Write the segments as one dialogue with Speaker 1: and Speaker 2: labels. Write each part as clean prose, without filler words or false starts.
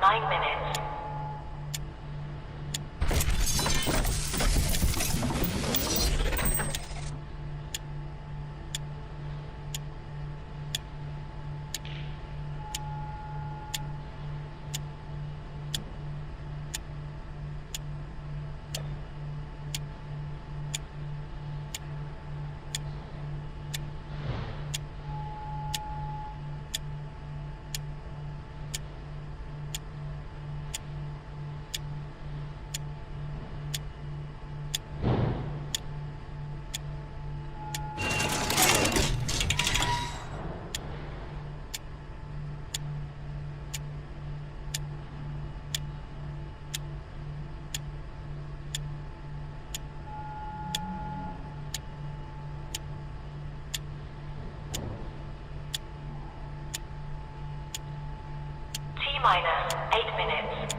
Speaker 1: 9 minutes. T-minus 8 minutes.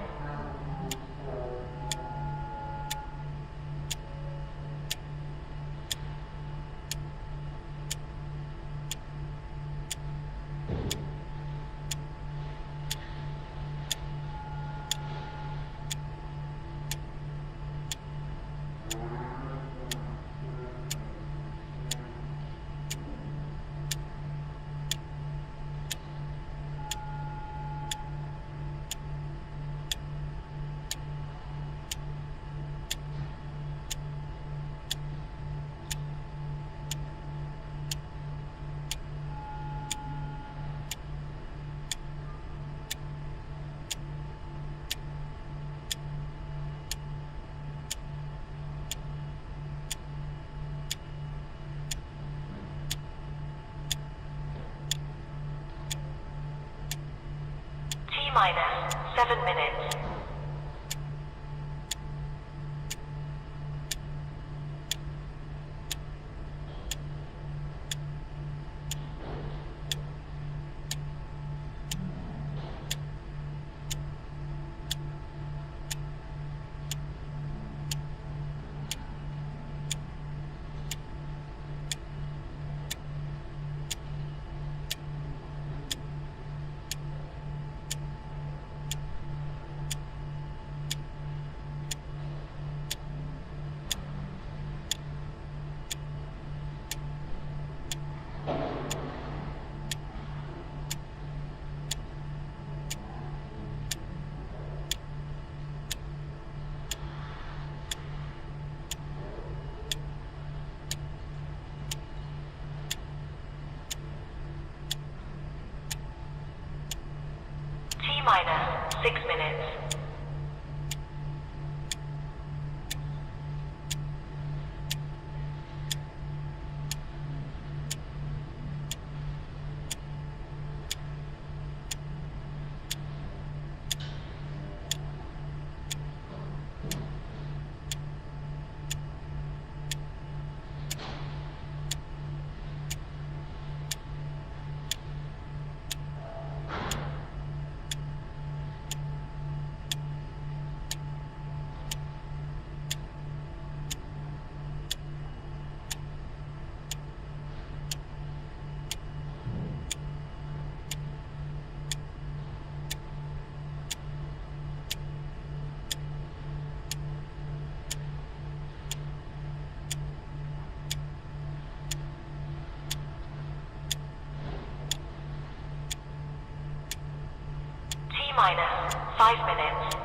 Speaker 1: T-minus 7 minutes. T-minus 6 minutes. T-minus 5 minutes.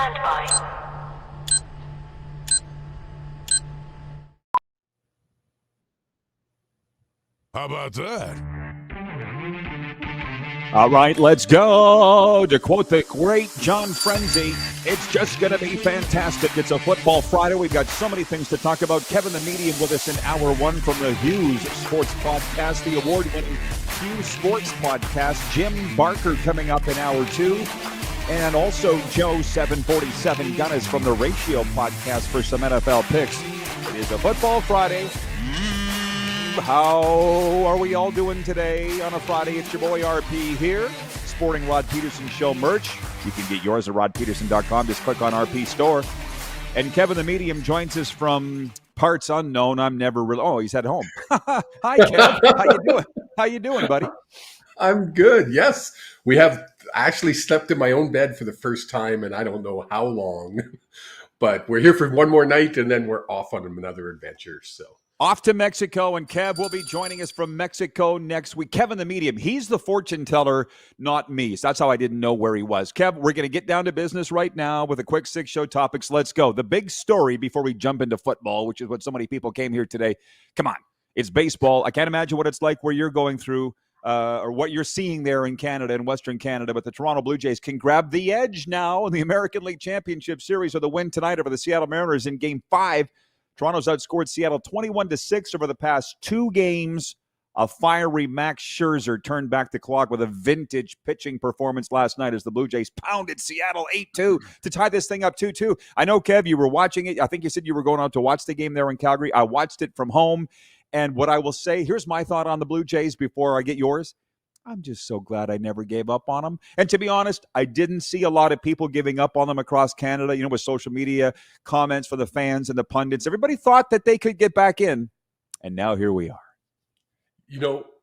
Speaker 1: Stand by.
Speaker 2: How about that?
Speaker 3: All right, let's go. To quote the great John Frenzy, it's just going to be fantastic. It's a Football Friday. We've got so many things to talk about. Kevin the Medium with us in hour one from the Hughes Sports Podcast, the award-winning Hughes Sports Podcast. Jim Barker coming up in hour two. And also Joe 747 Gunnis from the Ratio Podcast for some NFL picks. It is a Football Friday. How are we all doing today on a Friday? It's your boy RP here, sporting Rod Pedersen Show merch. You can get yours at rodpedersen.com. Just click on RP Store. And Kevin the Medium joins us from parts unknown. I'm never really... Oh, he's at home. Hi, Kev. How you doing? How you doing, buddy?
Speaker 4: I'm good, yes. We have actually slept in my own bed for the first time, and I don't know how long. But we're here for one more night, and then we're off on another adventure, so...
Speaker 3: Off to Mexico, and Kev will be joining us from Mexico next week. Kevin the Medium, he's the fortune teller, not me. So that's how I didn't know where he was. Kev, we're going to get down to business right now with a quick 6-show topics. Let's go. The big story before we jump into football, which is what so many people came here today. Come on, it's baseball. I can't imagine what it's like where you're going through or what you're seeing there in Canada and Western Canada, but the Toronto Blue Jays can grab the edge now in the American League Championship Series with a win tonight over the Seattle Mariners in Game 5. Toronto's outscored Seattle 21-6 over the past 2 games. A fiery Max Scherzer turned back the clock with a vintage pitching performance last night as the Blue Jays pounded Seattle 8-2 to tie this thing up 2-2. I know, Kev, you were watching it. I think you said you were going out to watch the game there in Calgary. I watched it from home. And what I will say, here's my thought on the Blue Jays before I get yours. I'm just so glad I never gave up on them. And to be honest, I didn't see a lot of people giving up on them across Canada, with social media comments for the fans and the pundits. Everybody thought that they could get back in, and now here we are.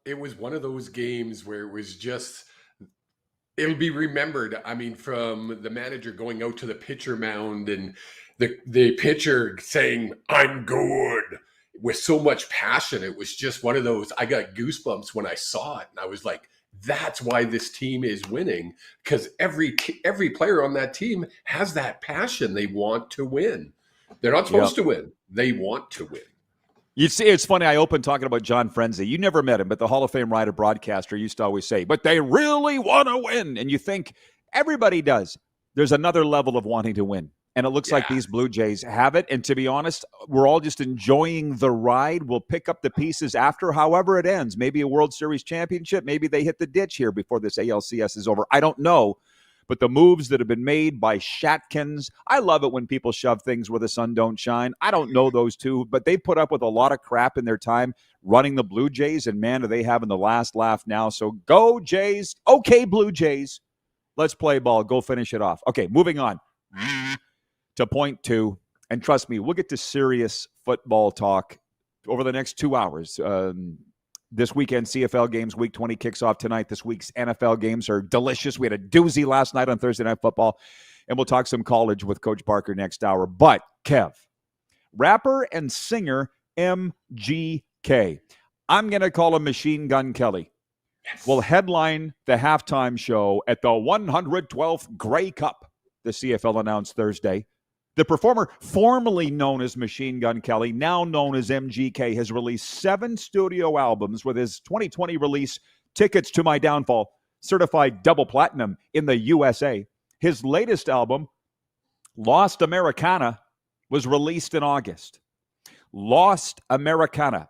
Speaker 4: It was one of those games where it was just, it'll be remembered. I mean, from the manager going out to the pitcher mound and the pitcher saying, "I'm good," with so much passion. It was just one of those, I got goosebumps when I saw it. And I was like, that's why this team is winning, because every player on that team has that passion. They want to win. They're not supposed to win. They want to win.
Speaker 3: You see, it's funny. I opened talking about John Frenzy. You never met him, but the Hall of Fame writer broadcaster used to always say, but they really want to win. And you think everybody does. There's another level of wanting to win. And it looks like these Blue Jays have it. And to be honest, we're all just enjoying the ride. We'll pick up the pieces after, however it ends. Maybe a World Series championship. Maybe they hit the ditch here before this ALCS is over. I don't know. But the moves that have been made by Shatkins, I love it when people shove things where the sun don't shine. I don't know those two, but they put up with a lot of crap in their time running the Blue Jays. And, man, are they having the last laugh now. So go Jays. Okay, Blue Jays. Let's play ball. Go finish it off. Okay, moving on. To point 2, and trust me, we'll get to serious football talk over the next 2 hours. This weekend, CFL games, Week 20 kicks off tonight. This week's NFL games are delicious. We had a doozy last night on Thursday Night Football, and we'll talk some college with Coach Barker next hour. But, Kev, rapper and singer MGK, I'm going to call him Machine Gun Kelly, will headline the halftime show at the 112th Grey Cup, the CFL announced Thursday. The performer, formerly known as Machine Gun Kelly, now known as MGK, has released 7 studio albums with his 2020 release, Tickets to My Downfall, certified double platinum in the USA. His latest album, Lost Americana, was released in August. Lost Americana.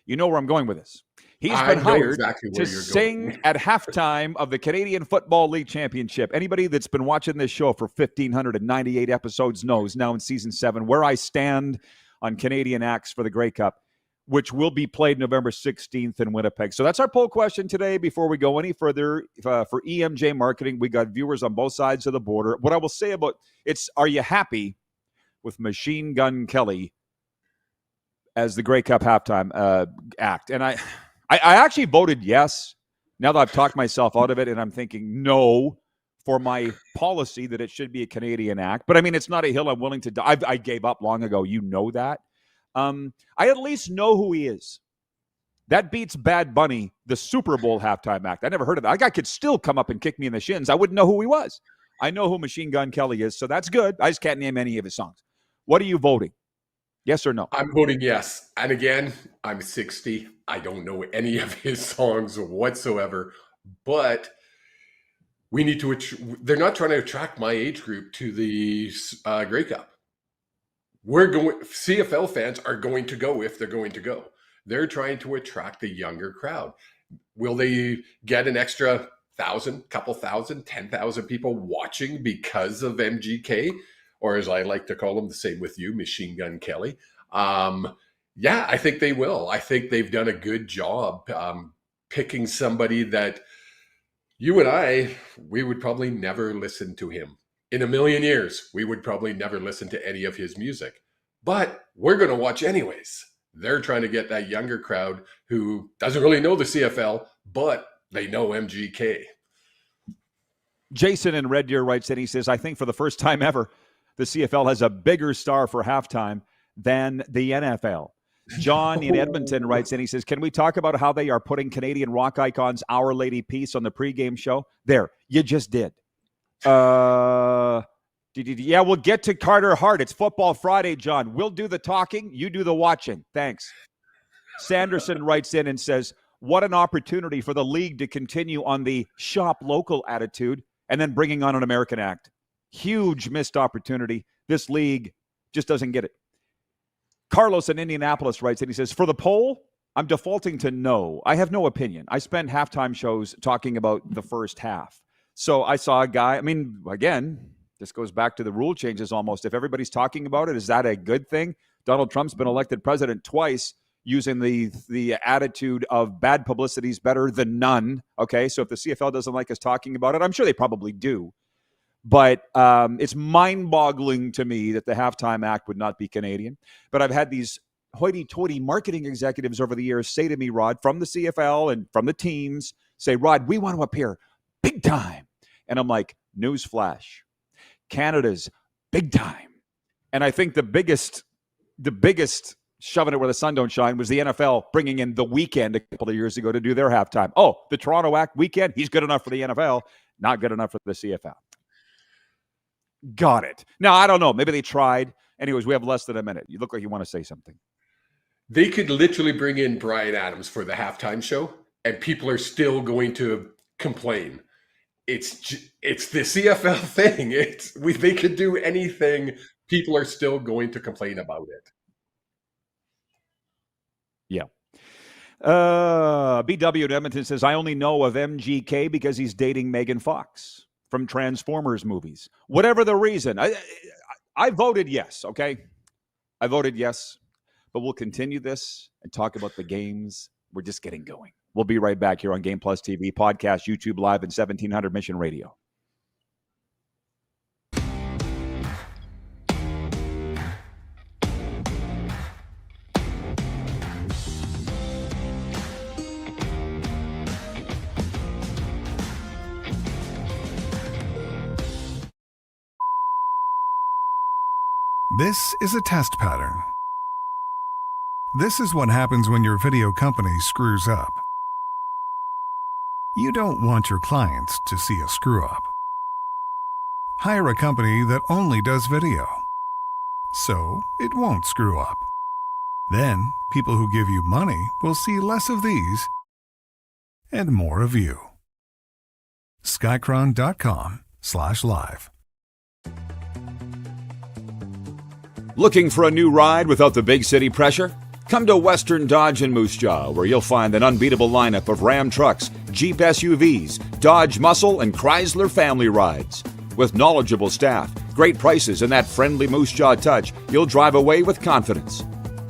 Speaker 3: You know where I'm going with this. He's been hired to sing at halftime of the Canadian Football League Championship. Anybody that's been watching this show for 1,598 episodes knows now in Season 7 where I stand on Canadian acts for the Grey Cup, which will be played November 16th in Winnipeg. So that's our poll question today. Before we go any further, for EMJ Marketing, we got viewers on both sides of the border. What I will say about it's, are you happy with Machine Gun Kelly as the Grey Cup halftime act? And I actually voted yes. Now that I've talked myself out of it, and I'm thinking no for my policy that it should be a Canadian act. But, I mean, it's not a hill I'm willing to die. I gave up long ago. You know that. I at least know who he is. That beats Bad Bunny, the Super Bowl halftime act. I never heard of that. That guy could still come up and kick me in the shins. I wouldn't know who he was. I know who Machine Gun Kelly is, so that's good. I just can't name any of his songs. What are you voting? Yes or no?
Speaker 4: I'm voting yes. And again, I'm 60. I don't know any of his songs whatsoever, but we need to, they're not trying to attract my age group to the Grey Cup. CFL fans are going to go if they're going to go. They're trying to attract a younger crowd. Will they get an extra 1,000, couple thousand, 10,000 people watching because of MGK? Or as I like to call him, the same with you, Machine Gun Kelly. Yeah, I think they will. I think they've done a good job picking somebody that you and we would probably never listen to him. In a million years, we would probably never listen to any of his music. But we're going to watch anyways. They're trying to get that younger crowd who doesn't really know the CFL, but they know MGK.
Speaker 3: Jason in Red Deer writes in, he says, I think for the first time ever, the CFL has a bigger star for halftime than the NFL. John in Edmonton writes in, he says, can we talk about how they are putting Canadian rock icons Our Lady Peace on the pregame show? There, you just did. Yeah, we'll get to Carter Hart. It's Football Friday, John. We'll do the talking. You do the watching. Thanks. Sanderson writes in and says, what an opportunity for the league to continue on the shop local attitude and then bringing on an American act. Huge missed opportunity. This league just doesn't get it. Carlos in Indianapolis writes in, he says, for the poll, I'm defaulting to no. I have no opinion. I spend halftime shows talking about the first half. So I saw a guy, I mean, again, this goes back to the rule changes almost. If everybody's talking about it, is that a good thing? Donald Trump's been elected president twice using the attitude of bad publicity is better than none. Okay, so if the CFL doesn't like us talking about it, I'm sure they probably do. But it's mind-boggling to me that the halftime act would not be Canadian. But I've had these hoity-toity marketing executives over the years say to me, Rod, from the CFL and from the teams, say, Rod, we want to appear big time. And I'm like, newsflash, Canada's big time. And I think the biggest shoving it where the sun don't shine was the NFL bringing in The Weeknd a couple of years ago to do their halftime. Oh, the Toronto act Weeknd, he's good enough for the NFL, not good enough for the CFL. Got it. Now, I don't know. Maybe they tried. Anyways, we have less than a minute. You look like you want to say something.
Speaker 4: They could literally bring in Bryan Adams for the halftime show, and people are still going to complain. It's the CFL thing. They could do anything. People are still going to complain about it.
Speaker 3: Yeah. BW in Edmonton says, I only know of MGK because he's dating Megan Fox from Transformers movies. Whatever the reason. I voted yes, okay? I voted yes, but we'll continue this and talk about the games. We're just getting going. We'll be right back here on Game Plus TV, podcast, YouTube Live, and 1700 Mission Radio.
Speaker 5: This is a test pattern. This is what happens when your video company screws up. You don't want your clients to see a screw-up. Hire a company that only does video, so it won't screw up. Then, people who give you money will see less of these and more of you. Skycron.com/live.
Speaker 3: Looking for a new ride without the big city pressure? Come to Western Dodge in Moose Jaw, where you'll find an unbeatable lineup of Ram trucks, Jeep SUVs, Dodge Muscle, and Chrysler family rides. With knowledgeable staff, great prices, and that friendly Moose Jaw touch, you'll drive away with confidence.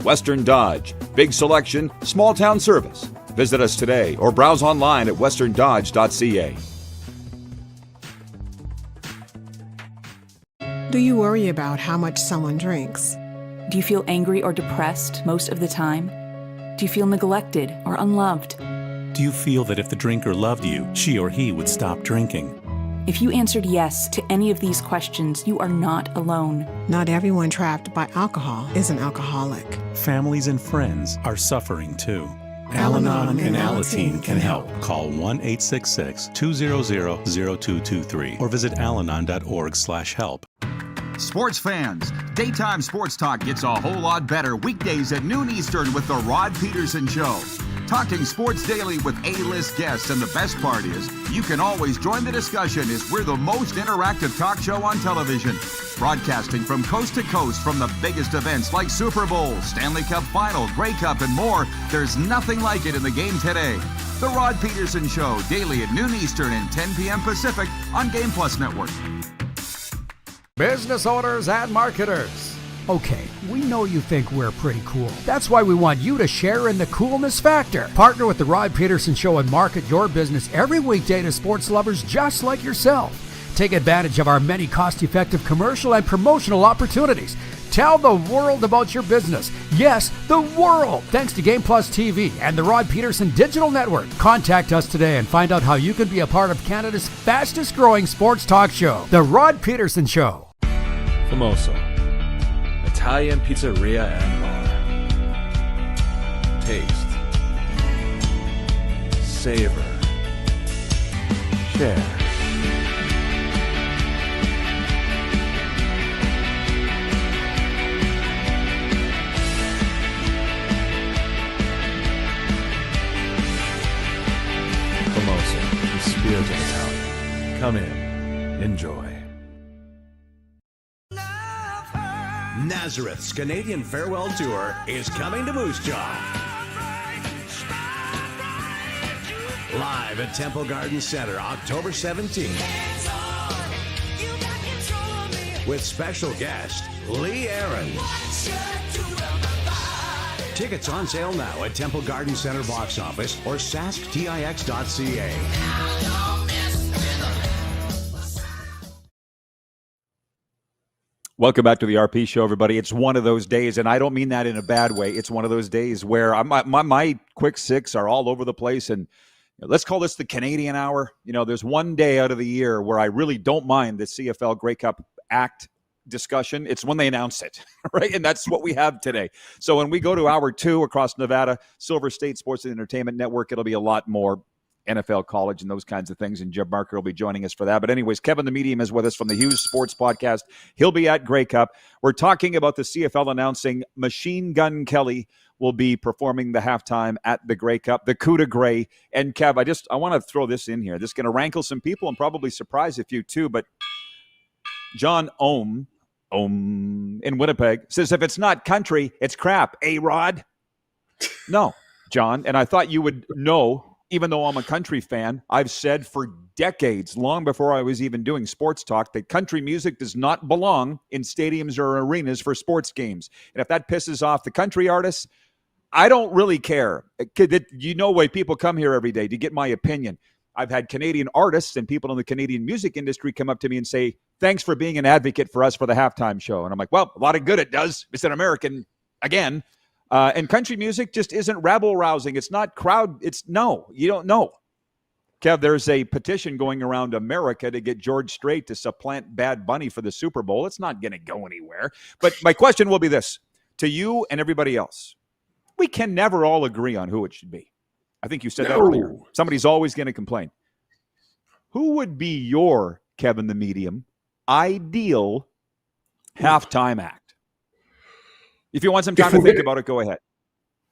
Speaker 3: Western Dodge. Big selection, small town service. Visit us today or browse online at westerndodge.ca.
Speaker 6: Do you worry about how much someone drinks?
Speaker 7: Do you feel angry or depressed most of the time? Do you feel neglected or unloved?
Speaker 8: Do you feel that if the drinker loved you, she or he would stop drinking?
Speaker 7: If you answered yes to any of these questions, you are not alone.
Speaker 6: Not everyone trapped by alcohol is an alcoholic.
Speaker 8: Families and friends are suffering too. Al-Anon and Alateen can help. Call 1-866-200-0223 or visit alanon.org/help.
Speaker 3: Sports fans, daytime sports talk gets a whole lot better weekdays at noon Eastern with the Rod Pedersen Show. Talking sports daily with A-list guests, and the best part is you can always join the discussion as we're the most interactive talk show on television. Broadcasting from coast to coast from the biggest events like Super Bowl, Stanley Cup Final, Grey Cup, and more. There's nothing like it in the game today. The Rod Pedersen Show, daily at noon Eastern and 10 p.m. Pacific on Game Plus Network.
Speaker 9: Business owners and marketers. Okay, we know you think we're pretty cool. That's why we want you to share in the coolness factor. Partner with the Rod Pedersen Show and market your business every weekday to sports lovers just like yourself. Take advantage of our many cost-effective commercial and promotional opportunities. Tell the world about your business. Yes, the world. Thanks to Game Plus TV and the Rod Pedersen Digital Network. Contact us today and find out how you can be a part of Canada's fastest growing sports talk show, The Rod Pedersen Show.
Speaker 10: Famoso, Italian pizzeria and bar. Taste, savor, share. Famoso, the spirit of Italian. Come in, enjoy.
Speaker 11: Nazareth's Canadian Farewell Tour is coming to Moose Jaw. Live at Temple Garden Center, October 17th. With special guest, Lee Aaron. Tickets on sale now at Temple Garden Center box office or sasktix.ca.
Speaker 3: Welcome back to the RP Show, everybody. It's one of those days, and I don't mean that in a bad way. It's one of those days where my quick six are all over the place, and let's call this the Canadian Hour. You know, there's one day out of the year where I really don't mind the CFL Grey Cup Act discussion. It's when they announce it, right? And that's what we have today. So when we go to Hour 2 across Nevada, Silver State Sports and Entertainment Network, it'll be a lot more NFL, college, and those kinds of things. And Jeb Marker will be joining us for that. But anyways, Kevin the Medium is with us from the Hughes Sports Podcast. He'll be at Grey Cup. We're talking about the CFL announcing Machine Gun Kelly will be performing the halftime at the Grey Cup, the coup de Grey. And Kev, I want to throw this in here. This is going to rankle some people and probably surprise a few too. But John Ohm in Winnipeg says if it's not country, it's crap. Rod? No, John. And I thought you would know. Even though I'm a country fan, I've said for decades, long before I was even doing sports talk, that country music does not belong in stadiums or arenas for sports games. And if that pisses off the country artists, I don't really care. You know why people come here every day to get my opinion. I've had Canadian artists and people in the Canadian music industry come up to me and say, thanks for being an advocate for us for the halftime show. And I'm like, well, a lot of good it does. It's an American, again. And country music just isn't rabble-rousing. It's not crowd. You don't know. Kev, there's a petition going around America to get George Strait to supplant Bad Bunny for the Super Bowl. It's not going to go anywhere. But my question will be this, to you and everybody else. We can never all agree on who it should be. I think you said that earlier. Somebody's always going to complain. Who would be your, Kevin the Medium, ideal halftime act? If you want some time to think about it, go ahead.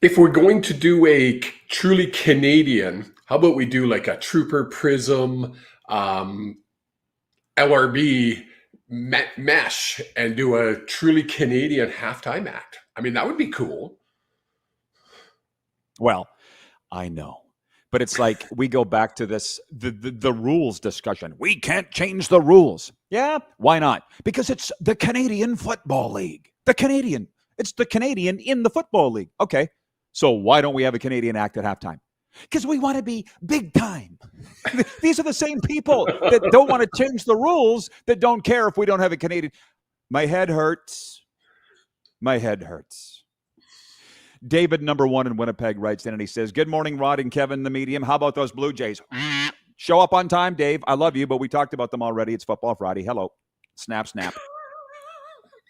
Speaker 4: If we're going to do a truly Canadian, how about we do like a Trooper Prism, LRB mesh and do a truly Canadian halftime act? I mean, that would be cool.
Speaker 3: Well, I know. But it's like we go back to this, the rules discussion. We can't change the rules. Yeah, why not? Because it's the Canadian Football League. It's the Canadian in the Football League. Okay, so why don't we have a Canadian act at halftime? Because we want to be big time. These are the same people that don't want to change the rules, that don't care if we don't have a Canadian. My head hurts. David, number 1 in Winnipeg, writes in and he says, good morning, Rod and Kevin, the Medium. How about those Blue Jays? Show up on time, Dave. I love you, but we talked about them already. It's Football Friday. Hello. Snap, snap.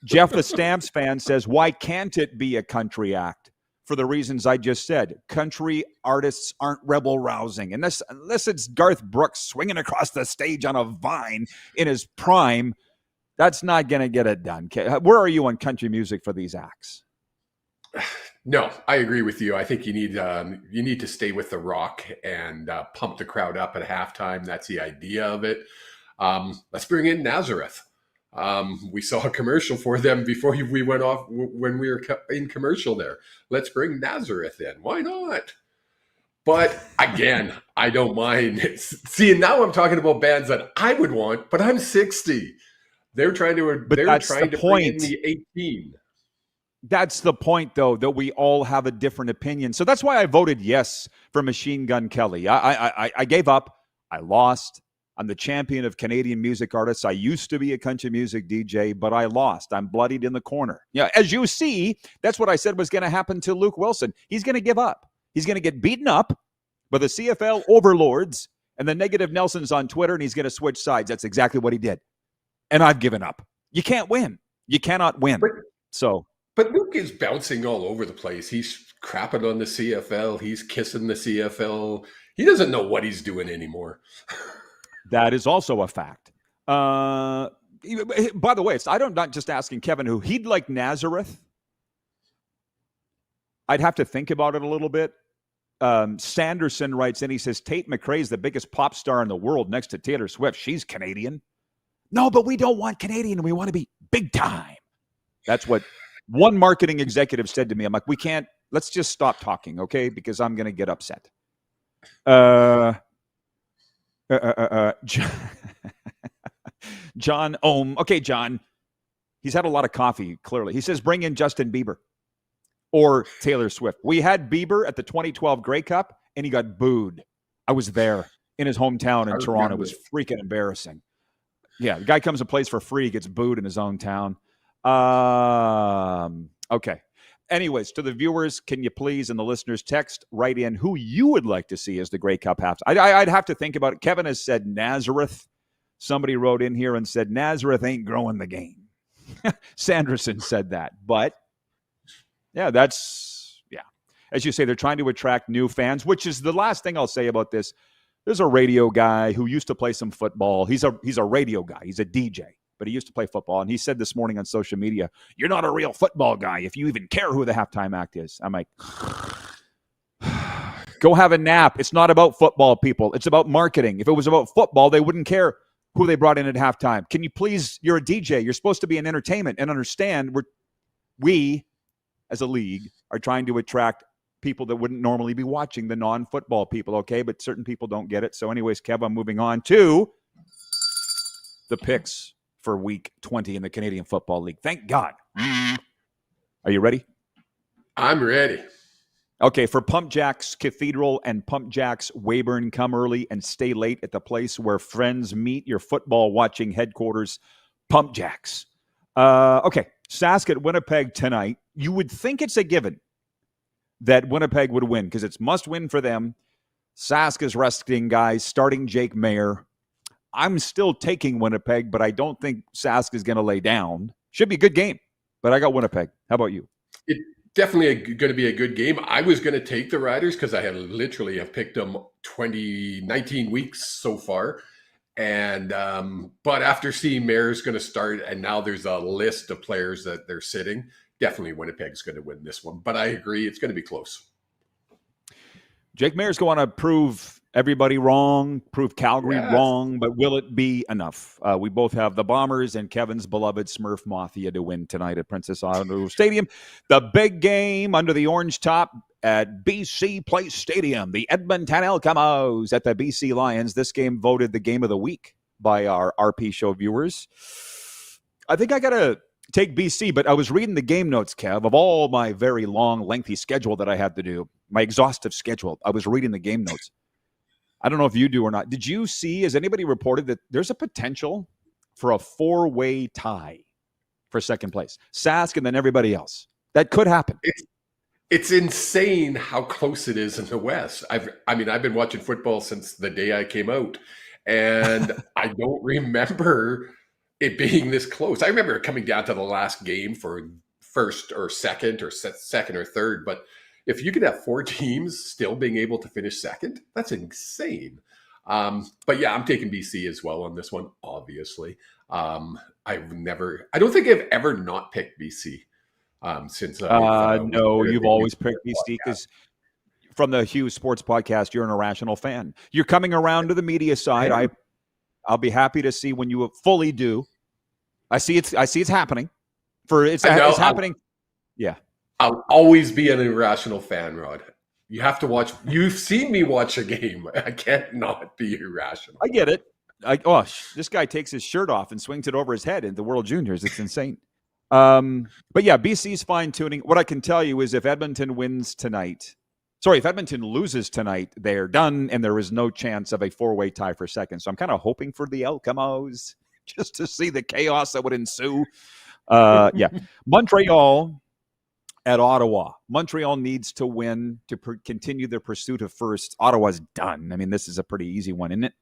Speaker 3: Jeff, the Stamps fan, says, why can't it be a country act? for the reasons I just said. Country artists aren't rebel rousing. Unless it's Garth Brooks swinging across the stage on a vine in his prime, that's not going to get it done. Where are you on country music for these acts?
Speaker 4: No, I agree with you. I think you need to stay with the rock and pump the crowd up at halftime. That's the idea of it. Let's bring in Nazareth. We saw a commercial for them before we went off when we were in commercial there. Let's bring Nazareth in. Why not? But again, I don't mind. See, and now I'm talking about bands that I would want, but I'm 60. They're trying to bring in the 18.
Speaker 3: That's the point, though, that we all have a different opinion. So that's why I voted yes for Machine Gun Kelly. I gave up. I lost. I'm the champion of Canadian music artists. I used to be a country music DJ, but I lost. I'm bloodied in the corner. Yeah, as you see, that's what I said was going to happen to Luke Wilson. He's going to give up. He's going to get beaten up by the CFL overlords and the negative Nelsons on Twitter, and he's going to switch sides. That's exactly what he did. And I've given up. You can't win. You cannot win.
Speaker 4: But Luke is bouncing all over the place. He's crapping on the CFL. He's kissing the CFL. He doesn't know what he's doing anymore.
Speaker 3: That is also a fact. By the way, I'm not just asking Kevin who he'd like Nazareth. I'd have to think about it a little bit. Sanderson writes in, he says, Tate McRae's the biggest pop star in the world next to Taylor Swift. She's Canadian. No, but we don't want Canadian. We want to be big time. That's what one marketing executive said to me. I'm like, let's just stop talking, okay? Because I'm going to get upset. John Ohm. Okay, John. He's had a lot of coffee, clearly. He says, bring in Justin Bieber or Taylor Swift. We had Bieber at the 2012 Grey Cup, and he got booed. I was there in his hometown in Toronto. It was freaking embarrassing. Yeah, the guy comes and plays for free, gets booed in his own town. Okay. Anyways, to the viewers, can you please, and the listeners, text right in who you would like to see as the Grey Cup half? I'd have to think about it. Kevin has said Nazareth. Somebody wrote in here and said Nazareth ain't growing the game. Sanderson said that. But, yeah, as you say, they're trying to attract new fans, which is the last thing I'll say about this. There's a radio guy who used to play some football. He's a radio guy. He's a DJ. But he used to play football, and he said this morning on social media, you're not a real football guy if you even care who the halftime act is. I'm like, go have a nap. It's not about football, people. It's about marketing. If it was about football, they wouldn't care who they brought in at halftime. Can you please, you're a DJ. You're supposed to be in entertainment and understand we, as a league, are trying to attract people that wouldn't normally be watching, the non-football people, okay? But certain people don't get it. So anyways, Kev, I'm moving on to the picks for week 20 in the Canadian Football League. Thank God. Are you ready?
Speaker 4: I'm ready.
Speaker 3: Okay, for Pump Jacks Cathedral and Pump Jacks Weyburn, come early and stay late at the place where friends meet, your football watching headquarters, Pump Jacks. Okay, Sask at Winnipeg tonight. You would think it's a given that Winnipeg would win because it's must win for them. Sask is resting guys, starting Jake Mayer. I'm still taking Winnipeg, but I don't think Sask is going to lay down. Should be a good game, but I got Winnipeg. How about you?
Speaker 4: It's definitely going to be a good game. I was going to take the Riders because I have picked them 19 weeks so far. And but after seeing Mayer's going to start, and now there's a list of players that they're sitting, definitely Winnipeg's going to win this one. But I agree, it's going to be close.
Speaker 3: Jake Mayer's going to prove everybody wrong, prove Calgary wrong, but will it be enough? We both have the Bombers and Kevin's beloved Smurf Mafia to win tonight at Princess Auto Stadium. The big game under the orange top at BC Place Stadium. The Edmonton Elcamos at the BC Lions. This game voted the game of the week by our RP show viewers. I think I got to take BC, but I was reading the game notes, Kev, of all my very long, lengthy schedule that I had to do, my exhaustive schedule. I was reading the game notes. I don't know if you do or not. Did you see, has anybody reported that there's a potential for a 4-way tie for second place? Sask and then everybody else. That could happen.
Speaker 4: It's insane how close it is in the West. I've been watching football since the day I came out, and I don't remember it being this close. I remember coming down to the last game for first or second or third, but if you could have 4 teams still being able to finish second, that's insane. But yeah, I'm taking BC as well on this one, obviously. I don't think I've ever not picked BC since
Speaker 3: no, you've always picked BC because from the Hughes Sports Podcast, you're an irrational fan. You're coming around to the media side. I'll be happy to see when you fully do. I see it's happening. It's happening. Yeah.
Speaker 4: I'll always be an irrational fan, Rod. You have to watch. You've seen me watch a game. I can't not be irrational.
Speaker 3: I get it. This guy takes his shirt off and swings it over his head in the World Juniors. It's insane. But yeah, BC's fine-tuning. What I can tell you is if Edmonton loses tonight, they're done, and there is no chance of a 4-way tie for second. So I'm kind of hoping for the Eskimos just to see the chaos that would ensue. Yeah. Montreal at Ottawa. Montreal needs to win to continue their pursuit of first. Ottawa's done. I mean, this is a pretty easy one, isn't it?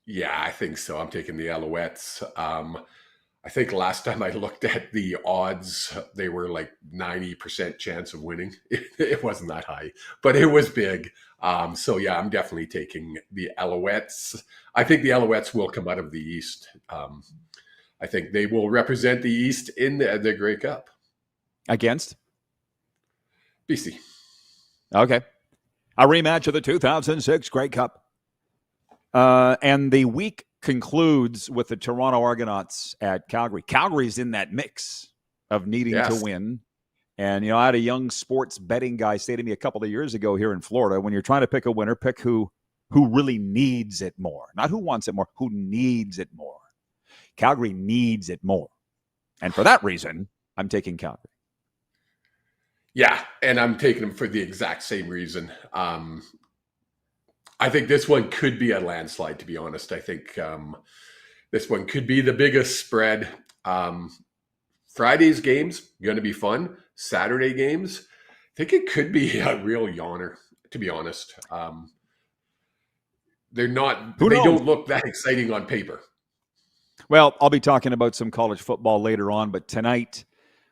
Speaker 4: Yeah, I think so. I'm taking the Alouettes. I think last time I looked at the odds, they were like 90% chance of winning. It wasn't that high, but it was big. So yeah, I'm definitely taking the Alouettes. I think the Alouettes will come out of the East. I think they will represent the East in the Grey Cup.
Speaker 3: Against?
Speaker 4: BC.
Speaker 3: Okay. A rematch of the 2006 Grey Cup. And the week concludes with the Toronto Argonauts at Calgary. Calgary's in that mix of needing to win. And, I had a young sports betting guy say to me a couple of years ago here in Florida, when you're trying to pick a winner, pick who really needs it more. Not who wants it more, who needs it more. Calgary needs it more. And for that reason, I'm taking Calgary.
Speaker 4: Yeah, and I'm taking them for the exact same reason. I think this one could be a landslide, to be honest. I think this one could be the biggest spread. Friday's games, going to be fun. Saturday games, I think it could be a real yawner, to be honest. They don't look that exciting on paper.
Speaker 3: Well, I'll be talking about some college football later on, but tonight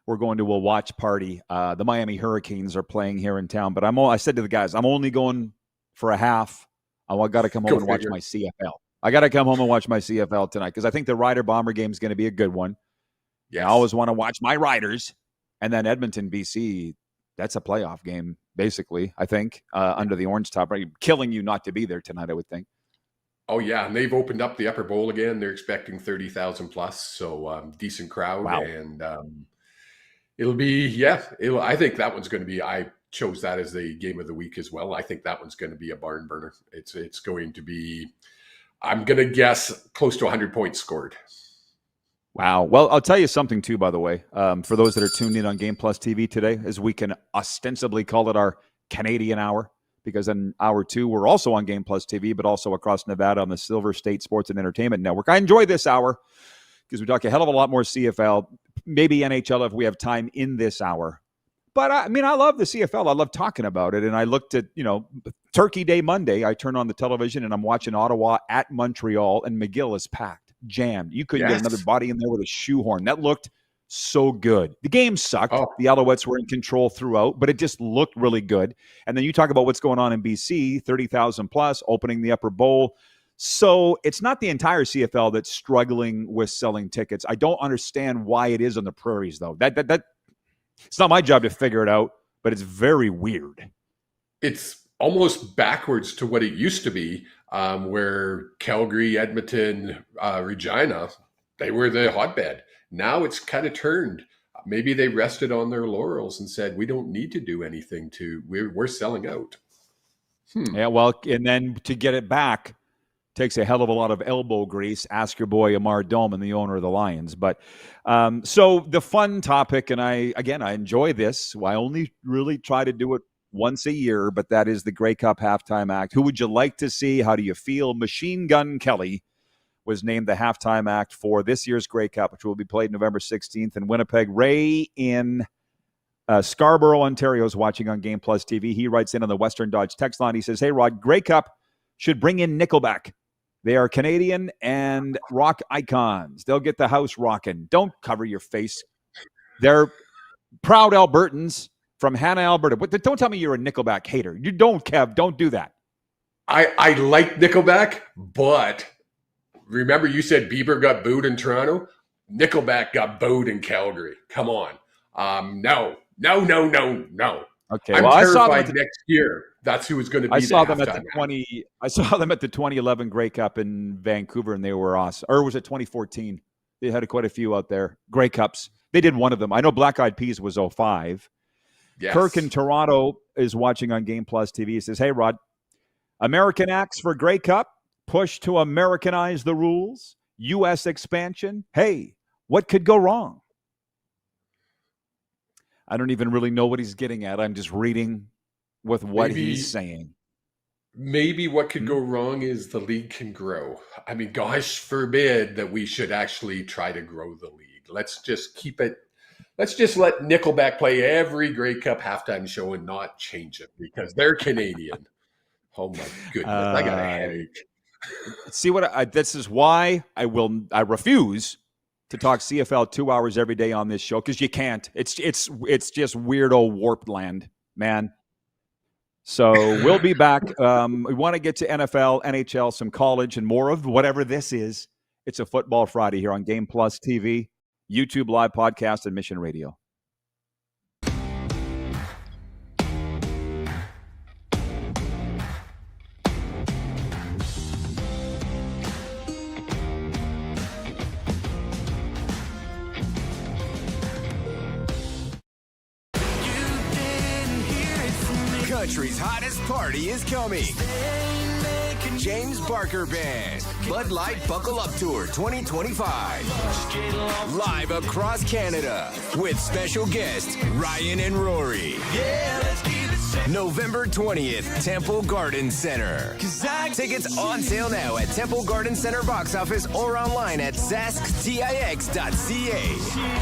Speaker 3: we're going to a watch party. The Miami Hurricanes are playing here in town, but I said to the guys, I'm only going for a half. I got to come home and watch my CFL. I got to come home and watch my CFL tonight because I think the Rider-Bomber game is going to be a good one. Yeah, I always want to watch my Riders. And then Edmonton, BC, that's a playoff game, basically, I think, under the orange top. Right? Killing you not to be there tonight, I would think.
Speaker 4: Oh, yeah, and they've opened up the Upper Bowl again. They're expecting 30,000 plus, so decent crowd.
Speaker 3: Wow.
Speaker 4: And it'll be, I think that one's going to be, I chose that as the game of the week as well. I think that one's going to be a barn burner. It's going to be, I'm going to guess, close to 100 points scored.
Speaker 3: Wow. Well, I'll tell you something, too, by the way, for those that are tuned in on Game Plus TV today, as we can ostensibly call it our Canadian hour, because in hour 2, we're also on Game Plus TV, but also across Nevada on the Silver State Sports and Entertainment Network. I enjoy this hour because we talk a hell of a lot more CFL, maybe NHL if we have time in this hour. But, I love the CFL. I love talking about it. And I looked at, Turkey Day Monday. I turn on the television and I'm watching Ottawa at Montreal, and McGill is packed, jammed. You couldn't get another body in there with a shoehorn. That looked so good. The game sucked. Oh. The Alouettes were in control throughout, but it just looked really good. And then you talk about what's going on in BC, 30,000 plus, opening the Upper Bowl. So it's not the entire CFL that's struggling with selling tickets. I don't understand why it is on the prairies, though. That it's not my job to figure it out, but it's very weird.
Speaker 4: It's almost backwards to what it used to be, where Calgary, Edmonton, Regina, they were the hotbed. Now it's kind of turned. Maybe they rested on their laurels and said, we don't need to do anything we're selling out.
Speaker 3: Yeah, well, and then to get it back takes a hell of a lot of elbow grease. Ask your boy Amar Doman, the owner of the Lions. But so the fun topic, and I enjoy this. I only really try to do it once a year, but that is the Grey Cup halftime act. Who would you like to see? How do you feel? Machine Gun Kelly was named the halftime act for this year's Grey Cup, which will be played November 16th in Winnipeg. Ray in Scarborough, Ontario is watching on Game Plus TV. He writes in on the Western Dodge text line. He says, hey, Rod, Grey Cup should bring in Nickelback. They are Canadian and rock icons. They'll get the house rocking. Don't cover your face. They're proud Albertans from Hannah, Alberta. But don't tell me you're a Nickelback hater. You don't, Kev. Don't do that.
Speaker 4: I like Nickelback, but remember you said Bieber got booed in Toronto? Nickelback got booed in Calgary. Come on. No.
Speaker 3: Okay,
Speaker 4: I'm
Speaker 3: well, I saw them
Speaker 4: terrified next year. That's who is going to be.
Speaker 3: I saw them at the 2011 Grey Cup in Vancouver, and they were awesome. Or was it 2014? They had quite a few out there. Grey Cups. They did one of them. I know Black Eyed Peas was 05.
Speaker 4: Yes.
Speaker 3: Kirk in Toronto is watching on Game Plus TV. He says, "Hey, Rod, American acts for Grey Cup, push to Americanize the rules, U.S. expansion. Hey, what could go wrong?" I don't even really know what he's getting at. I'm just reading with what he's saying.
Speaker 4: Maybe what could go wrong is the league can grow. I mean, gosh forbid that we should actually try to grow the league. Let's just keep it. Let's just let Nickelback play every Grey Cup halftime show and not change it because they're Canadian. Oh my goodness, I got a headache.
Speaker 3: See what this is why I refuse to talk CFL 2 hours every day on this show, because you can't. It's just weirdo warped land, man. So we'll be back. We want to get to NFL, NHL, some college, and more of whatever this is. It's a Football Friday here on Game Plus TV, YouTube Live Podcast, and Mission Radio.
Speaker 12: Country's hottest party is coming. James Barker Band, Bud Light Buckle Up Tour 2025. Live across Canada with special guests Ryan and Rory. November 20th, Temple Garden Center. Tickets on sale now at Temple Garden Center box office or online at sasktix.ca.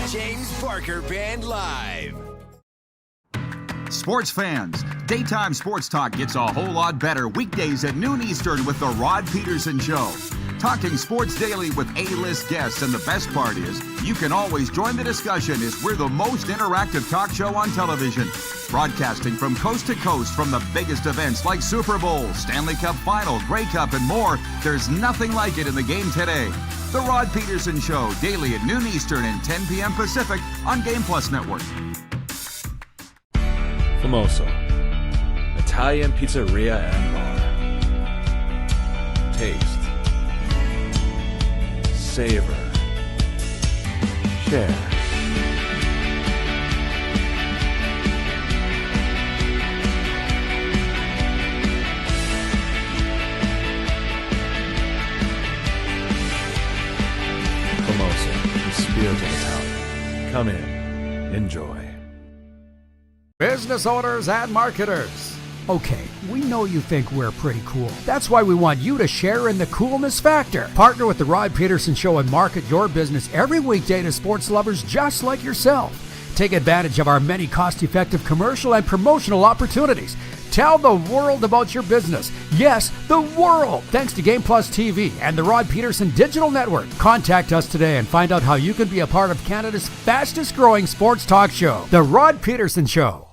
Speaker 12: James Barker Band Live.
Speaker 13: Sports fans, daytime sports talk gets a whole lot better weekdays at noon Eastern with the Rod Pedersen Show. Talking sports daily with A-list guests, and the best part is you can always join the discussion as we're the most interactive talk show on television. Broadcasting from coast to coast from the biggest events like Super Bowl, Stanley Cup Final, Grey Cup, and more. There's nothing like it in the game today. The Rod Pedersen Show, daily at noon Eastern and 10 p.m. Pacific on Game Plus Network.
Speaker 10: Famoso, Italian pizzeria and bar. Taste, savor, share. Famoso, the spirit of Italian. Come in, enjoy.
Speaker 9: Business owners and marketers. Okay, we know you think we're pretty cool. That's why we want you to share in the coolness factor. Partner with the Rod Pedersen Show and market your business every weekday to sports lovers just like yourself. Take advantage of our many cost-effective commercial and promotional opportunities. Tell the world about your business. Yes, the world. Thanks to Game Plus TV and the Rod Pedersen Digital Network. Contact us today and find out how you can be a part of Canada's fastest growing sports talk show, The Rod Pedersen Show.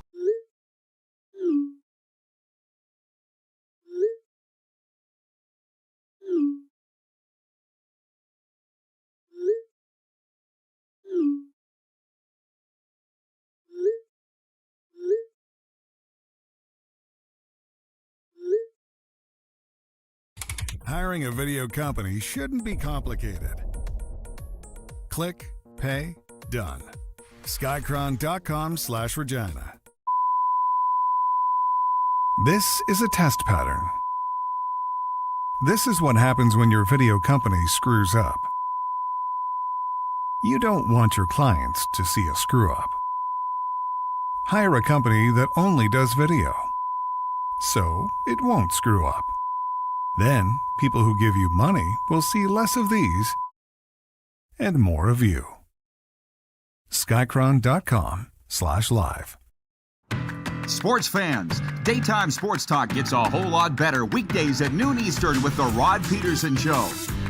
Speaker 5: Hiring a video company shouldn't be complicated. Click, pay, done. Skycron.com/Regina. This is a test pattern. This is what happens when your video company screws up. You don't want your clients to see a screw up. Hire a company that only does video, so it won't screw up. Then, people who give you money will see less of these and more of you. Skycron.com/live.
Speaker 13: Sports fans, daytime sports talk gets a whole lot better weekdays at noon Eastern with the Rod Pedersen Show.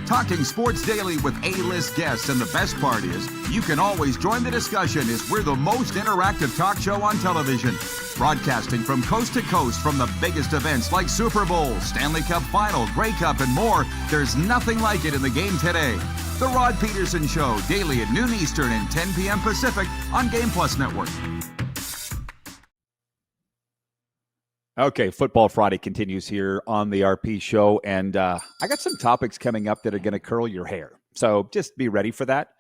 Speaker 13: Talking sports daily with A-list guests, and the best part is, you can always join the discussion as we're the most interactive talk show on television. Broadcasting from coast to coast from the biggest events like Super Bowl, Stanley Cup Final, Grey Cup, and more. There's nothing like it in the game today. The Rod Pedersen Show, daily at noon Eastern and 10 p.m. Pacific on Game Plus Network.
Speaker 3: Okay, Football Friday continues here on the RP Show, and I got some topics coming up that are going to curl your hair. So just be ready for that.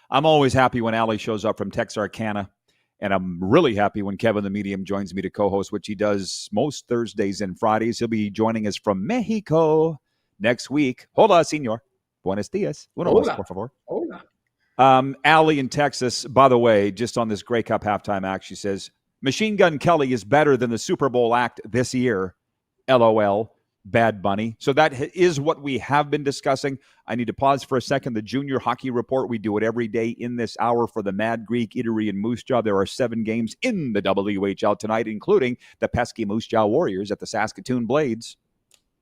Speaker 3: I'm always happy when Ali shows up from Texarkana, and I'm really happy when Kevin the Medium joins me to co-host, which he does most Thursdays and Fridays. He'll be joining us from Mexico next week. Hola, señor. Buenos dias.
Speaker 4: Hola.
Speaker 3: Por favor.
Speaker 4: Hola.
Speaker 3: Ali in Texas, by the way, just on this Grey Cup halftime act, she says, Machine Gun Kelly is better than the Super Bowl act this year. LOL. Bad Bunny. So that is what we have been discussing. I need to pause for a second. The Junior Hockey Report, we do it every day in this hour for the Mad Greek Eatery in Moose Jaw. There are 7 games in the WHL tonight, including the pesky Moose Jaw Warriors at the Saskatoon Blades.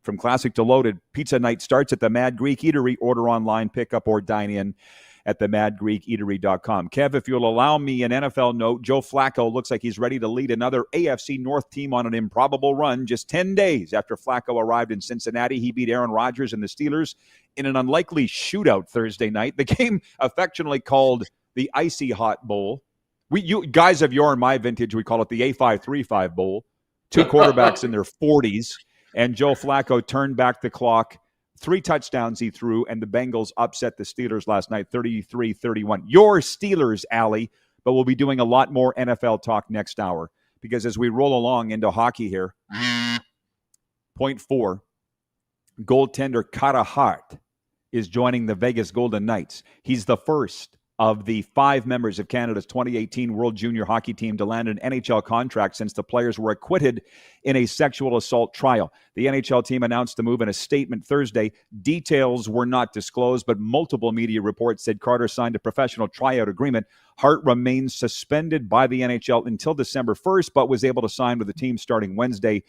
Speaker 3: From classic to loaded, pizza night starts at the Mad Greek Eatery. Order online, pick up, or dine in at themadgreekeatery.com. Kev, if you'll allow me an NFL note, Joe Flacco looks like he's ready to lead another AFC North team on an improbable run. Just 10 days after Flacco arrived in Cincinnati, he beat Aaron Rodgers and the Steelers in an unlikely shootout Thursday night. The game affectionately called the Icy Hot Bowl. You guys of your and my vintage, we call it the A535 Bowl. 2 quarterbacks in their 40s, and Joe Flacco turned back the clock. 3 touchdowns he threw, and the Bengals upset the Steelers last night, 33-31. Your Steelers, Allie, but we'll be doing a lot more NFL talk next hour, because as we roll along into hockey here, point 4, goaltender Carter Hart is joining the Vegas Golden Knights. He's the first of the 5 members of Canada's 2018 World Junior Hockey Team to land an NHL contract since the players were acquitted in a sexual assault trial. The NHL team announced the move in a statement Thursday. Details were not disclosed, but multiple media reports said Carter signed a professional tryout agreement. Hart remains suspended by the NHL until December 1st, but was able to sign with the team starting Wednesday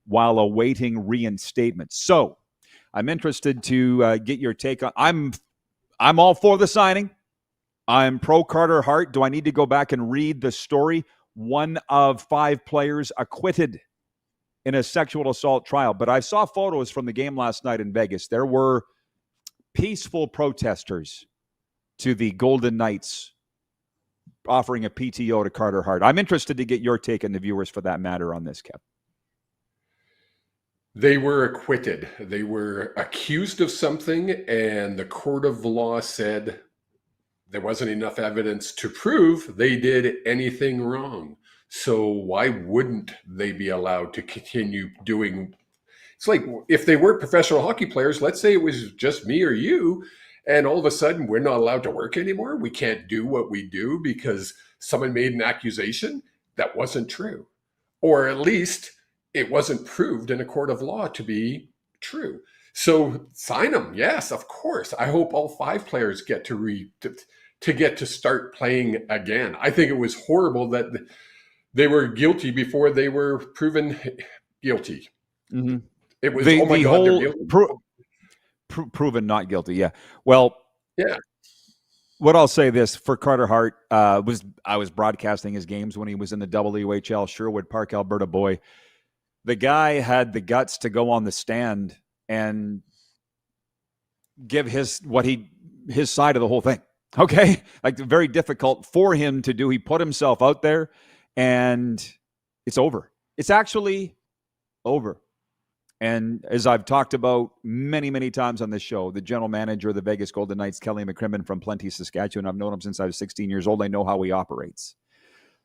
Speaker 3: while awaiting reinstatement. So I'm interested to get your take on. I'm all for the signing. I'm pro Carter Hart. Do I need to go back and read the story? 1 of 5 players acquitted in a sexual assault trial. But I saw photos from the game last night in Vegas. There were peaceful protesters to the Golden Knights offering a PTO to Carter Hart. I'm interested to get your take, and the viewers for that matter, on this, Kev.
Speaker 4: They were acquitted. They were accused of something, and the court of law said there wasn't enough evidence to prove they did anything wrong. So why wouldn't they be allowed to continue doing? It's like if they were professional hockey players, let's say it was just me or you, and all of a sudden we're not allowed to work anymore. We can't do what we do because someone made an accusation that wasn't true. Or at least it wasn't proved in a court of law to be true. So sign them. Yes, of course. I hope all 5 players get to get to start playing again. I think it was horrible that they were guilty before they were proven guilty.
Speaker 3: Mm-hmm.
Speaker 4: It was, oh my God, they're guilty.
Speaker 3: Proven not guilty, yeah. Well,
Speaker 4: yeah.
Speaker 3: What I'll say this, for Carter Hart, I was broadcasting his games when he was in the WHL, Sherwood Park, Alberta boy. The guy had the guts to go on the stand and give his side of the whole thing. Okay? Like, very difficult for him to do. He put himself out there, and it's over. It's actually over. And as I've talked about many, many times on this show, the general manager of the Vegas Golden Knights, Kelly McCrimmon from Plenty, Saskatchewan, I've known him since I was 16 years old. I know how he operates.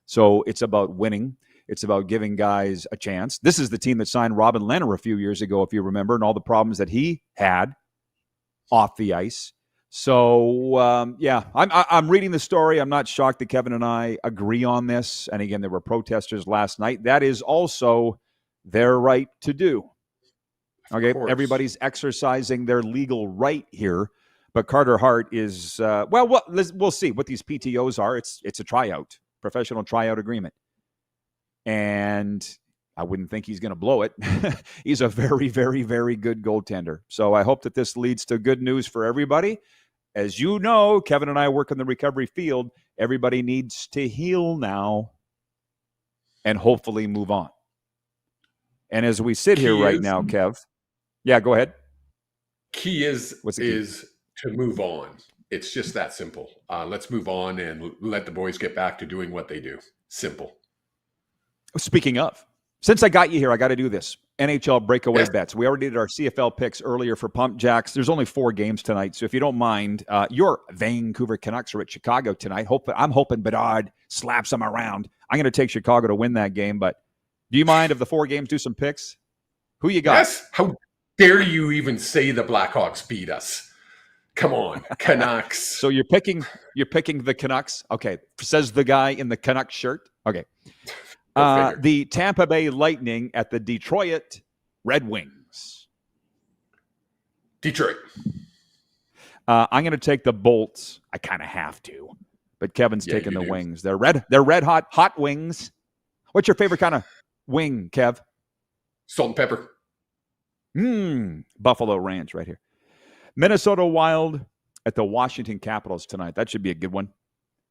Speaker 3: So it's about winning. It's about giving guys a chance. This is the team that signed Robin Lehner a few years ago, if you remember, and all the problems that he had off the ice. So, I'm reading the story. I'm not shocked that Kevin and I agree on this. And again, there were protesters last night. That is also their right to do. Okay, everybody's exercising their legal right here. But Carter Hart is, we'll see what these PTOs are. It's a tryout, professional tryout agreement. And I wouldn't think he's going to blow it. He's a very, very, very good goaltender. So I hope that this leads to good news for everybody. As you know, Kevin and I work in the recovery field. Everybody needs to heal now and hopefully move on. And as we sit here right now, Kev, yeah, go ahead.
Speaker 4: Key is to move on. It's just that simple. Let's move on and let the boys get back to doing what they do. Simple.
Speaker 3: Speaking of, since I got you here, I got to do this. NHL breakaway bets. We already did our CFL picks earlier for Pump Jacks. There's only 4 games tonight, so if you don't mind, your Vancouver Canucks are at Chicago tonight. I'm hoping Bedard slaps them around. I'm going to take Chicago to win that game, but do you mind if the 4 games do some picks? Who you got?
Speaker 4: Yes. How dare you even say the Blackhawks beat us? Come on, Canucks.
Speaker 3: So you're picking the Canucks? Okay, says the guy in the Canucks shirt. Okay. The Tampa Bay Lightning at the Detroit Red Wings.
Speaker 4: Detroit.
Speaker 3: I'm going to take the Bolts. I kind of have to, but Kevin's taking the Wings. They're red hot wings. What's your favorite kind of wing, Kev?
Speaker 4: Salt and pepper.
Speaker 3: Buffalo Ranch right here. Minnesota Wild at the Washington Capitals tonight. That should be a good one.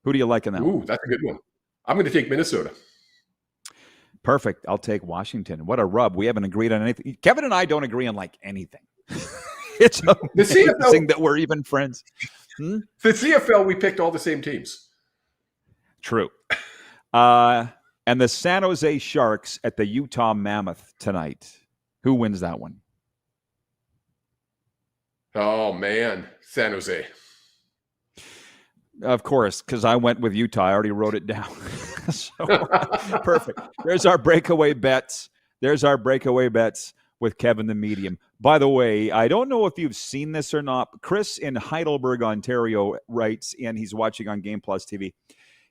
Speaker 3: Who do you like in that one?
Speaker 4: Ooh, that's a good one. I'm going to take Minnesota.
Speaker 3: Perfect. I'll take Washington. What a rub. We haven't agreed on anything. Kevin and I don't agree on like anything. It's amazing that we're even friends.
Speaker 4: The CFL, we picked all the same teams.
Speaker 3: True. And the San Jose Sharks at the Utah Mammoth tonight. Who wins that one?
Speaker 4: Oh, man. San Jose.
Speaker 3: Of course, because I went with Utah. I already wrote it down. So, perfect. There's our breakaway bets. With Kevin the Medium. By the way, I don't know if you've seen this or not. Chris in Heidelberg, Ontario writes, and he's watching on Game Plus TV.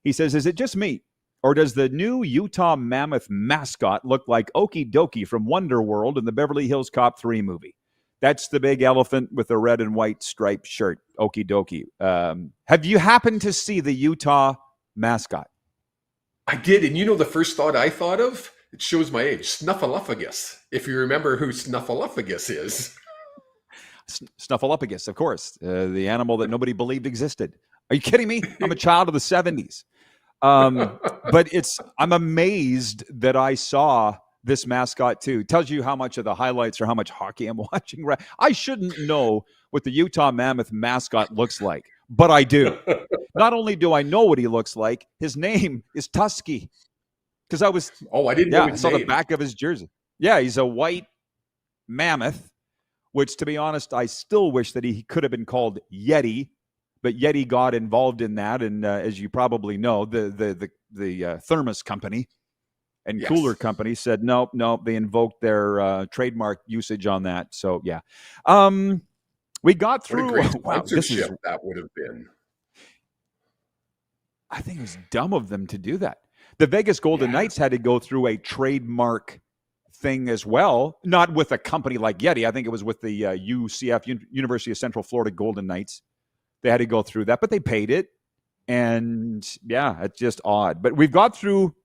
Speaker 3: He says, is it just me? Or does the new Utah Mammoth mascot look like Okie Dokie from Wonder World in the Beverly Hills Cop 3 movie? That's the big elephant with the red and white striped shirt, Okie Dokie. Have you happened to see the Utah mascot?
Speaker 4: I did, and you know the first thought I thought of? It shows my age. Snuffleupagus. If you remember who Snuffleupagus is.
Speaker 3: Snuffleupagus, of course. The animal that nobody believed existed. Are you kidding me? I'm a child of the 70s. But I'm amazed that I saw this mascot too. Tells you how much of the highlights or how much hockey I'm watching. I shouldn't know what the Utah Mammoth mascot looks like, but I do. Not only do I know what he looks like, his name is Tusky. Because I didn't know his name. I saw the back of his jersey. Yeah, he's a white mammoth, which, to be honest, I still wish that he could have been called Yeti, but Yeti got involved in that, and as you probably know, the thermos company and cooler company said no. They invoked their trademark usage on that. So yeah, we got through.
Speaker 4: What a great sponsorship that would have been.
Speaker 3: I think it was dumb of them to do that. The Vegas Golden Knights had to go through a trademark thing as well, not with a company like Yeti. I think it was with the UCF, University of Central Florida Golden Knights. They had to go through that, but they paid it. And yeah, it's just odd. But we've got through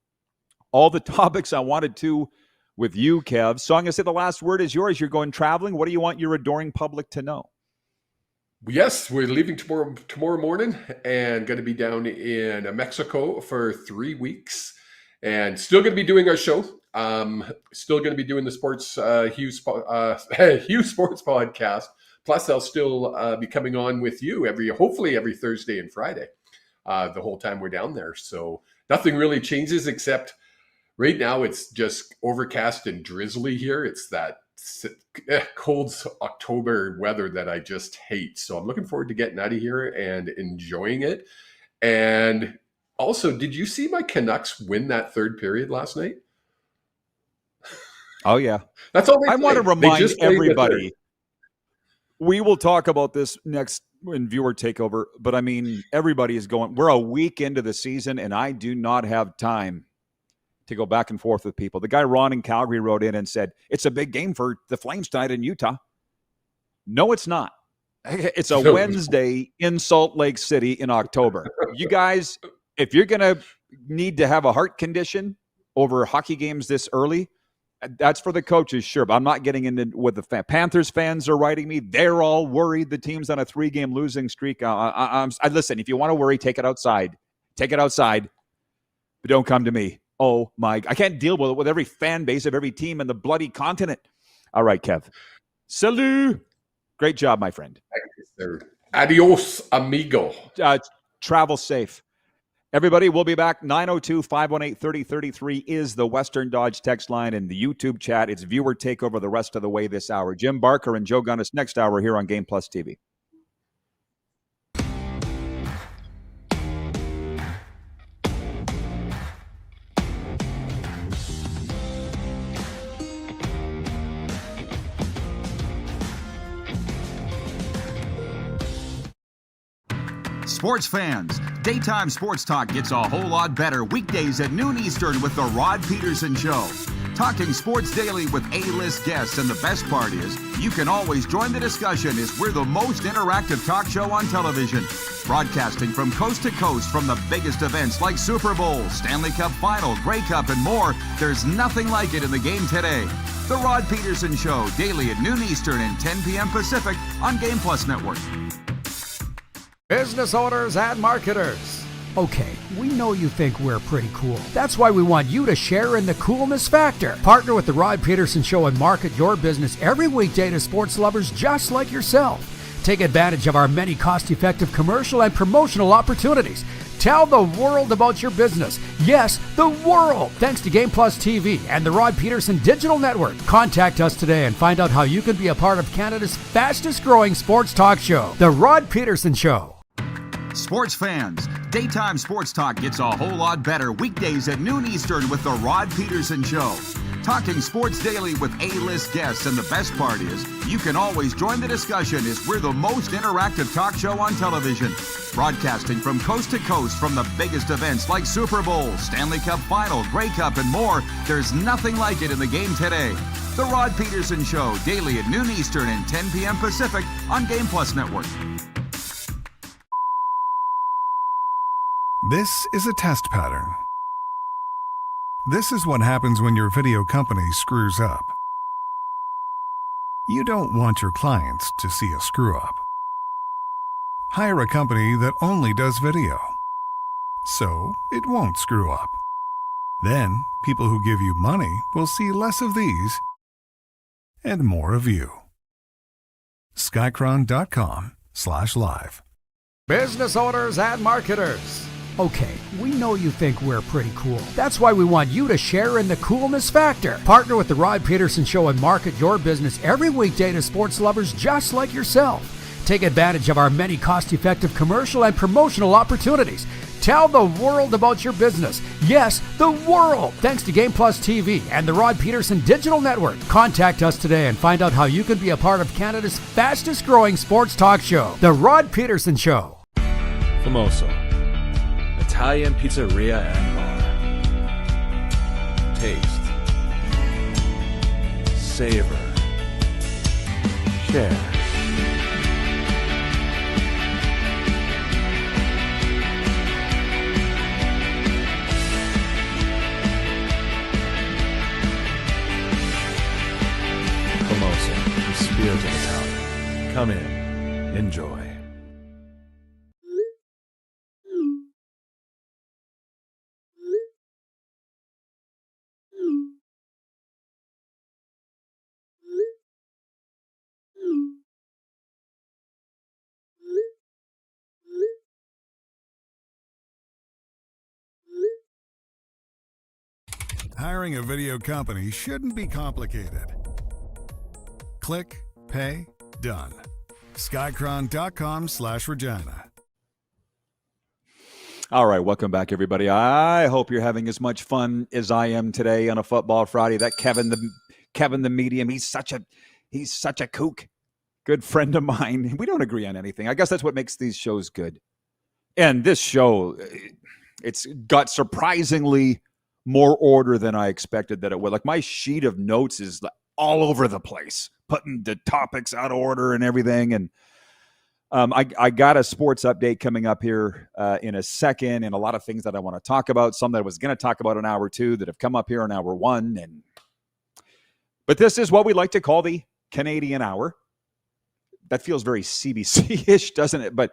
Speaker 3: all the topics I wanted to with you, Kev. So I'm going to say the last word is yours. You're going traveling. What do you want your adoring public to know?
Speaker 4: Yes, we're leaving tomorrow morning and going to be down in Mexico for 3 weeks and still going to be doing our show. Still going to be doing the Hughes Sports Podcast. Plus, I'll still be coming on with you hopefully every Thursday and Friday the whole time we're down there. So nothing really changes except right now it's just overcast and drizzly here. It's that cold October weather that I just hate. So I'm looking forward to getting out of here and enjoying it. And also, did you see my Canucks win that third period last night?
Speaker 3: Oh, yeah.
Speaker 4: That's all
Speaker 3: I want to remind everybody. We will talk about this next in viewer takeover, but I mean, everybody is going. We're a week into the season, and I do not have time to go back and forth with people. The guy Ron in Calgary wrote in and said, it's a big game for the Flames tonight in Utah. No, it's not. It's a Wednesday in Salt Lake City in October. You guys, if you're going to need to have a heart condition over hockey games this early, That's for the coaches, sure, but I'm not getting into what the Panthers fans are writing me. They're all worried. The team's on a 3-game losing streak. Listen, if you want to worry, take it outside. Take it outside, but don't come to me. Oh, my. I can't deal with every fan base of every team in the bloody continent. All right, Kev. Salut. Great job, my friend.
Speaker 4: Thank you, sir. Adios, amigo.
Speaker 3: Travel safe. Everybody, we'll be back. 902-518-3033 is the Western Dodge text line and the YouTube chat. It's viewer takeover the rest of the way this hour. Jim Barker and Joe Gunnis next hour here on Game Plus TV.
Speaker 13: Sports fans, daytime sports talk gets a whole lot better weekdays at noon Eastern with the Rod Pedersen Show. Talking sports daily with A-list guests, and the best part is you can always join the discussion as we're the most interactive talk show on television. Broadcasting from coast to coast from the biggest events like Super Bowl, Stanley Cup Final, Grey Cup, and more. There's nothing like it in the game today. The Rod Pedersen Show, daily at noon Eastern and 10 p.m. Pacific on Game Plus Network.
Speaker 9: Business owners and marketers. Okay, we know you think we're pretty cool. That's why we want you to share in the coolness factor. Partner with the Rod Pedersen Show and market your business every weekday to sports lovers just like yourself. Take advantage of our many cost-effective commercial and promotional opportunities. Tell the world about your business. Yes, the world. Thanks to Game Plus TV and the Rod Pedersen Digital Network. Contact us today and find out how you can be a part of Canada's fastest-growing sports talk show, The Rod Pedersen Show.
Speaker 13: Sports fans, daytime sports talk gets a whole lot better weekdays at noon Eastern with the Rod Pedersen Show. Talking sports daily with A-list guests, and the best part is you can always join the discussion as we're the most interactive talk show on television. Broadcasting from coast to coast from the biggest events like Super Bowl, Stanley Cup Final, Grey Cup, and more. There's nothing like it in the game today. The Rod Pedersen Show, daily at noon Eastern and 10 p.m. Pacific on Game Plus Network.
Speaker 5: This is a test pattern. This is what happens when your video company screws up. You don't want your clients to see a screw up. Hire a company that only does video, so it won't screw up. Then, people who give you money will see less of these and more of you. Skycron.com/live.
Speaker 9: Business owners and marketers. Okay, we know you think we're pretty cool. That's why we want you to share in the coolness factor. Partner with the Rod Pedersen Show and market your business every weekday to sports lovers just like yourself. Take advantage of our many cost-effective commercial and promotional opportunities. Tell the world about your business. Yes, the world. Thanks to Game Plus TV and the Rod Pedersen Digital Network. Contact us today and find out how you can be a part of Canada's fastest-growing sports talk show, The Rod Pedersen Show.
Speaker 10: Famoso, Italian pizzeria and bar. Taste, savor, share. Famoso, the spirit of Italian. Come in, enjoy.
Speaker 5: Hiring a video company shouldn't be complicated. Click, pay, done. Skycron.com/Regina.
Speaker 3: All right, welcome back, everybody. I hope you're having as much fun as I am today on a Football Friday. That Kevin the medium, he's such a kook. Good friend of mine. We don't agree on anything. I guess that's what makes these shows good. And this show, it's got surprisingly more order than I expected that it would. Like, my sheet of notes is all over the place, putting the topics out of order and everything. And I got a sports update coming up here in a second, and a lot of things that I want to talk about. Some that I was going to talk about in hour 2 that have come up here in hour 1. And But this is what we like to call the Canadian Hour. That feels very CBC-ish, doesn't it? But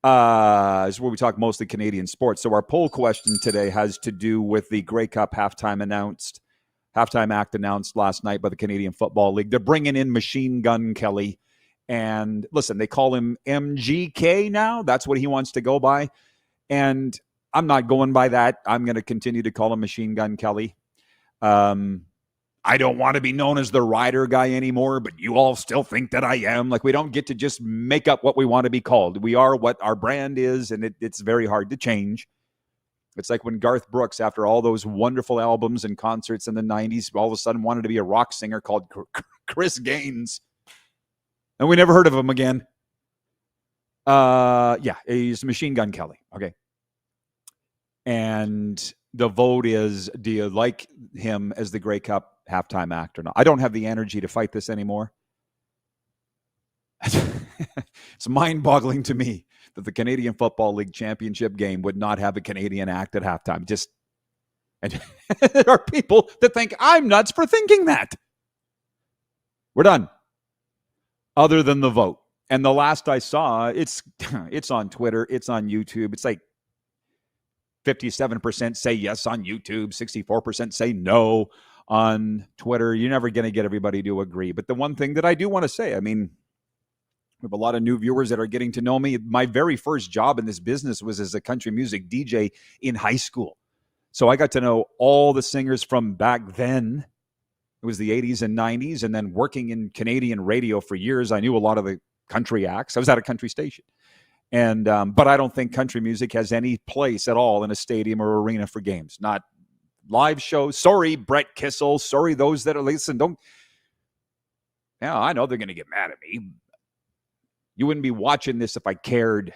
Speaker 3: is where we talk mostly Canadian sports. So our poll question today has to do with the Grey Cup halftime act announced last night by the Canadian Football League. They're bringing in Machine Gun Kelly. And listen, they call him MGK now. That's what he wants to go by. And I'm not going by that. I'm going to continue to call him Machine Gun Kelly. I don't want to be known as the rider guy anymore, but you all still think that I am. Like, we don't get to just make up what we want to be called. We are what our brand is, and it's very hard to change. It's like when Garth Brooks, after all those wonderful albums and concerts in the 90s, all of a sudden wanted to be a rock singer called Chris Gaines. And we never heard of him again. Yeah, he's Machine Gun Kelly. Okay. And the vote is, do you like him as the Grey Cup halftime act or not? I don't have the energy to fight this anymore. It's mind-boggling to me that the Canadian Football League championship game would not have a Canadian act at halftime. And there are people that think I'm nuts for thinking that. We're done. Other than the vote. And the last I saw, it's on Twitter, it's on YouTube. It's like 57% say yes on YouTube, 64% say no on Twitter. You're never going to get everybody to agree. But the one thing that I do want to say, I mean, we have a lot of new viewers that are getting to know me. My very first job in this business was as a country music DJ in high school. So I got to know all the singers from back then. It was the 80s and 90s. And then working in Canadian radio for years, I knew a lot of the country acts. I was at a country station. And but I don't think country music has any place at all in a stadium or arena for games. Not live shows. Sorry, Brett Kissel. Sorry, those that are listening. Don't. Yeah, I know they're going to get mad at me. You wouldn't be watching this if I cared.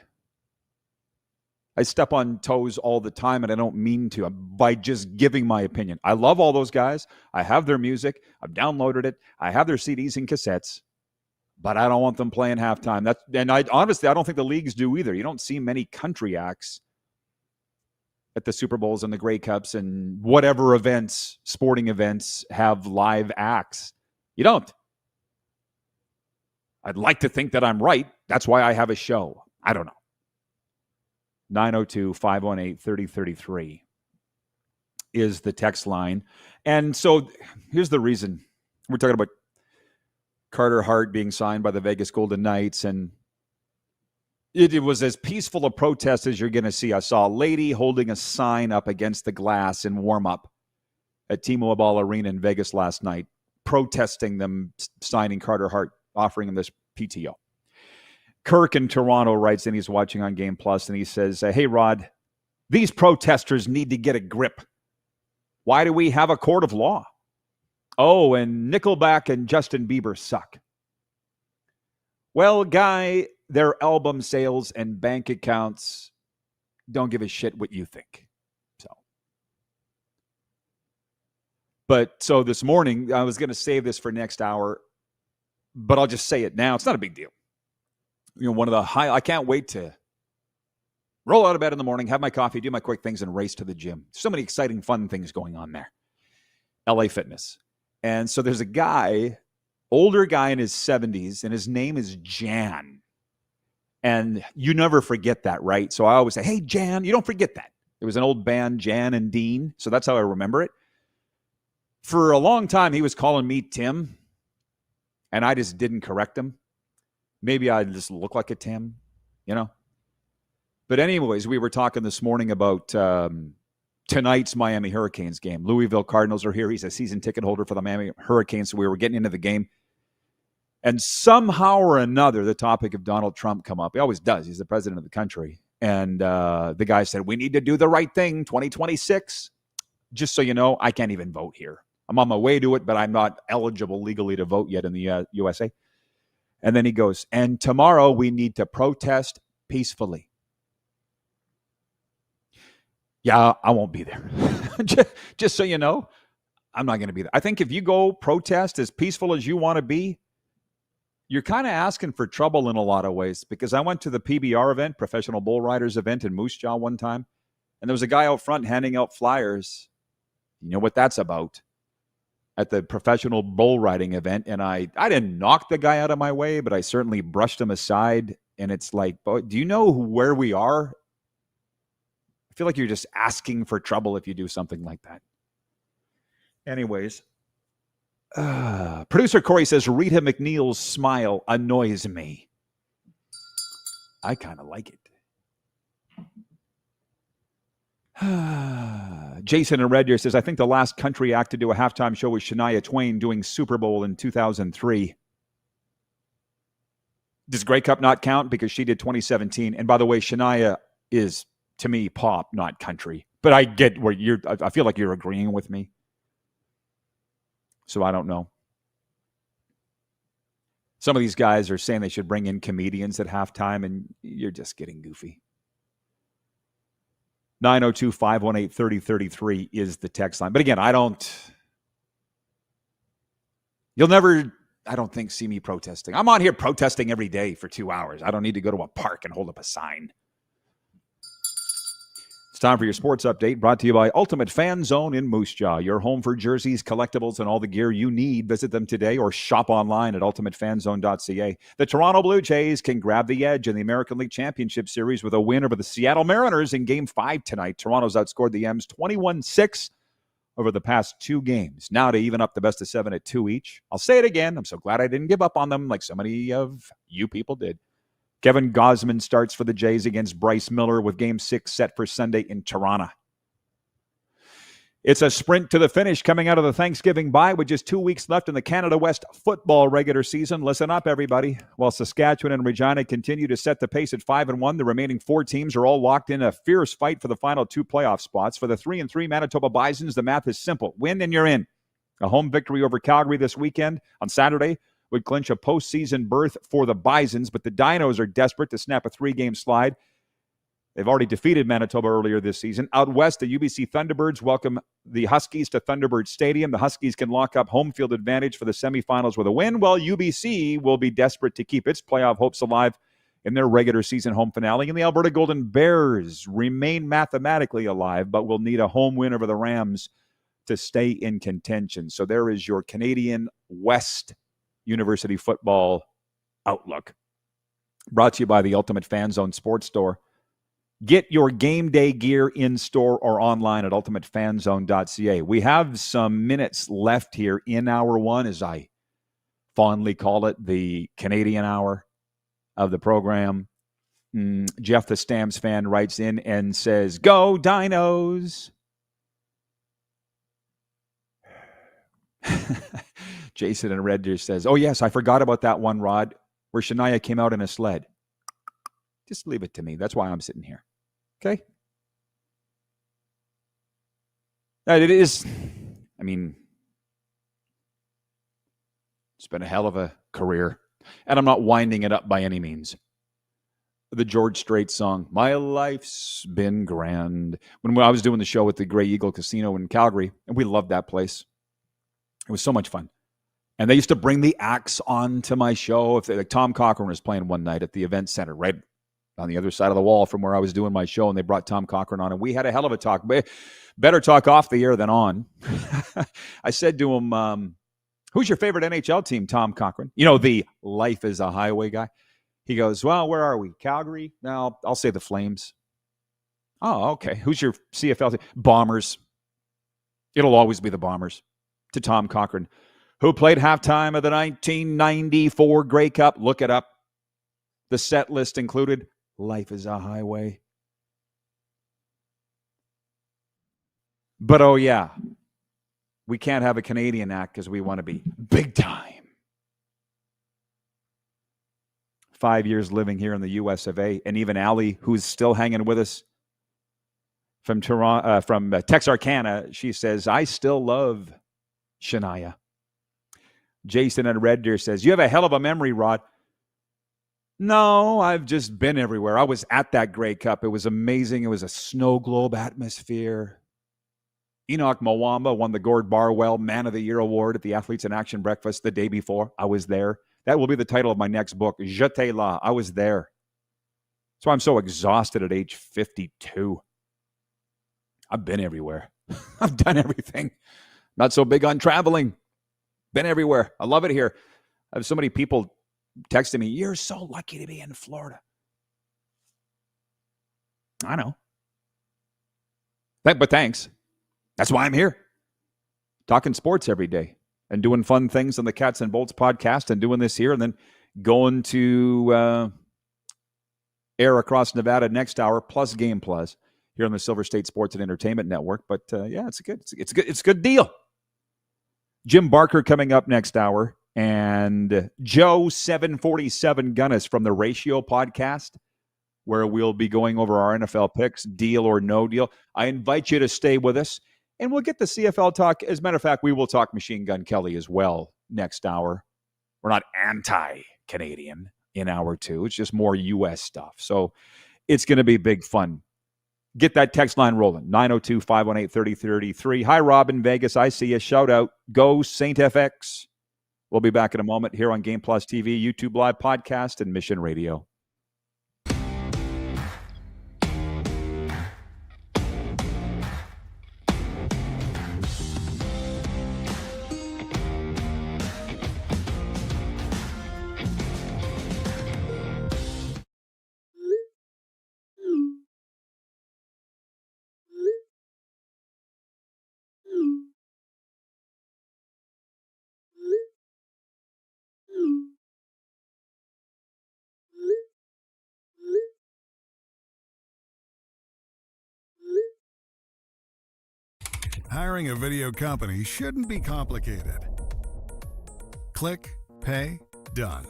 Speaker 3: I step on toes all the time, and I don't mean to, by just giving my opinion. I love all those guys. I have their music. I've downloaded it. I have their CDs and cassettes. But I don't want them playing halftime. Honestly, I don't think the leagues do either. You don't see many country acts at the Super Bowls and the Grey Cups and whatever events, sporting events, have live acts. You don't. I'd like to think that I'm right. That's why I have a show. I don't know. 902-518-3033 is the text line. And so here's the reason. We're talking about Carter Hart being signed by the Vegas Golden Knights, and it was as peaceful a protest as you're going to see. I saw a lady holding a sign up against the glass in warm-up at T-Mobile Arena in Vegas last night, protesting them signing Carter Hart, offering him this PTO. Kirk in Toronto writes, and he's watching on Game Plus, and he says, hey, Rod, these protesters need to get a grip. Why do we have a court of law? Oh, and Nickelback and Justin Bieber suck. Well, Guy, their album sales and bank accounts don't give a shit what you think. So this morning, I was going to save this for next hour, but I'll just say it now. It's not a big deal. You know, I can't wait to roll out of bed in the morning, have my coffee, do my quick things, and race to the gym. So many exciting, fun things going on there. LA Fitness. And so there's a guy, older guy in his 70s, and his name is Jan. And you never forget that, right? So I always say, hey, Jan, you don't forget that. It was an old band, Jan and Dean. So that's how I remember it. For a long time, he was calling me Tim, and I just didn't correct him. Maybe I just look like a Tim, you know? But anyways, we were talking this morning about tonight's Miami Hurricanes game. Louisville Cardinals are here. He's a season ticket holder for the Miami Hurricanes, so we were getting into the game. And somehow or another, the topic of Donald Trump come up. He always does. He's the president of the country. And the guy said, we need to do the right thing, 2026. Just so you know, I can't even vote here. I'm on my way to it, but I'm not eligible legally to vote yet in the USA. And then he goes, and tomorrow we need to protest peacefully. Yeah, I won't be there. just so you know, I'm not going to be there. I think if you go protest as peaceful as you want to be, you're kind of asking for trouble in a lot of ways, because I went to the PBR event, Professional Bull Riders event in Moose Jaw one time, and there was a guy out front handing out flyers. You know what that's about. at the professional bull riding event, and I didn't knock the guy out of my way, but I certainly brushed him aside. And it's like, do you know where we are? I feel like you're just asking for trouble if you do something like that. Anyways, producer Corey says, Rita McNeil's smile annoys me. I kind of like it. Jason in Red Deer says, I think the last country act to do a halftime show was Shania Twain doing Super Bowl in 2003. Does Grey Cup not count? Because she did 2017. And by the way, Shania is, to me, pop, not country. But I get where I feel like you're agreeing with me. So I don't know. Some of these guys are saying they should bring in comedians at halftime, and you're just getting goofy. 902-518-3033 is the text line. But again, you'll never, I don't think, see me protesting. I'm on here protesting every day for 2 hours. I don't need to go to a park and hold up a sign. It's time for your sports update, brought to you by Ultimate Fan Zone in Moose Jaw. Your home for jerseys, collectibles, and all the gear you need. Visit them today or shop online at ultimatefanzone.ca. The Toronto Blue Jays can grab the edge in the American League Championship Series with a win over the Seattle Mariners in Game 5 tonight. Toronto's outscored the M's 21-6 over the past 2 games. Now to even up the best of 7 at 2 each. I'll say it again. I'm so glad I didn't give up on them like so many of you people did. Kevin Gausman starts for the Jays against Bryce Miller with Game 6 set for Sunday in Toronto. It's a sprint to the finish coming out of the Thanksgiving bye with just 2 weeks left in the Canada West football regular season. Listen up, everybody. While Saskatchewan and Regina continue to set the pace at 5-1, the remaining 4 teams are all locked in a fierce fight for the final 2 playoff spots. For the 3-3 Manitoba Bisons, the math is simple. Win and you're in. A home victory over Calgary this weekend on Saturday would clinch a postseason berth for the Bisons, but the Dinos are desperate to snap a 3-game slide. They've already defeated Manitoba earlier this season. Out west, the UBC Thunderbirds welcome the Huskies to Thunderbird Stadium. The Huskies can lock up home field advantage for the semifinals with a win, while UBC will be desperate to keep its playoff hopes alive in their regular season home finale. And the Alberta Golden Bears remain mathematically alive, but will need a home win over the Rams to stay in contention. So there is your Canadian West University football outlook. Brought to you by the Ultimate Fan Zone Sports Store. Get your game day gear in store or online at ultimatefanzone.ca. We have some minutes left here in hour 1, as I fondly call it, the Canadian hour of the program. Jeff the Stamps fan writes in and says, "Go Dinos!" Jason in Red Deer says, "Oh, yes, I forgot about that one, Rod, where Shania came out in a sled." Just leave it to me. That's why I'm sitting here. Okay? It is, I mean, it's been a hell of a career. And I'm not winding it up by any means. The George Strait song, "My Life's Been Grand." When I was doing the show with the Grey Eagle Casino in Calgary, and we loved that place. It was so much fun. And they used to bring the acts on to my show. Like Tom Cochran was playing one night at the event center, right on the other side of the wall from where I was doing my show, and they brought Tom Cochran on, and we had a hell of a talk. Better talk off the air than on. I said to him, "Who's your favorite NHL team, Tom Cochran?" You know, the life is a highway guy. He goes, "Well, where are we? Calgary?" "No, I'll say the Flames." "Oh, okay. Who's your CFL team?" "Bombers." "It'll always be the Bombers." To Tom Cochran, who played halftime of the 1994 Grey Cup. Look it up. The set list included "Life is a Highway." But oh yeah, we can't have a Canadian act because we want to be big time. 5 years living here in the US of A, and even Allie, who's still hanging with us from Toronto, from Texarkana, she says, "I still love Shania." Jason in Red Deer says, "You have a hell of a memory, Rod." No, I've just been everywhere. I was at that Grey Cup. It was amazing. It was a snow globe atmosphere. Enoch Mwamba won the Gord Barwell Man of the Year Award at the Athletes in Action Breakfast the day before. I was there. That will be the title of my next book, J'étais là. I was there. That's why I'm so exhausted at age 52. I've been everywhere. I've done everything. Not so big on traveling. Been everywhere. I love it here. I have so many people texting me, "You're so lucky to be in Florida." I know. But thanks. That's why I'm here. Talking sports every day and doing fun things on the Cats and Bolts podcast and doing this here and then going to air across Nevada next hour plus Game Plus here on the Silver State Sports and Entertainment Network. But yeah, it's a good deal. Jim Barker coming up next hour, and Joe 747 Gunnis from the Ratio podcast, where we'll be going over our NFL picks, deal or no deal. I invite you to stay with us, and we'll get the CFL talk. As a matter of fact, we will talk Machine Gun Kelly as well next hour. We're not anti-Canadian in hour 2. It's just more U.S. stuff. So it's going to be big fun. Get that text line rolling, 902-518-3033. Hi, Rob in Vegas. I see you. Shout out. Go Saint FX. We'll be back in a moment here on Game Plus TV, YouTube Live Podcast, and Mission Radio.
Speaker 5: Hiring a video company shouldn't be complicated. Click, pay, done.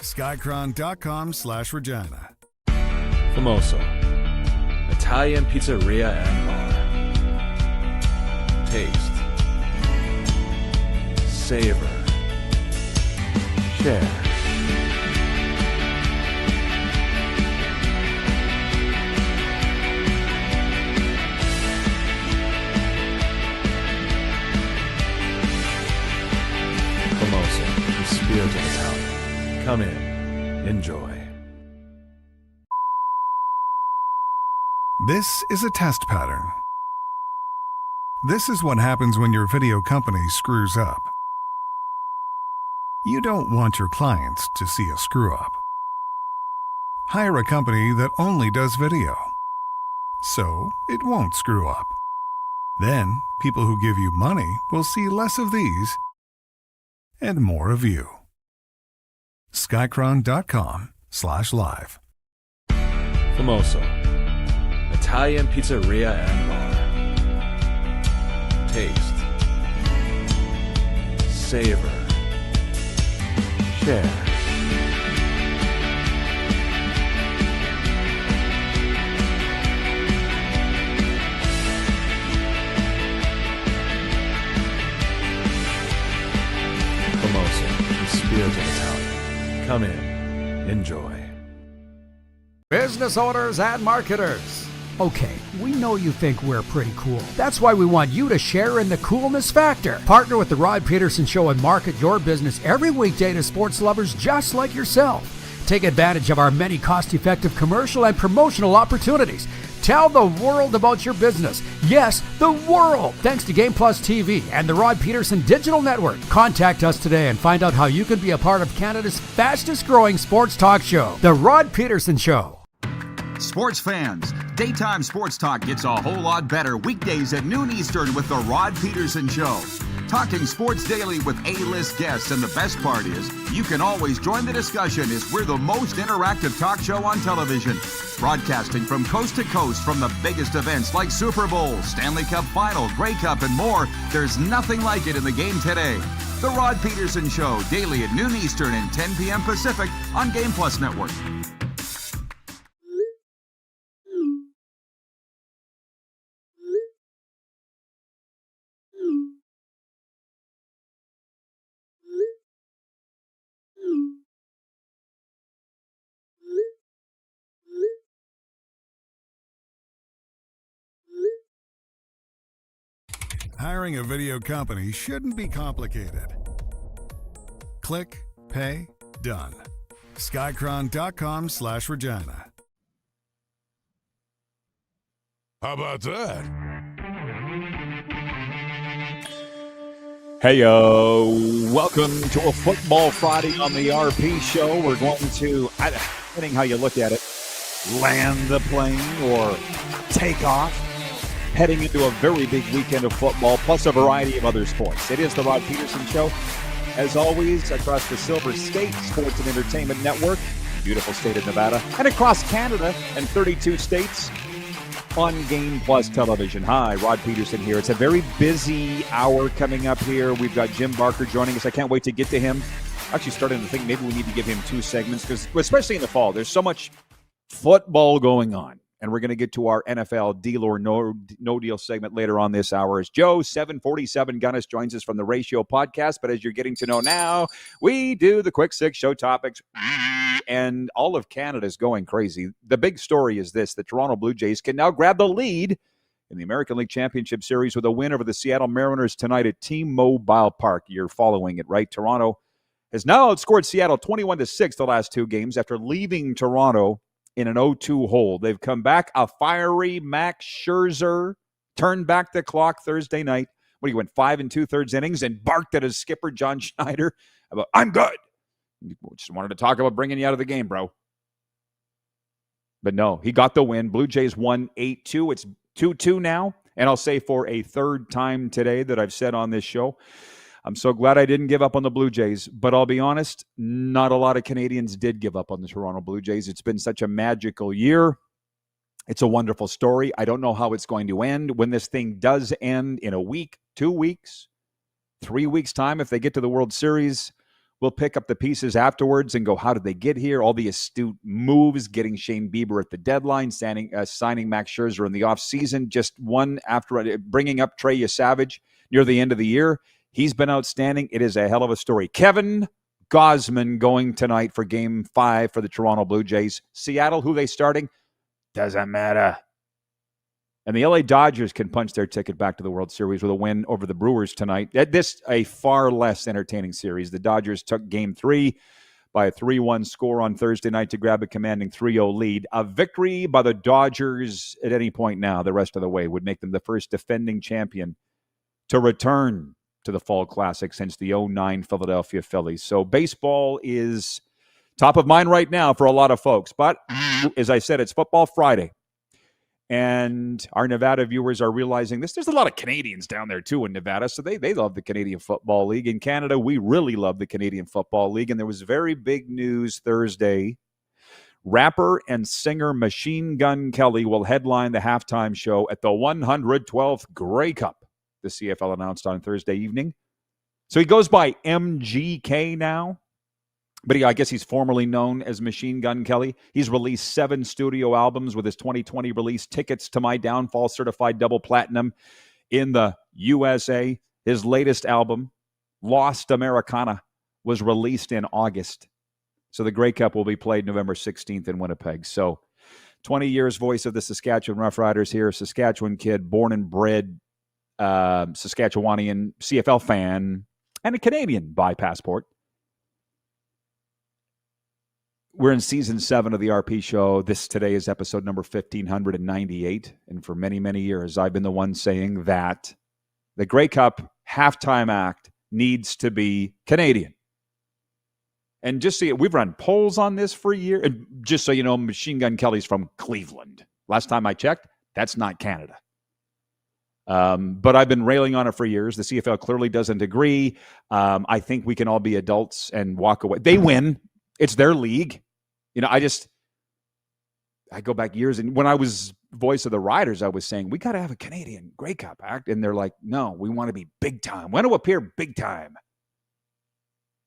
Speaker 5: Skycron.com/Regina.
Speaker 10: Famoso, Italian pizzeria and bar. Taste, savor, share. Famoso, the spirit of Italian. Come in, enjoy.
Speaker 5: This is a test pattern. This is what happens when your video company screws up. You don't want your clients to see a screw up. Hire a company that only does video, so it won't screw up. Then, people who give you money will see less of these and more of you. Skycron.com/live.
Speaker 10: Famoso, Italian pizzeria and bar. Taste, savor, share. Famoso, the spirit of Italian. Come in, enjoy.
Speaker 9: Business owners and marketers. Okay, we know you think we're pretty cool. That's why we want you to share in the coolness factor. Partner with the Rod Pedersen Show and market your business every weekday to sports lovers just like yourself. Take advantage of our many cost-effective commercial and promotional opportunities. Tell the world about your business. Yes, the world. Thanks to Game Plus TV and the Rod Pedersen Digital Network. Contact us today and find out how you can be a part of Canada's fastest growing sports talk show, The Rod Pedersen Show.
Speaker 13: Sports fans, daytime sports talk gets a whole lot better weekdays at noon Eastern with the Rod Pedersen Show. Talking sports daily with A-list guests, and the best part is, you can always join the discussion as we're the most interactive talk show on television. Broadcasting from coast to coast from the biggest events like Super Bowl, Stanley Cup Final, Grey Cup, and more, there's nothing like it in the game today. The Rod Pedersen Show, daily at noon Eastern and 10 p.m. Pacific on Game Plus Network.
Speaker 5: Hiring a video company shouldn't be complicated. Click, pay, done. Skycron.com/Regina.
Speaker 2: How about that?
Speaker 3: Heyo, welcome to a Football Friday on the RP Show. We're going to, depending how you look at it, land the plane or take off, heading into a very big weekend of football, plus a variety of other sports. It is the Rod Pedersen Show. As always, across the Silver State Sports and Entertainment Network, beautiful state of Nevada, and across Canada and 32 states on Game Plus Television. Hi, Rod Pedersen here. It's a very busy hour coming up here. We've got Jim Barker joining us. I can't wait to get to him. Actually starting to think maybe we need to give him 2 segments because, especially in the fall, there's so much football going on. And we're going to get to our NFL Deal or No Deal segment later on this hour as Joe, 747 Gunnis, joins us from the Ratio podcast. But as you're getting to know now, we do the Quick Six show topics. And all of Canada's going crazy. The big story is this. The Toronto Blue Jays can now grab the lead in the American League Championship Series with a win over the Seattle Mariners tonight at T-Mobile Park. You're following it, right? Toronto has now outscored Seattle 21-6 the last 2 games after leaving Toronto in an 0-2 hole. They've come back. A fiery Max Scherzer turned back the clock Thursday night when he went 5 2/3 innings and barked at his skipper, John Schneider, about, I'm good. Just wanted to talk about bringing you out of the game, bro. But no, he got the win. Blue Jays won 8-2. It's 2-2 now. And I'll say for a third time today that I've said on this show, I'm so glad I didn't give up on the Blue Jays. But I'll be honest, not a lot of Canadians did give up on the Toronto Blue Jays. It's been such a magical year. It's a wonderful story. I don't know how it's going to end. When this thing does end in a week, 2 weeks, 3 weeks' time, if they get to the World Series, we'll pick up the pieces afterwards and go, how did they get here? All the astute moves, getting Shane Bieber at the deadline, signing Max Scherzer in the offseason, just one after bringing up Trey Savage near the end of the year. He's been outstanding. It is a hell of a story. Kevin Gausman going tonight for Game 5 for the Toronto Blue Jays. Seattle, who they starting? Doesn't matter. And the LA Dodgers can punch their ticket back to the World Series with a win over the Brewers tonight. This a far less entertaining series. The Dodgers took Game 3 by a 3-1 score on Thursday night to grab a commanding 3-0 lead. A victory by the Dodgers at any point now, the rest of the way, would make them the first defending champion to return to the Fall Classic since the 2009 Philadelphia Phillies. So baseball is top of mind right now for a lot of folks. But as I said, it's Football Friday. And our Nevada viewers are realizing this. There's a lot of Canadians down there, too, in Nevada, so they love the Canadian Football League. In Canada, we really love the Canadian Football League, and there was very big news Thursday. Rapper and singer Machine Gun Kelly will headline the halftime show at the 112th Grey Cup, the CFL announced on Thursday evening. So he goes by MGK now. But I guess he's formerly known as Machine Gun Kelly. He's released 7 studio albums with his 2020 release, Tickets to My Downfall, certified double platinum in the USA. His latest album, Lost Americana, was released in August. So the Grey Cup will be played November 16th in Winnipeg. So 20 years voice of the Saskatchewan Roughriders here, Saskatchewan kid, born and bred Saskatchewanian CFL fan, and a Canadian by passport. We're in Season 7 of the RP Show. This today is episode number 1598. And for many, many years, I've been the one saying that the Grey Cup halftime act needs to be Canadian. And just so we've run polls on this for a year. And just so you know, Machine Gun Kelly's from Cleveland. Last time I checked, that's not Canada. But I've been railing on it for years. The CFL clearly doesn't agree. I think we can all be adults and walk away. They win. It's their league. You know, I go back years, and when I was voice of the Riders, I was saying, we got to have a Canadian Grey Cup act. And they're like, no, we want to be big time. Want to appear big time.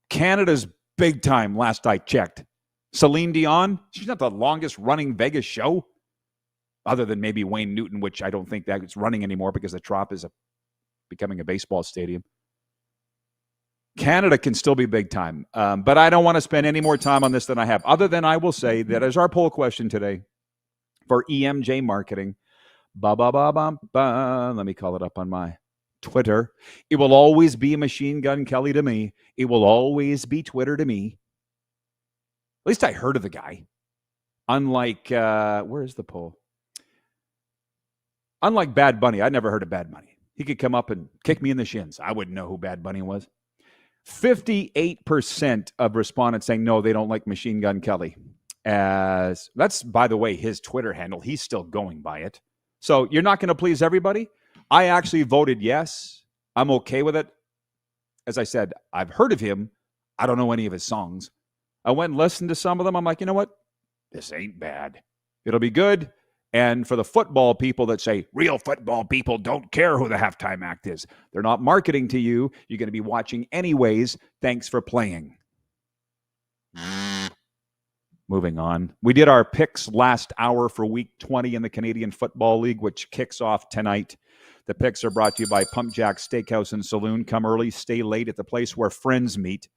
Speaker 3: Canada's big time, last I checked. Celine Dion, she's not the longest running Vegas show, other than maybe Wayne Newton, which I don't think that it's running anymore because the Trop is becoming a baseball stadium. Canada can still be big time, but I don't want to spend any more time on this than I have, other than I will say that as our poll question today for EMJ Marketing, let me call it up on my Twitter. It will always be Machine Gun Kelly to me. It will always be Twitter to me. At least I heard of the guy. Unlike, where is the poll? Unlike Bad Bunny, I never heard of Bad Bunny. He could come up and kick me in the shins. I wouldn't know who Bad Bunny was. 58% of respondents saying no, they don't like Machine Gun Kelly. As that's, by the way, his Twitter handle. He's still going by it. So you're not going to please everybody? I actually voted yes. I'm okay with it. As I said, I've heard of him. I don't know any of his songs. I went and listened to some of them. I'm like, you know what? This ain't bad. It'll be good. And for the football people that say, real football people don't care who the halftime act is. They're not marketing to you. You're going to be watching anyways. Thanks for playing. Moving on. We did our picks last hour for week 20 in the Canadian Football League, which kicks off tonight. The picks are brought to you by Pump Jack's Steakhouse and Saloon. Come early, stay late at the place where friends meet.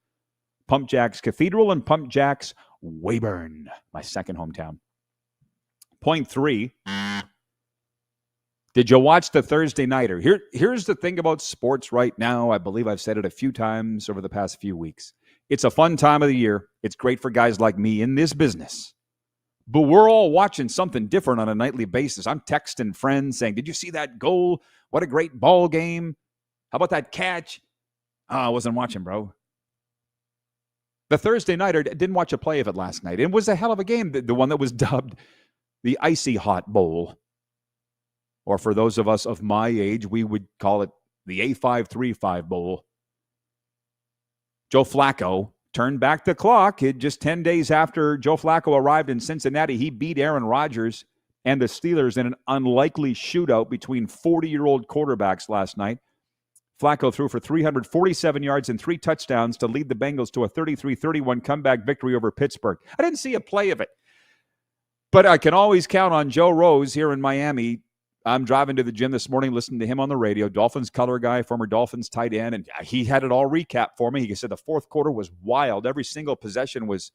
Speaker 3: Pump Jack's Cathedral and Pump Jack's Weyburn, my second hometown. Point 3. Did you watch the Thursday Nighter? Here's the thing about sports right now. I believe I've said it a few times over the past few weeks. It's a fun time of the year. It's great for guys like me in this business. But we're all watching something different on a nightly basis. I'm texting friends saying, did you see that goal? What a great ball game. How about that catch? I wasn't watching, bro. The Thursday Nighter, didn't watch a play of it last night. It was a hell of a game, the one that was dubbed the Icy Hot Bowl. Or for those of us of my age, we would call it the A535 Bowl. Joe Flacco turned back the clock. Just 10 days after Joe Flacco arrived in Cincinnati, he beat Aaron Rodgers and the Steelers in an unlikely shootout between 40-year-old quarterbacks last night. Flacco threw for 347 yards and 3 touchdowns to lead the Bengals to a 33-31 comeback victory over Pittsburgh. I didn't see a play of it. But I can always count on Joe Rose here in Miami. I'm driving to the gym this morning, listening to him on the radio, Dolphins color guy, former Dolphins tight end, and he had it all recapped for me. He said the fourth quarter was wild. Every single possession was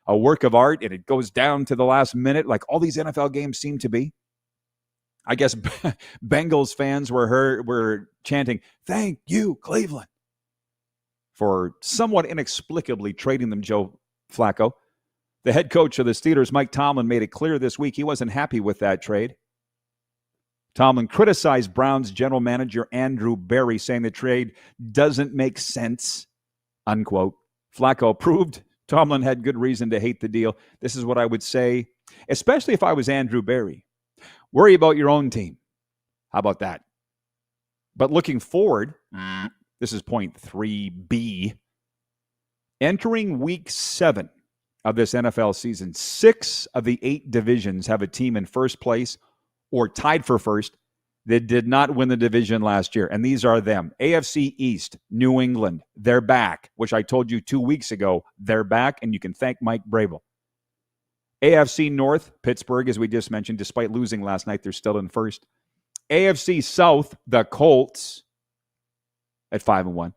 Speaker 3: a work of art, and it goes down to the last minute like all these NFL games seem to be. I guess Bengals fans were chanting, "Thank you, Cleveland," for somewhat inexplicably trading them Joe Flacco. The head coach of the Steelers, Mike Tomlin, made it clear this week he wasn't happy with that trade. Tomlin criticized Browns general manager Andrew Berry, saying the trade doesn't make sense, unquote. Flacco proved Tomlin had good reason to hate the deal. This is what I would say, especially if I was Andrew Berry. Worry about your own team. How about that? But looking forward, this is point 3B. Entering week 7 of this NFL season, 6 of the 8 divisions have a team in first place or tied for first that did not win the division last year. And these are them. AFC East, New England, they're back, which I told you 2 weeks ago. They're back, and you can thank Mike Brable. AFC North, Pittsburgh, as we just mentioned, despite losing last night, they're still in first. AFC South, the Colts at 5-1.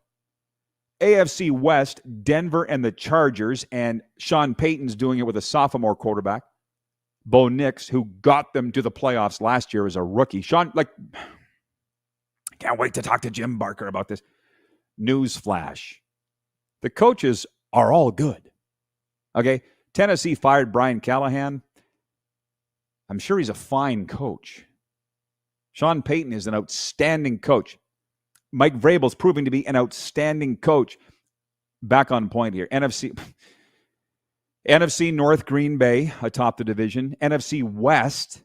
Speaker 3: AFC West, Denver and the Chargers, and Sean Payton's doing it with a sophomore quarterback. Bo Nix, who got them to the playoffs last year as a rookie. Sean, can't wait to talk to Jim Barker about this. Newsflash. The coaches are all good. Okay? Tennessee fired Brian Callahan. I'm sure he's a fine coach. Sean Payton is an outstanding coach. Mike Vrabel's proving to be an outstanding coach. Back on point here. NFC North, Green Bay atop the division. NFC West,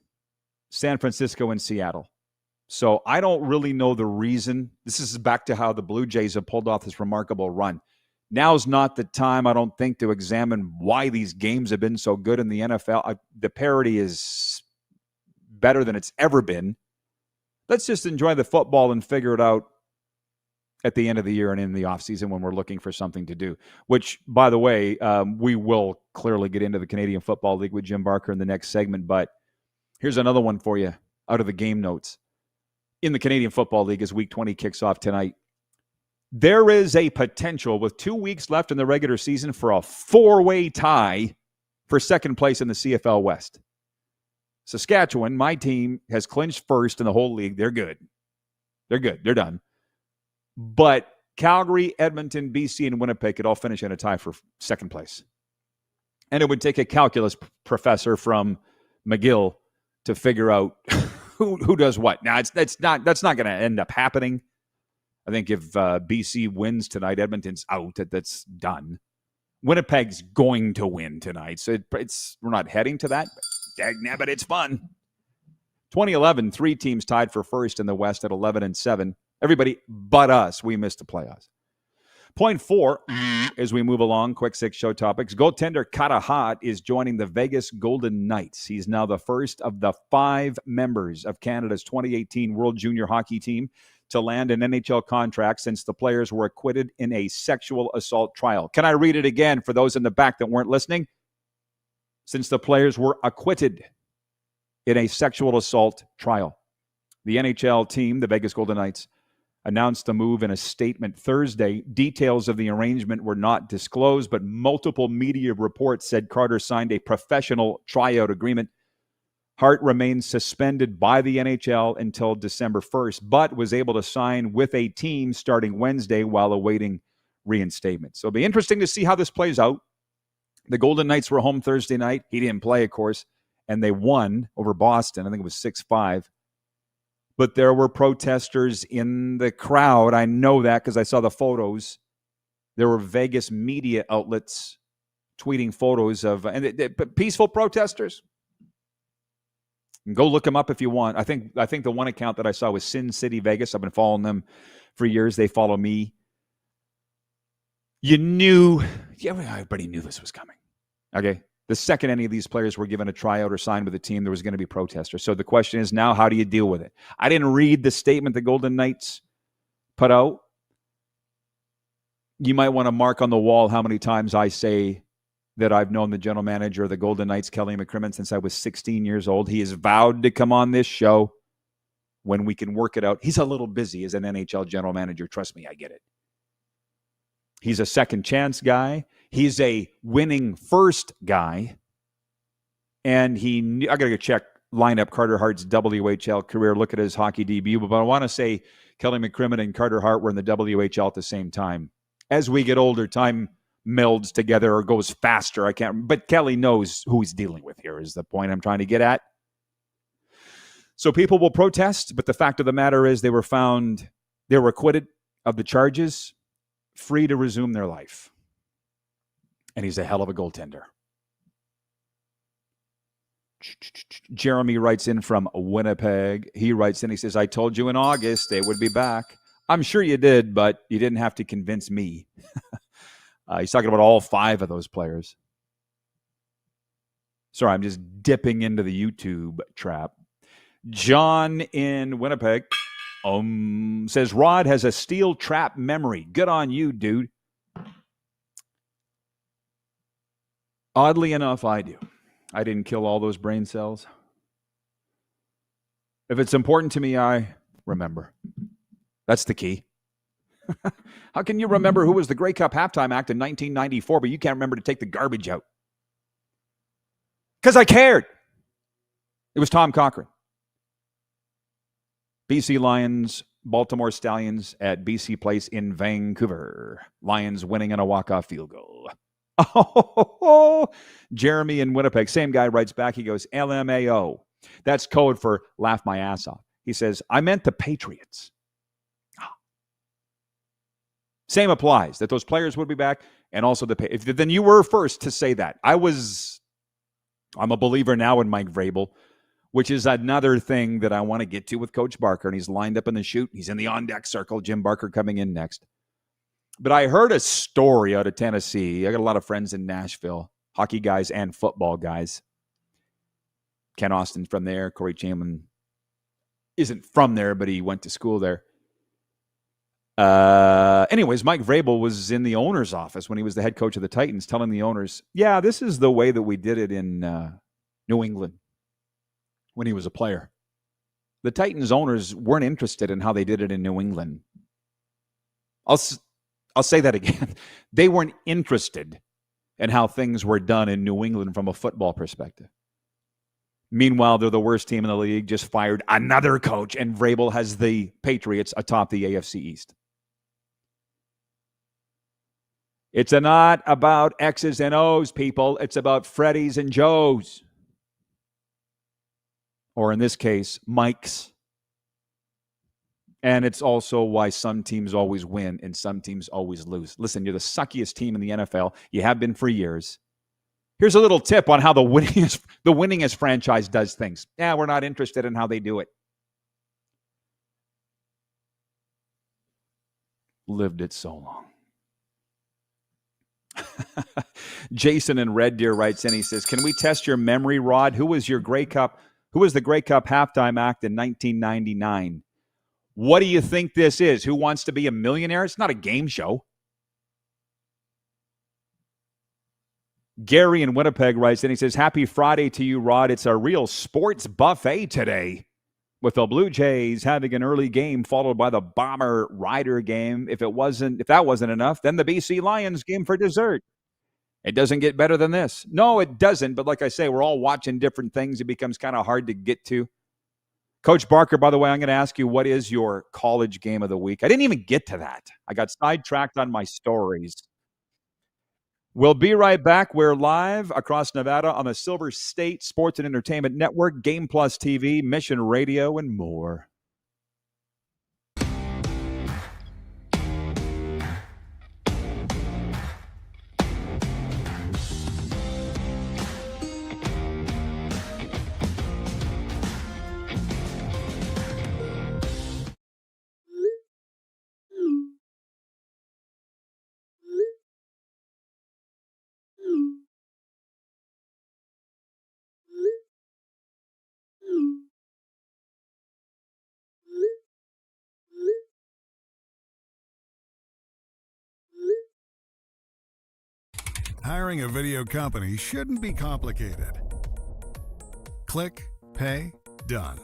Speaker 3: San Francisco and Seattle. So I don't really know the reason. This is back to how the Blue Jays have pulled off this remarkable run. Now's not the time, I don't think, to examine why these games have been so good in the NFL. The parity is better than it's ever been. Let's just enjoy the football and figure it out at the end of the year and in the offseason when we're looking for something to do, which, by the way, we will clearly get into the Canadian Football League with Jim Barker in the next segment. But here's another one for you out of the game notes. In the Canadian Football League, as Week 20 kicks off tonight, there is a potential with 2 weeks left in the regular season for a 4-way tie for second place in the CFL West. Saskatchewan, my team, has clinched first in the whole league. They're good. They're good. They're done. But Calgary, Edmonton, BC, and Winnipeg could all finish in a tie for second place. And it would take a calculus professor from McGill to figure out who does what. Now, that's not going to end up happening. I think if BC wins tonight, Edmonton's out. That's done. Winnipeg's going to win tonight, so we're not heading to that. But it's fun. 2011, 3 teams tied for first in the West at 11-7. Everybody but us, we missed the playoffs. Point 4, as we move along, quick 6 show topics. Goaltender Carter Hart is joining the Vegas Golden Knights. He's now the first of the 5 members of Canada's 2018 World Junior Hockey Team to land an NHL contract since the players were acquitted in a sexual assault trial. Can I read it again for those in the back that weren't listening? Since the players were acquitted in a sexual assault trial. The NHL team, the Vegas Golden Knights, announced the move in a statement Thursday. Details of the arrangement were not disclosed, but multiple media reports said Carter signed a professional tryout agreement. Hart remains suspended by the NHL until December 1st, but was able to sign with a team starting Wednesday while awaiting reinstatement. So it'll be interesting to see how this plays out. The Golden Knights were home Thursday night. He didn't play, of course, and they won over Boston. I think it was 6-5. But there were protesters in the crowd. I know that because I saw the photos. There were Vegas media outlets tweeting photos of peaceful protesters. Go look them up if you want. I think the one account that I saw was Sin City Vegas. I've been following them for years. They follow me. Everybody knew this was coming. Okay. The second any of these players were given a tryout or signed with a team, there was going to be protesters. So the question is now, how do you deal with it? I didn't read the statement the Golden Knights put out. You might want to mark on the wall how many times I say that I've known the general manager of the Golden Knights, Kelly McCrimmon, since I was 16 years old. He has vowed to come on this show when we can work it out. He's a little busy as an NHL general manager. Trust me, I get it. He's a second chance guy. He's a winning first guy. And I got to go check lineup Carter Hart's WHL career, look at his hockey debut. But I want to say Kelly McCrimmon and Carter Hart were in the WHL at the same time. As we get older, time melds together or goes faster. But Kelly knows who he's dealing with here is the point I'm trying to get at. So people will protest, but the fact of the matter is they were acquitted of the charges, free to resume their life. And he's a hell of a goaltender. Jeremy writes in from Winnipeg. He writes in, he says, I told you in August they would be back. I'm sure you did, but you didn't have to convince me. He's talking about all 5 of those players. Sorry, I'm just dipping into the YouTube trap. John in Winnipeg says, Rod has a steel trap memory. Good on you, dude. Oddly enough, I do. I didn't kill all those brain cells. If it's important to me, I remember. That's the key. How can you remember who was the Grey Cup halftime act in 1994, but you can't remember to take the garbage out? Because I cared. It was Tom Cochran. BC Lions, Baltimore Stallions at BC Place in Vancouver. Lions winning on a walk-off field goal. Oh, Jeremy in Winnipeg, same guy writes back. He goes, LMAO. That's code for laugh my ass off. He says, I meant the Patriots. Same applies, that those players would be back, and also then you were first to say that. I'm a believer now in Mike Vrabel, which is another thing that I want to get to with Coach Barker, and he's lined up in the chute. He's in the on-deck circle. Jim Barker coming in next. But I heard a story out of Tennessee. I got a lot of friends in Nashville, hockey guys and football guys. Ken Austin's from there. Corey Chamberlain isn't from there, but he went to school there. Anyways, Mike Vrabel was in the owner's office when he was the head coach of the Titans, telling the owners, yeah, this is the way that we did it in New England when he was a player. The Titans owners weren't interested in how they did it in New England. I'll say that again. They weren't interested in how things were done in New England from a football perspective. Meanwhile, they're the worst team in the league, just fired another coach, and Vrabel has the Patriots atop the AFC East. It's not about X's and O's, people. It's about Freddy's and Joe's. or in this case, mics. And it's also why some teams always win and some teams always lose. Listen, you're the suckiest team in the NFL. You have been for years. Here's a little tip on how the winningest franchise does things. Yeah, we're not interested in how they do it. Lived it so long. Jason in Red Deer writes in, he says, can we test your memory, Rod? Who was the Grey Cup halftime act in 1999? What do you think this is? Who Wants to Be a Millionaire? It's not a game show. Gary in Winnipeg writes in, he says, happy Friday to you, Rod. It's a real sports buffet today, with the Blue Jays having an early game followed by the Bomber Rider game. If that wasn't enough, then the BC Lions game for dessert. It doesn't get better than this. No, it doesn't. But like I say, we're all watching different things. It becomes kind of hard to get to. Coach Barker, by the way, I'm going to ask you, what is your college game of the week? I didn't even get to that. I got sidetracked on my stories. We'll be right back. We're live across Nevada on the Silver State Sports and Entertainment Network, Game Plus TV, Mission Radio, and more.
Speaker 5: Hiring a video company shouldn't be complicated. Click, pay, done.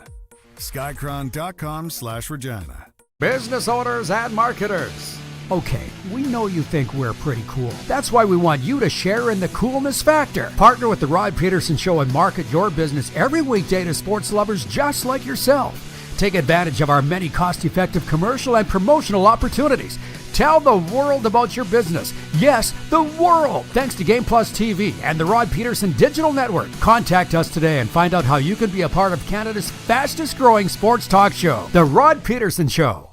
Speaker 5: Skycron.com/Regina.
Speaker 9: Business owners and marketers. Okay, we know you think we're pretty cool. That's why we want you to share in the coolness factor. Partner with the Rod Pedersen Show and market your business every weekday to sports lovers just like yourself. Take advantage of our many cost-effective commercial and promotional opportunities. Tell the world about your business. Yes, the world. Thanks to Game Plus TV and the Rod Pedersen Digital Network. Contact us today and find out how you can be a part of Canada's fastest-growing sports talk show, The Rod Pedersen Show.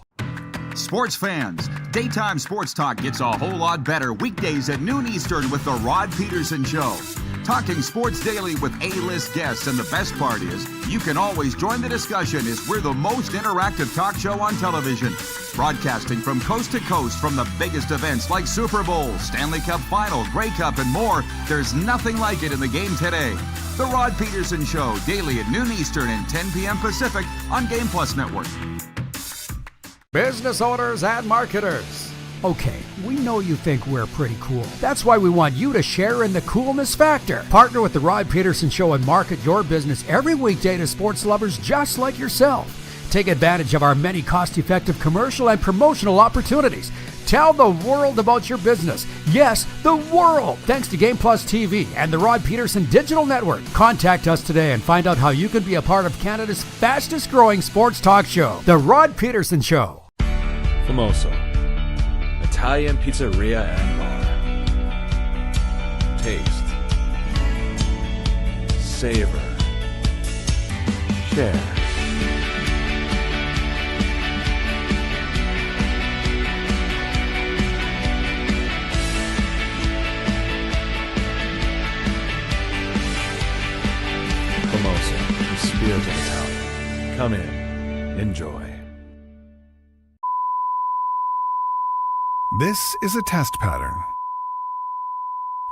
Speaker 13: Sports fans, daytime sports talk gets a whole lot better weekdays at noon Eastern with the Rod Pedersen Show. Talking sports daily with A-list guests, and the best part is, you can always join the discussion as we're the most interactive talk show on television. Broadcasting from coast to coast from the biggest events like Super Bowl, Stanley Cup Final, Grey Cup, and more, there's nothing like it in the game today. The Rod Pedersen Show, daily at noon Eastern and 10 p.m. Pacific on Game Plus Network.
Speaker 9: Business owners and marketers. Okay, we know you think we're pretty cool. That's why we want you to share in the coolness factor. Partner with the Rod Pedersen Show and market your business every weekday to sports lovers just like yourself. Take advantage of our many cost-effective commercial and promotional opportunities. Tell the world about your business. Yes, the world. Thanks to Game Plus TV and the Rod Pedersen Digital Network. Contact us today and find out how you can be a part of Canada's fastest-growing sports talk show, The Rod Pedersen Show.
Speaker 10: Famoso, Italian pizzeria and bar. Taste, savor, share. Famoso, the spirit of Italian. Come in, enjoy.
Speaker 5: This is a test pattern.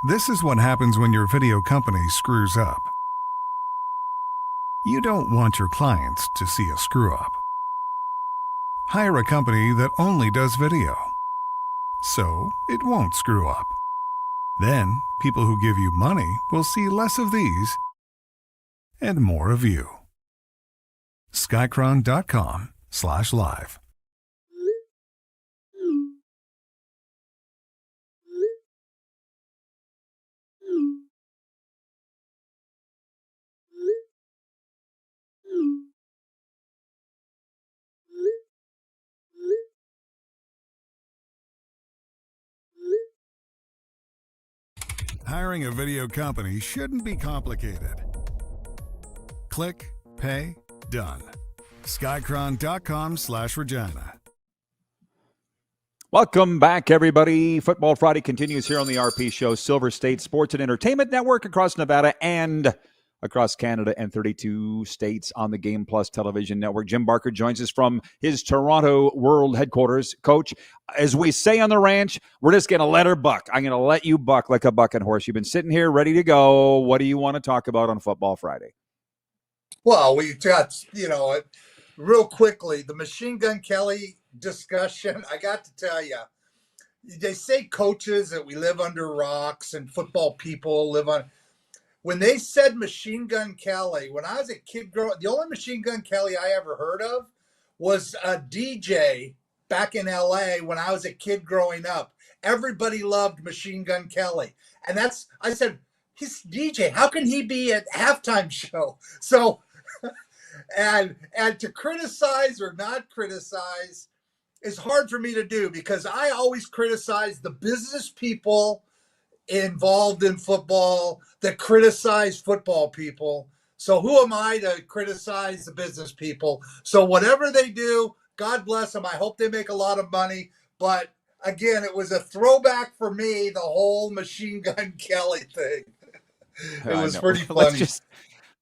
Speaker 5: This is what happens when your video company screws up. You don't want your clients to see a screw up. Hire a company that only does video, so it won't screw up. Then, people who give you money will see less of these and more of you. Skycron.com/live. Hiring a video company shouldn't be complicated. Click, pay, done. Skycron.com/Regina.
Speaker 3: Welcome back, everybody. Football Friday continues here on the RP Show, Silver State Sports and Entertainment Network across Nevada and across Canada and 32 states on the Game Plus television network. Jim Barker joins us from his Toronto World headquarters. Coach, as we say on the ranch, we're just going to let her buck. I'm going to let you buck like a bucking horse. You've been sitting here ready to go. What do you want to talk about on Football Friday?
Speaker 14: Well, we got, real quickly, the Machine Gun Kelly discussion. I got to tell you, they say coaches that we live under rocks and football people live on. When they said Machine Gun Kelly, when I was a kid growing, the only Machine Gun Kelly I ever heard of was a DJ back in LA when I was a kid growing up. Everybody loved Machine Gun Kelly. And I said, he's DJ. How can he be at halftime show? So, and to criticize or not criticize is hard for me to do because I always criticize the business people involved in football that criticize football people. So who am I to criticize the business people? So whatever they do, God bless them. I hope they make a lot of money. But again, it was a throwback for me, the whole Machine Gun Kelly thing. It was pretty funny.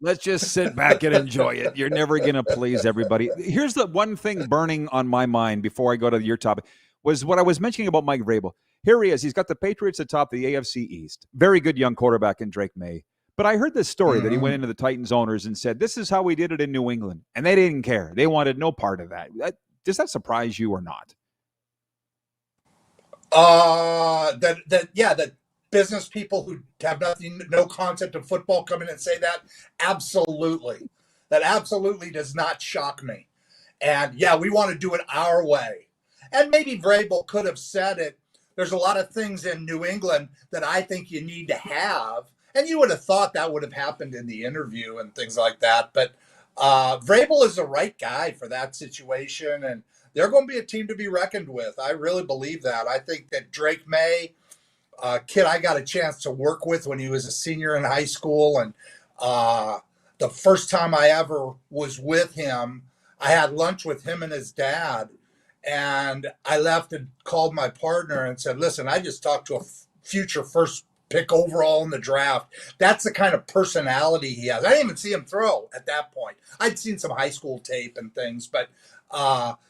Speaker 3: Let's just sit back and enjoy it. You're never going to please everybody. Here's the one thing burning on my mind before I go to your topic was what I was mentioning about Mike Vrabel. Here he is. He's got the Patriots atop the AFC East. Very good young quarterback in Drake May. But I heard this story that he went into the Titans owners and said, this is how we did it in New England. And they didn't care. They wanted no part of that. Does that surprise you or not?
Speaker 14: That business people who have no concept of football come in and say that, absolutely. That absolutely does not shock me. And yeah, we want to do it our way. And maybe Vrabel could have said it. There's a lot of things in New England that I think you need to have. And you would have thought that would have happened in the interview and things like that. But Vrabel is the right guy for that situation. And they're going to be a team to be reckoned with. I really believe that. I think that Drake May, a kid I got a chance to work with when he was a senior in high school. And the first time I ever was with him, I had lunch with him and his dad. And I left and called my partner and said, listen, I just talked to a future first pick overall in the draft. That's the kind of personality he has. I didn't even see him throw at that point. I'd seen some high school tape and things, but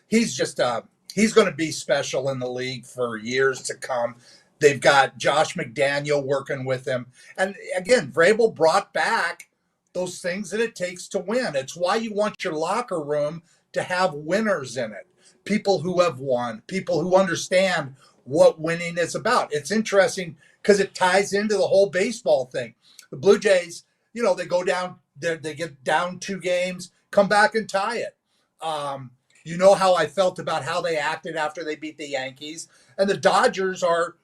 Speaker 14: he's going to be special in the league for years to come. They've got Josh McDaniel working with him. And again, Vrabel brought back those things that it takes to win. It's why you want your locker room to have winners in it. People who have won, people who understand what winning is about. It's interesting because it ties into the whole baseball thing. The Blue Jays, they go down, they get down 2 games, come back and tie it. You know how I felt about how they acted after they beat the Yankees. And the Dodgers are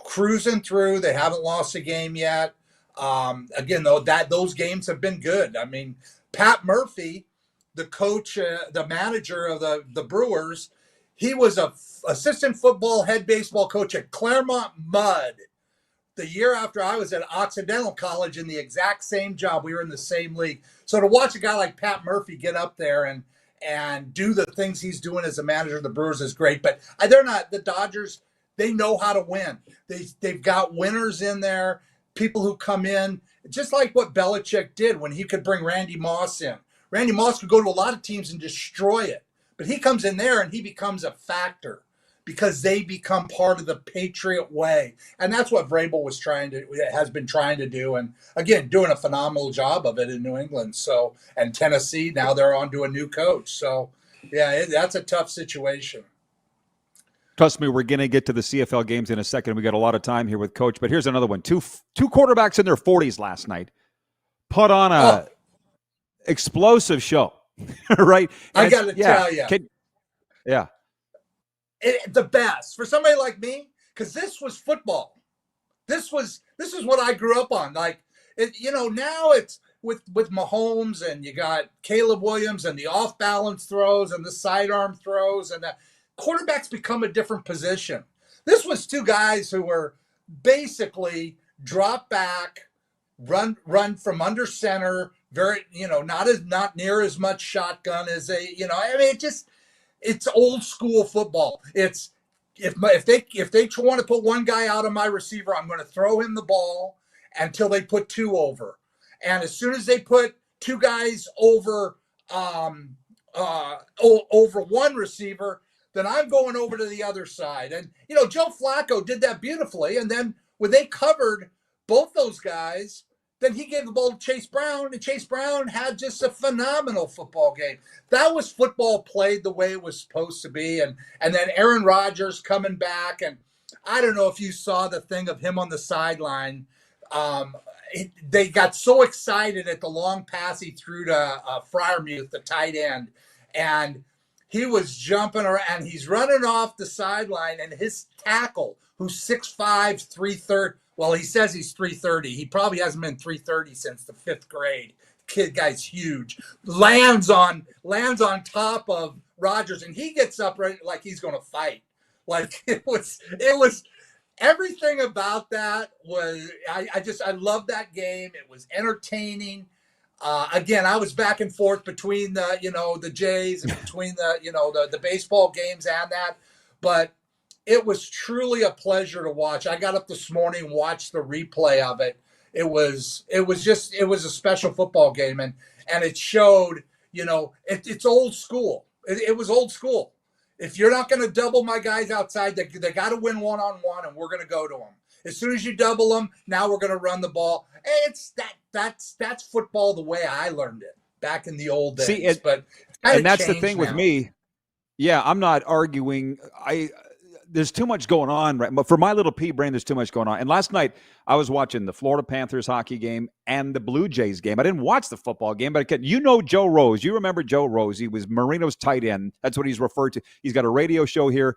Speaker 14: cruising through. They haven't lost a game yet. Again, though, those games have been good. I mean, Pat Murphy, the coach, the manager of the Brewers, he was a assistant football head baseball coach at Claremont Mud the year after I was at Occidental College in the exact same job. We were in the same league. So to watch a guy like Pat Murphy get up there and do the things he's doing as a manager of the Brewers is great. But they're not the Dodgers. They know how to win. They've got winners in there, people who come in, just like what Belichick did when he could bring Randy Moss in. Randy Moss could go to a lot of teams and destroy it. But he comes in there and he becomes a factor because they become part of the Patriot way. And that's what Vrabel has been trying to do. And again, doing a phenomenal job of it in New England. So, and Tennessee, now they're on to a new coach. So yeah, that's a tough situation.
Speaker 3: Trust me, we're going to get to the CFL games in a second. We got a lot of time here with Coach. But here's another one. Two quarterbacks in their 40s last night put on a explosive show, right?
Speaker 14: I got to tell you. The best for somebody like me, because this was football. This is what I grew up on. Like, now it's with Mahomes and you got Caleb Williams and the off balance throws and the sidearm throws and the quarterbacks become a different position. This was 2 guys who were basically drop back, run from under center, very, not near as much shotgun as it's old school football. It's if they want to put one guy out on my receiver, I'm going to throw him the ball until they put two over. And as soon as they put two guys over over one receiver, then I'm going over to the other side. And Joe Flacco did that beautifully. And then when they covered both those guys, then he gave the ball to Chase Brown, and Chase Brown had just a phenomenal football game. That was football played the way it was supposed to be. And then Aaron Rodgers coming back, and I don't know if you saw the thing of him on the sideline. They got so excited at the long pass he threw to Freiermuth, the tight end, and he was jumping around, and he's running off the sideline, and his tackle, who's 6'5", 330, well, he says he's 330. He probably hasn't been 330 since the 5th grade. Guy's huge. Lands on top of Rodgers, and he gets up right like he's going to fight. Like it was everything about that was I love that game. It was entertaining. Again, I was back and forth between the Jays and between the baseball games and that, but it was truly a pleasure to watch. I got up this morning and watched the replay of it. It was a special football game, and it showed, it's old school. It was old school. If you're not going to double my guys outside, they got to win one-on-one, and we're going to go to them. As soon as you double them, now we're going to run the ball. That's football the way I learned it back in the old days.
Speaker 3: And that's the thing with me. Yeah, I'm not arguing. There's too much going on, right? But for my little pea brain, there's too much going on. And last night, I was watching the Florida Panthers hockey game and the Blue Jays game. I didn't watch the football game, but Joe Rose. You remember Joe Rose. He was Marino's tight end. That's what he's referred to. He's got a radio show here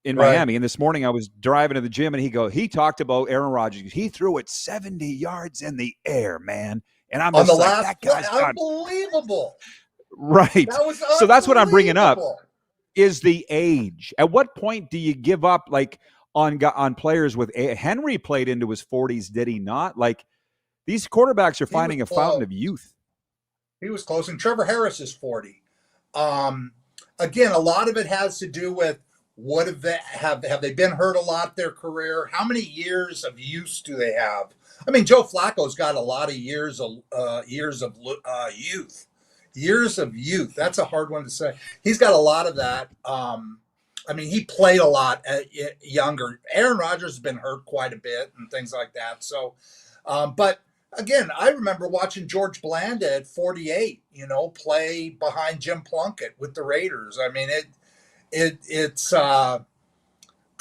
Speaker 3: in Miami. And this morning, I was driving to the gym, and he talked about Aaron Rodgers. He threw it 70 yards in the air, man. And I'm just like, that guy's
Speaker 14: unbelievable.
Speaker 3: Right. So that's what I'm bringing up. Is the age. At what point do you give up, like, on players with Henry played into his 40s, did he not? Like, these quarterbacks are finding a fountain of youth.
Speaker 14: He was close, and Trevor Harris is 40. Again, a lot of it has to do with what have they been hurt a lot their career? How many years of use do they have? I mean, Joe Flacco's got a lot of years of youth. Years of youth. That's a hard one to say. He's got a lot of that. He played a lot younger. Aaron Rodgers has been hurt quite a bit and things like that. So, but again, I remember watching George Blanda at 48, play behind Jim Plunkett with the Raiders. I mean, it's I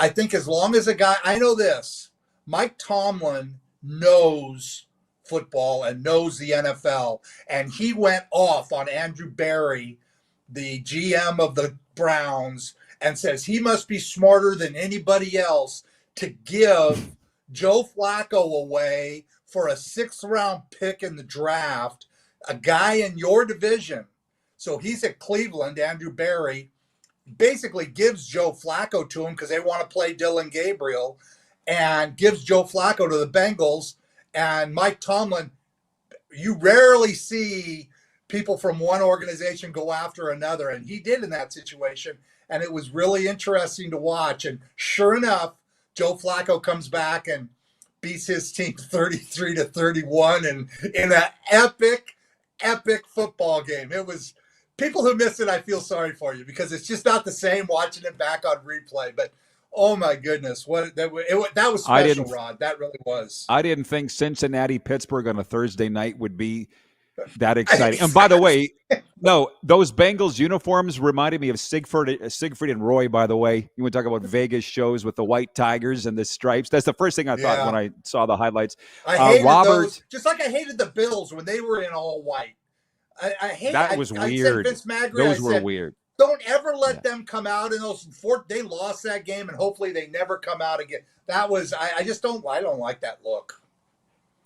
Speaker 14: think as long as a guy, I know this, Mike Tomlin knows football and knows the NFL, and he went off on Andrew Berry, the GM of the Browns, and says he must be smarter than anybody else to give Joe Flacco away for a 6th-round pick in the draft, a guy in your division. So he's at Cleveland. Andrew Berry basically gives Joe Flacco to him because they want to play Dylan Gabriel, and gives Joe Flacco to the Bengals. And Mike Tomlin, you rarely see people from one organization go after another, and he did in that situation, and it was really interesting to watch. And sure enough, Joe Flacco comes back and beats his team 33-31, and in an epic football game. It was, people who missed it, I feel sorry for you, because it's just not the same watching it back on replay. But oh my goodness, that was special, Rod. That really was.
Speaker 3: I didn't think Cincinnati-Pittsburgh on a Thursday night would be that exciting. And by the way, no, those Bengals uniforms reminded me of Siegfried and Roy, by the way. You want to talk about Vegas shows with the white tigers and the stripes. That's the first thing I thought when I saw the highlights.
Speaker 14: I hated those, just like I hated the Bills when they were in all white. I hate
Speaker 3: that. Was weird.
Speaker 14: Vince Magri,
Speaker 3: those were weird.
Speaker 14: Don't ever let them come out in those. They lost that game, and hopefully they never come out again. That was, I don't like that look.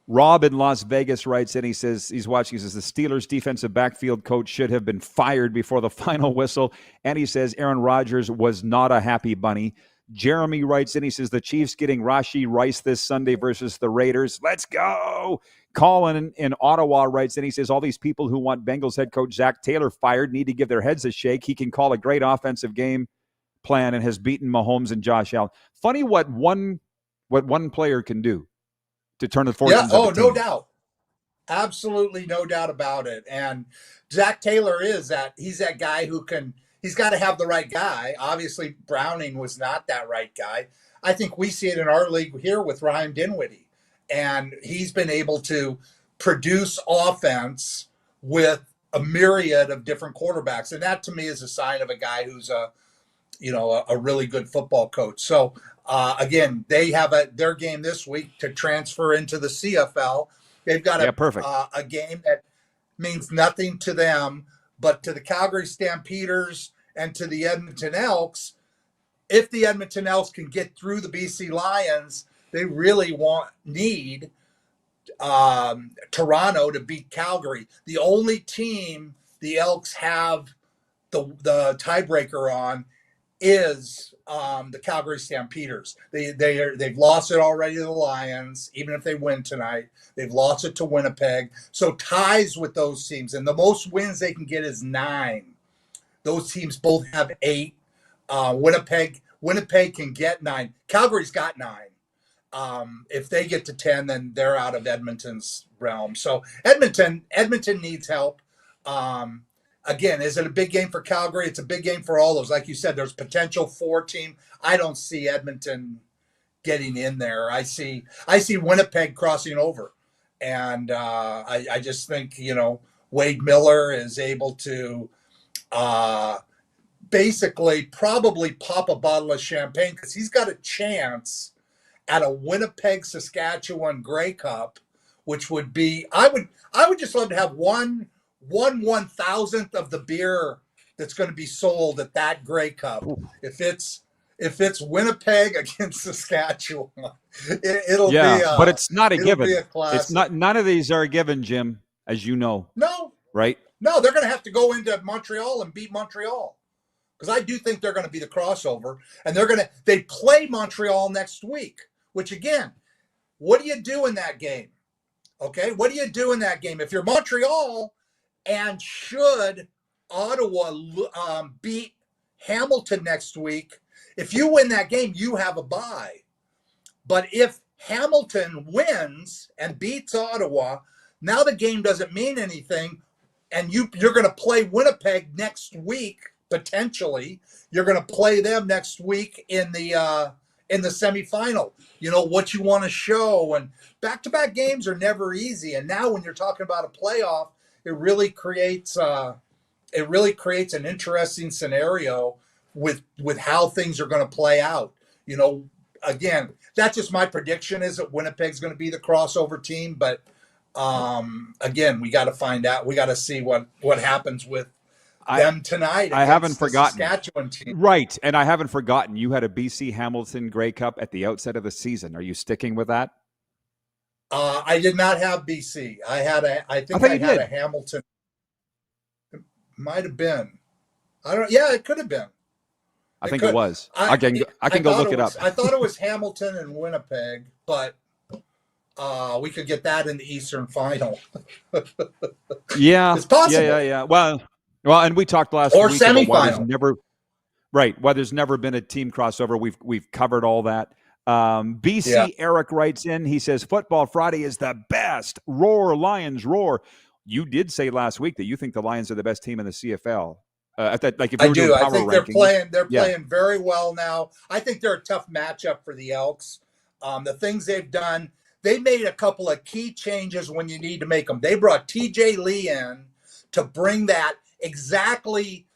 Speaker 3: Rob in Las Vegas writes in, he says he's watching, he says the Steelers defensive backfield coach should have been fired before the final whistle. And he says Aaron Rodgers was not a happy bunny. Jeremy writes in, he says the Chiefs getting Rashee Rice this Sunday versus the Raiders. Let's go. Colin in Ottawa writes in, he says, all these people who want Bengals head coach Zach Taylor fired need to give their heads a shake. He can call a great offensive game plan and has beaten Mahomes and Josh Allen. Funny what one player can do to turn the fortunes of a team.
Speaker 14: No doubt. Absolutely no doubt about it. And Zach Taylor he's that guy he's got to have the right guy. Obviously, Browning was not that right guy. I think we see it in our league here with Ryan Dinwiddie. And he's been able to produce offense with a myriad of different quarterbacks. And that to me is a sign of a guy who's a really good football coach. So again, they have their game this week to transfer into the CFL. They've got a game that means nothing to them, but to the Calgary Stampeders and to the Edmonton Elks, if the Edmonton Elks can get through the BC Lions, they really need Toronto to beat Calgary. The only team the Elks have the tiebreaker on is the Calgary Stampeders. They've lost it already to the Lions. Even if they win tonight, they've lost it to Winnipeg. So ties with those teams, and the most wins they can get is 9. Those teams both have 8. Winnipeg can get 9. Calgary's got 9. If they get to 10, then they're out of Edmonton's realm. So Edmonton needs help. Again, is it a big game for Calgary? It's a big game for all those. Like you said, there's potential 4 team. I don't see Edmonton getting in there. I see Winnipeg crossing over. And I just think, Wade Miller is able to basically probably pop a bottle of champagne because he's got a chance at a Winnipeg, Saskatchewan Grey Cup, which would be, I would just love to have one 1,000th of the beer that's going to be sold at that Grey Cup. Ooh. If it's Winnipeg against Saskatchewan, it'll be
Speaker 3: but it's not a given.
Speaker 14: It's
Speaker 3: not. None of these are a given, Jim, as you know.
Speaker 14: No.
Speaker 3: Right?
Speaker 14: No, they're going to have to go into Montreal and beat Montreal. Because I do think they're going to be the crossover. And they play Montreal next week, which again, what do you do in that game? Okay. What do you do in that game? If you're Montreal, and should Ottawa beat Hamilton next week, if you win that game, you have a bye. But if Hamilton wins and beats Ottawa, now the game doesn't mean anything, and you're going to play Winnipeg next week, potentially. You're going to play them next week in the semifinal. What you want to show, and back-to-back games are never easy. And now when you're talking about a playoff, it really creates an interesting scenario with how things are going to play out. Again, that's just my prediction is that Winnipeg's going to be the crossover team. But again, we got to find out. We got to see what happens with them tonight.
Speaker 3: I haven't forgotten.
Speaker 14: Saskatchewan team.
Speaker 3: Right, and I haven't forgotten. You had a BC Hamilton Grey Cup at the outset of the season. Are you sticking with that?
Speaker 14: I did not have BC. I had a Hamilton. It might have been. It could have been.
Speaker 3: I think it was. I can go look it up.
Speaker 14: I thought it was Hamilton and Winnipeg, but we could get that in the Eastern Final.
Speaker 3: Yeah,
Speaker 14: it's possible.
Speaker 3: Yeah. Well, and we talked last
Speaker 14: or
Speaker 3: week
Speaker 14: semifinal.
Speaker 3: Why there's never been a team crossover. We've covered all that. BC Eric writes in. He says, "Football Friday is the best. Roar, Lions, roar." You did say last week that you think the Lions are the best team in the CFL. If
Speaker 14: I do. I think they're playing very well now. I think they're a tough matchup for the Elks. The things they've done, they made a couple of key changes when you need to make them. They brought TJ Lee in to bring that exactly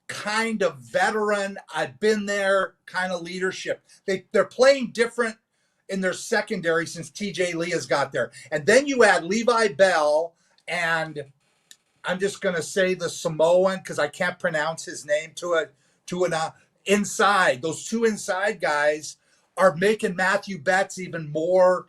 Speaker 14: kind of veteran, I've been there kind of leadership. They're playing different in their secondary since TJ Lee has got there. And then you add Levi Bell, and I'm just going to say the Samoan because I can't pronounce his name to an inside. Those two inside guys are making Matthew Betts even more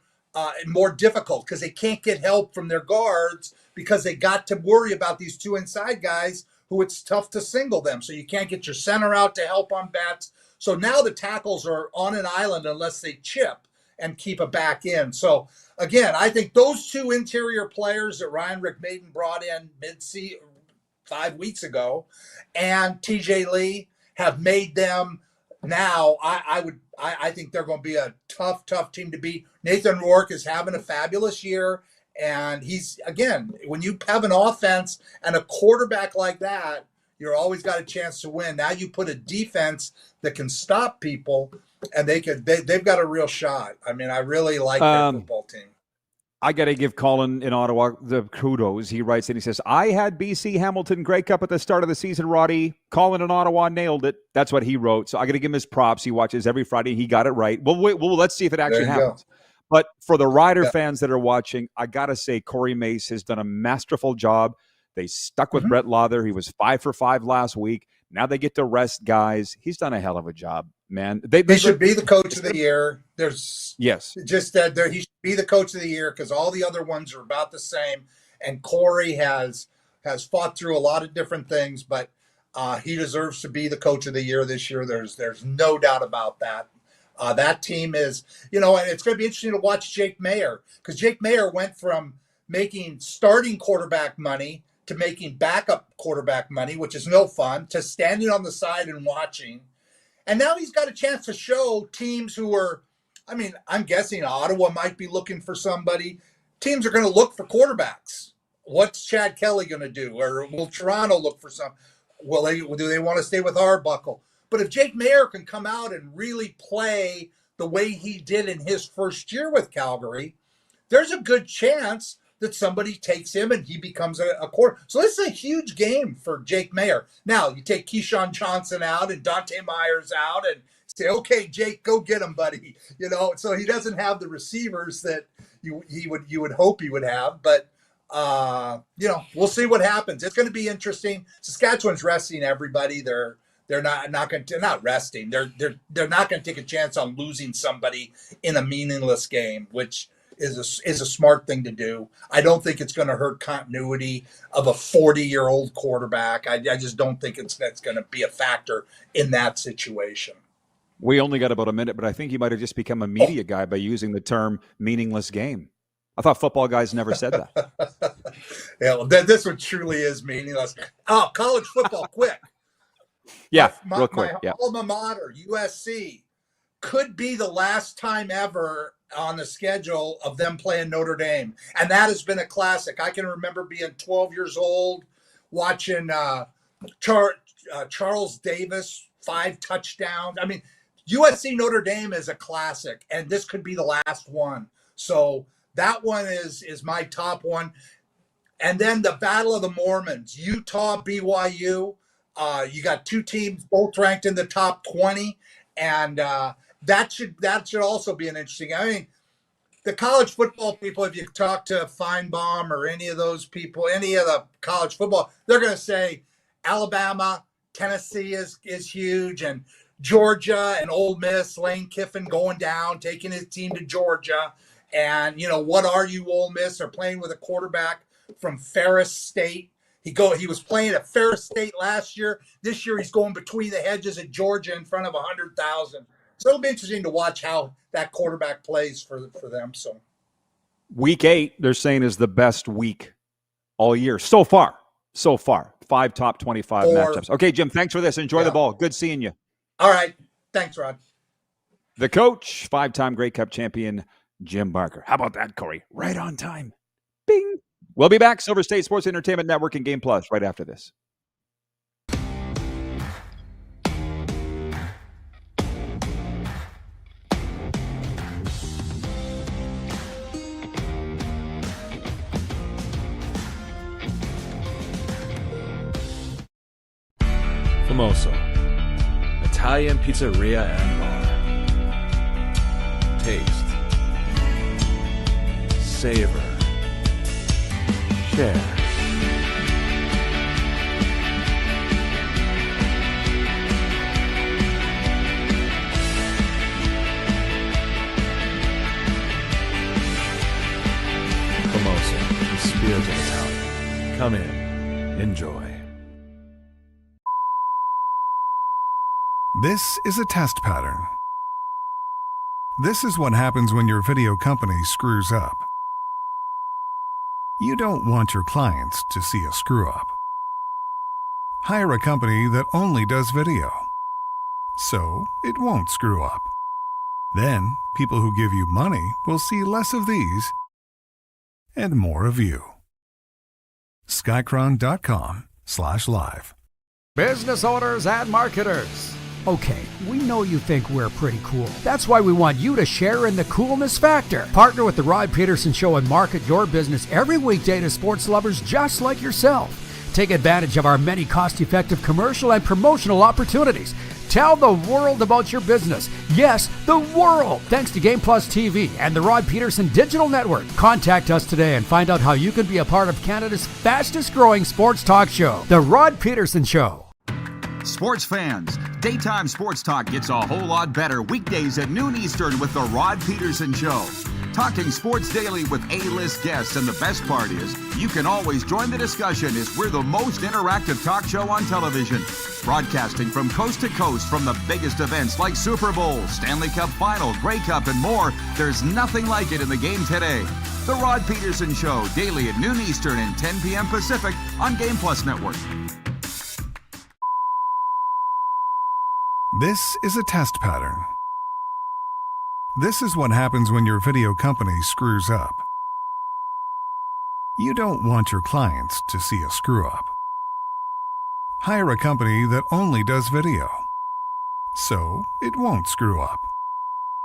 Speaker 14: difficult because they can't get help from their guards because they got to worry about these two inside guys who it's tough to single them. So you can't get your center out to help on Betts. So now the tackles are on an island unless they chip. and keep a back in. So again, I think those two interior players that Ryan McMaden brought in mid-season 5 weeks ago and TJ Lee have made them now. I think they're going to be a tough team to beat. Nathan Rourke is having a fabulous year. And he's, again, when you have an offense and a quarterback like that, you're always got a chance to win. Now you put a defense that can stop people, and they've got a real shot. I mean, I really like their football team.
Speaker 3: I got to give Colin in Ottawa the kudos. He writes and he says, I had BC Hamilton Grey Cup at the start of the season, Roddy. Colin in Ottawa nailed it. That's what he wrote. So I got to give him his props. He watches every Friday. He got it right. Well, let's see if it actually happens. Go. But for the Rider fans that are watching, I got to say Corey Mace has done a masterful job. They stuck with Brett Lauther. He was 5 for 5 last week. Now they get to rest guys. He's done a hell of a job, man. They
Speaker 14: should be the coach of the year. There's just that he should be the coach of the year because all the other ones are about the same. And Corey has fought through a lot of different things, but he deserves to be the coach of the year this year. There's no doubt about that. That team is, and it's going to be interesting to watch Jake Mayer because Jake Mayer went from making starting quarterback money to making backup quarterback money, which is no fun, to standing on the side and watching. And now he's got a chance to show teams who are, I'm guessing Ottawa might be looking for somebody. Teams are going to look for quarterbacks. What's Chad Kelly going to do? Or will Toronto look for some? Do they want to stay with Arbuckle? But if Jake Mayer can come out and really play the way he did in his first year with Calgary, there's a good chance that somebody takes him and he becomes a quarter. So this is a huge game for Jake Mayer. Now, you take Keyshawn Johnson out and Dante Myers out and say, okay, Jake, go get him, buddy. So he doesn't have the receivers that you would hope he would have. But, we'll see what happens. It's going to be interesting. Saskatchewan's resting everybody. They're not resting. They're not going to take a chance on losing somebody in a meaningless game, which is a smart thing to do. I don't think it's going to hurt continuity of a 40-year-old quarterback. I just don't think that's going to be a factor in that situation.
Speaker 3: We only got about a minute, but I think you might have just become a media guy by using the term meaningless game. I thought football guys never said that.
Speaker 14: Yeah, well, this one truly is meaningless. Oh, college football, quick.
Speaker 3: Yeah, real quick.
Speaker 14: My alma mater, USC, could be the last time ever on the schedule of them playing Notre Dame. And that has been a classic. I can remember being 12 years old, watching Charles Davis, 5 touchdowns. USC Notre Dame is a classic, and this could be the last one. So that one is my top one. And then the Battle of the Mormons, Utah, BYU. You got 2 teams both ranked in the top 20, and that should also be an interesting. The college football people, if you talk to Feinbaum or any of those people, any of the college football, they're going to say Alabama, Tennessee is huge, and Georgia and Ole Miss, Lane Kiffin going down, taking his team to Georgia, and what are you, Ole Miss? They're playing with a quarterback from Ferris State. He was playing at Ferris State last year. This year he's going between the hedges at Georgia in front of 100,000. So it'll be interesting to watch how that quarterback plays for them. So
Speaker 3: week 8, they're saying, is the best week all year so far. 5 top 25 matchups. Okay, Jim, thanks for this. Enjoy the ball. Good seeing you.
Speaker 14: All right. Thanks, Rod.
Speaker 3: The coach, 5-time Grey Cup champion, Jim Barker. How about that, Corey? Right on time. Bing. We'll be back. Silver State Sports Entertainment Network and Game Plus right after this.
Speaker 10: Famoso, Italian pizzeria and bar. Taste, savor, share. Famoso, the spirit of Italian. Come in, enjoy.
Speaker 5: This is a test pattern. This is what happens when your video company screws up. You don't want your clients to see a screw up. Hire a company that only does video, so it won't screw up. Then, people who give you money will see less of these and more of you. Skycron.com/live.
Speaker 9: Business owners and marketers. Okay, we know you think we're pretty cool. That's why we want you to share in the coolness factor. Partner with the Rod Pedersen Show and market your business every weekday to sports lovers just like yourself. Take advantage of our many cost-effective commercial and promotional opportunities. Tell the world about your business. Yes, the world. Thanks to Game Plus TV and the Rod Pedersen Digital Network. Contact us today and find out how you can be a part of Canada's fastest growing sports talk show, The Rod Pedersen Show.
Speaker 13: Sports fans, daytime sports talk gets a whole lot better weekdays at noon Eastern with the Rod Pedersen Show. Talking sports daily with A-list guests, and the best part is, you can always join the discussion as we're the most interactive talk show on television. Broadcasting from coast to coast from the biggest events like Super Bowl, Stanley Cup Final, Grey Cup, and more, there's nothing like it in the game today. The Rod Pedersen Show, daily at noon Eastern and 10 p.m. Pacific on Game Plus Network.
Speaker 5: This is a test pattern. This is what happens when your video company screws up. You don't want your clients to see a screw up. Hire a company that only does video, so it won't screw up.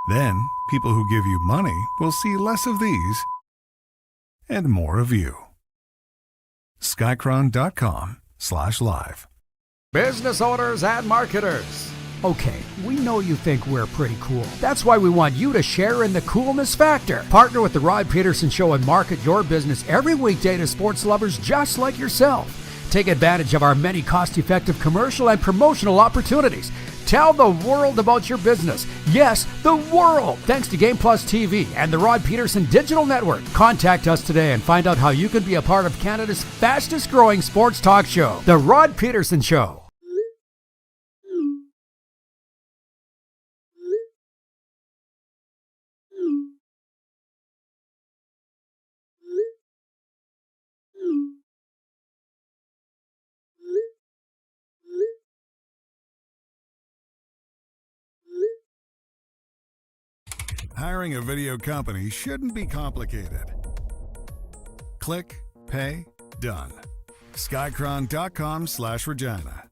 Speaker 5: Then, people who give you money will see less of these and more of you. Skycron.com/live.
Speaker 9: Business owners and marketers. Okay, we know you think we're pretty cool. That's why we want you to share in the coolness factor. Partner with the Rod Pedersen Show and market your business every weekday to sports lovers just like yourself. Take advantage of our many cost-effective commercial and promotional opportunities. Tell the world about your business. Yes, the world. Thanks to Game Plus TV and the Rod Pedersen Digital Network. Contact us today and find out how you can be a part of Canada's fastest growing sports talk show, The Rod Pedersen Show.
Speaker 5: Hiring a video company shouldn't be complicated. Click, pay, done. Skycron.com/Regina.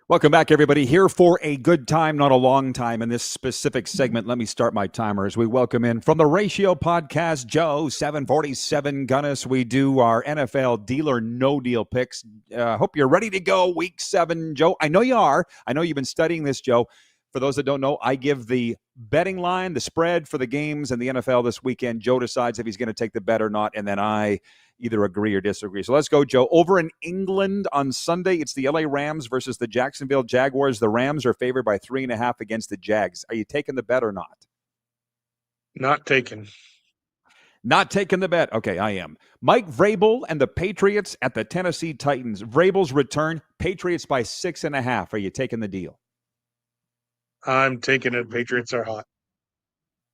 Speaker 3: Welcome back, everybody. Here for a good time, not a long time. In this specific segment, let me start my timer as we welcome in from the Ratio Podcast, Joe, 747 Gunnis. We do our NFL deal or no deal picks. Hope you're ready to go week 7, Joe. I know you are. I know you've been studying this, Joe. For those that don't know, I give the betting line, the spread for the games and the NFL this weekend. Joe decides if he's going to take the bet or not, and then I either agree or disagree. So let's go, Joe. Over in England on Sunday, it's the LA Rams versus the Jacksonville Jaguars. The Rams are favored by 3.5 against the Jags. Are you taking the bet or not?
Speaker 15: Not taken.
Speaker 3: Not taking the bet. Okay, I am. Mike Vrabel and the Patriots at the Tennessee Titans. Vrabel's return, Patriots by 6.5. Are you taking the deal?
Speaker 15: I'm taking it. Patriots are hot.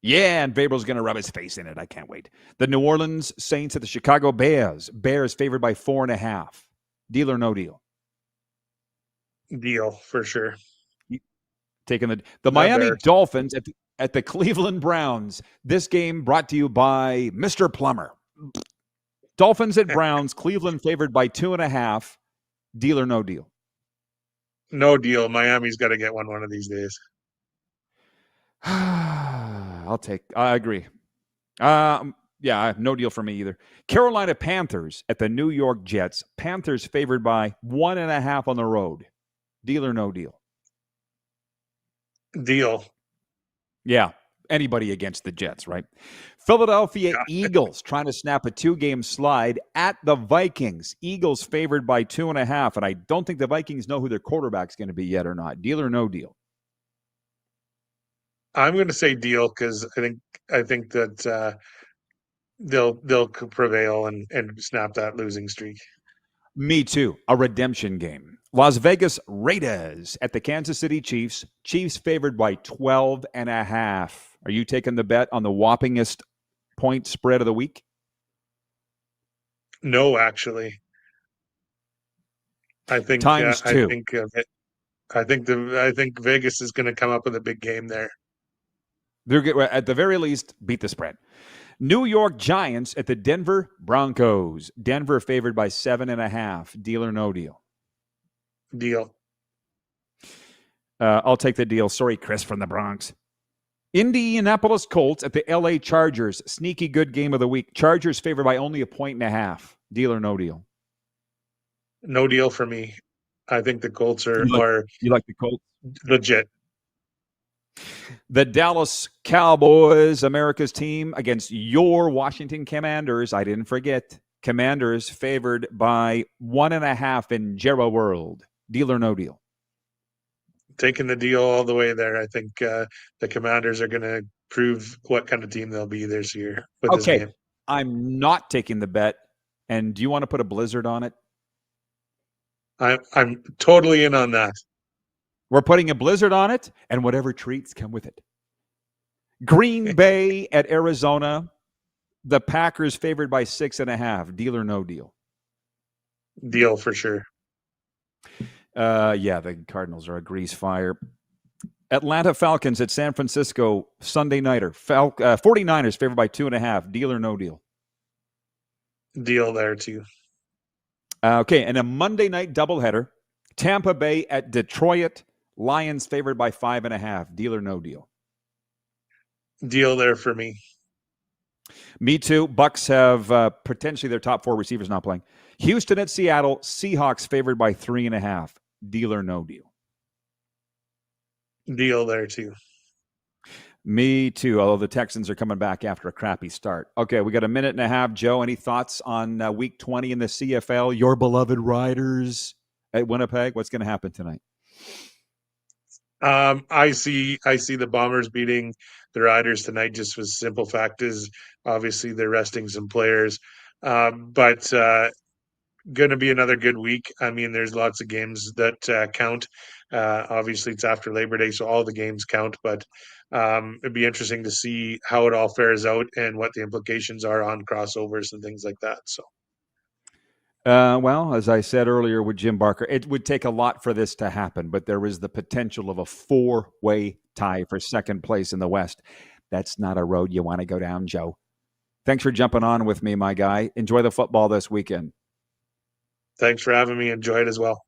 Speaker 3: Yeah, and Vrabel's going to rub his face in it. I can't wait. The New Orleans Saints at the Chicago Bears. Bears favored by 4.5. Deal or no deal?
Speaker 15: Deal, for sure.
Speaker 3: Taking the Miami
Speaker 15: Bears.
Speaker 3: Dolphins at the Cleveland Browns. This game brought to you by Mr. Plummer. Dolphins at Browns. Cleveland favored by 2.5. Deal or no deal?
Speaker 15: No deal. Miami's got to get one of these days.
Speaker 3: I agree. Yeah, no deal for me either. Carolina Panthers at the New York Jets. Panthers favored by 1.5 on the road. Deal or no deal?
Speaker 15: Deal.
Speaker 3: Yeah, anybody against the Jets, right? Philadelphia Eagles trying to snap a 2-game slide at the Vikings. Eagles favored by 2.5, and I don't think the Vikings know who their quarterback's going to be yet or not. Deal or no deal?
Speaker 15: I'm going to say deal because I think that they'll prevail and snap that losing streak.
Speaker 3: Me too. A redemption game. Las Vegas Raiders at the Kansas City Chiefs. Chiefs favored by 12.5. Are you taking the bet on the whoppingest point spread of the week?
Speaker 15: No, actually. I think
Speaker 3: Times two.
Speaker 15: I think Vegas is going to come up with a big game there.
Speaker 3: They're at the very least beat the spread. New York Giants at the Denver Broncos. Denver favored by 7.5. Deal or no deal?
Speaker 15: Deal.
Speaker 3: I'll take the deal. Sorry, Chris from the Bronx. Indianapolis Colts at the LA Chargers. Sneaky good game of the week. Chargers favored by only 1.5. Deal or no deal?
Speaker 15: No deal for me. I think the Colts are
Speaker 3: you like the Colts?
Speaker 15: Legit.
Speaker 3: The Dallas Cowboys, America's team, against your Washington Commanders. I didn't forget. Commanders favored by 1.5 in Jerry World. Deal or no deal?
Speaker 15: Taking the deal all the way there. I think the Commanders are going to prove what kind of team they'll be this year with this game.
Speaker 3: I'm not taking the bet. And do you want to put a blizzard on it?
Speaker 15: I'm totally in on that.
Speaker 3: We're putting a blizzard on it, and whatever treats come with it. Green Bay at Arizona. The Packers favored by 6.5. Deal or no deal?
Speaker 15: Deal for sure.
Speaker 3: Yeah, the Cardinals are a grease fire. Atlanta Falcons at San Francisco, Sunday nighter. 49ers favored by 2.5. Deal or no deal?
Speaker 15: Deal there too.
Speaker 3: Okay, and a Monday night doubleheader. Tampa Bay at Detroit. Lions favored by 5.5. Deal or no deal?
Speaker 15: Deal there for me.
Speaker 3: Me too. Bucks have potentially their top 4 receivers not playing. Houston at Seattle. Seahawks favored by 3.5. Deal or no deal?
Speaker 15: Deal there too.
Speaker 3: Me too, although the Texans are coming back after a crappy start. Okay, we got a minute and a half. Joe, any thoughts on Week 20 in the CFL? Your beloved Riders at Winnipeg. What's going to happen tonight?
Speaker 15: I see the Bombers beating the Riders tonight. Just for the simple fact is, obviously they're resting some players, but going to be another good week. I mean, there's lots of games that count. Obviously, it's after Labor Day, so all the games count. But it'd be interesting to see how it all fares out and what the implications are on crossovers and things like that. So.
Speaker 3: Well, as I said earlier with Jim Barker, it would take a lot for this to happen, but there is the potential of a 4-way tie for second place in the West. That's not a road you want to go down, Joe. Thanks for jumping on with me, my guy. Enjoy the football this weekend.
Speaker 15: Thanks for having me. Enjoy it as well.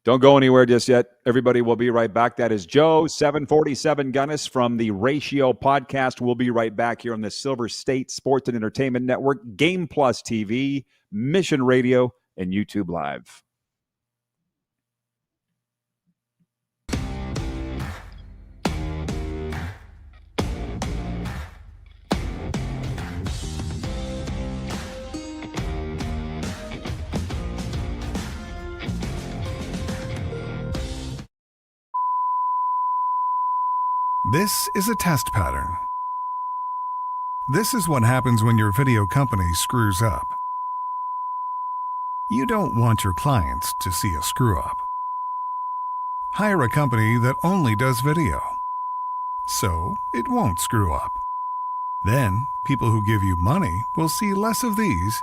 Speaker 3: Don't go anywhere just yet. Everybody will be right back. That is Joe, 747 Gunnis from the Ratio Podcast. We'll be right back here on the Silver State Sports and Entertainment Network, Game Plus TV, Mission Radio, and YouTube Live.
Speaker 5: This is a test pattern. This is what happens when your video company screws up. You don't want your clients to see a screw-up. Hire a company that only does video, so it won't screw up. Then, people who give you money will see less of these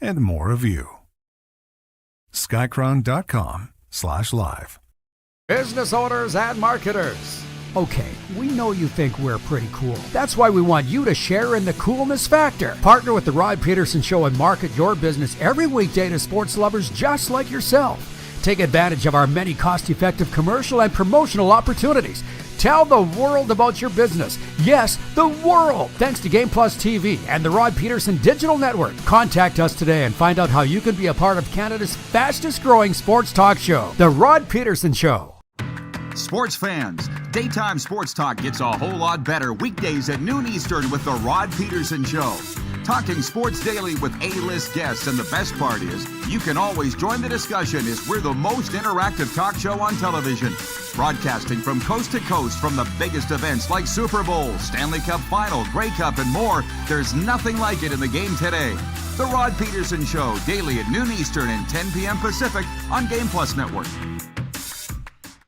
Speaker 5: and more of you. Skycron.com/live.
Speaker 9: Business owners and marketers. Okay, we know you think we're pretty cool. That's why we want you to share in the coolness factor. Partner with the Rod Pedersen Show and market your business every weekday to sports lovers just like yourself. Take advantage of our many cost-effective commercial and promotional opportunities. Tell the world about your business. Yes, the world. Thanks to Game Plus TV and the Rod Pedersen Digital Network. Contact us today and find out how you can be a part of Canada's fastest-growing sports talk show, The Rod Pedersen Show.
Speaker 13: Sports fans, daytime sports talk gets a whole lot better weekdays at noon Eastern with the Rod Pedersen Show. Talking sports daily with A-list guests, and the best part is, you can always join the discussion as we're the most interactive talk show on television. Broadcasting from coast to coast from the biggest events like Super Bowl, Stanley Cup Final, Grey Cup, and more, there's nothing like it in the game today. The Rod Pedersen Show, daily at noon Eastern and 10 p.m. Pacific on Game Plus Network.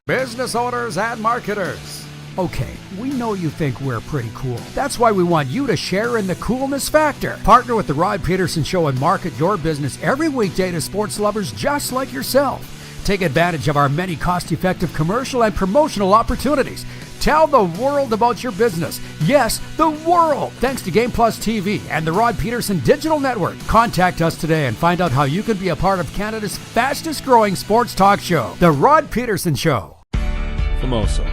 Speaker 9: Business owners and marketers. Okay, we know you think we're pretty cool. That's why we want you to share in the coolness factor. Partner with the Rod Pedersen Show and market your business every weekday to sports lovers just like yourself. Take advantage of our many cost-effective commercial and promotional opportunities. Tell the world about your business. Yes, the world. Thanks to Game Plus TV and the Rod Pedersen Digital Network. Contact us today and find out how you can be a part of Canada's fastest growing sports talk show, The Rod Pedersen Show.
Speaker 10: Famoso,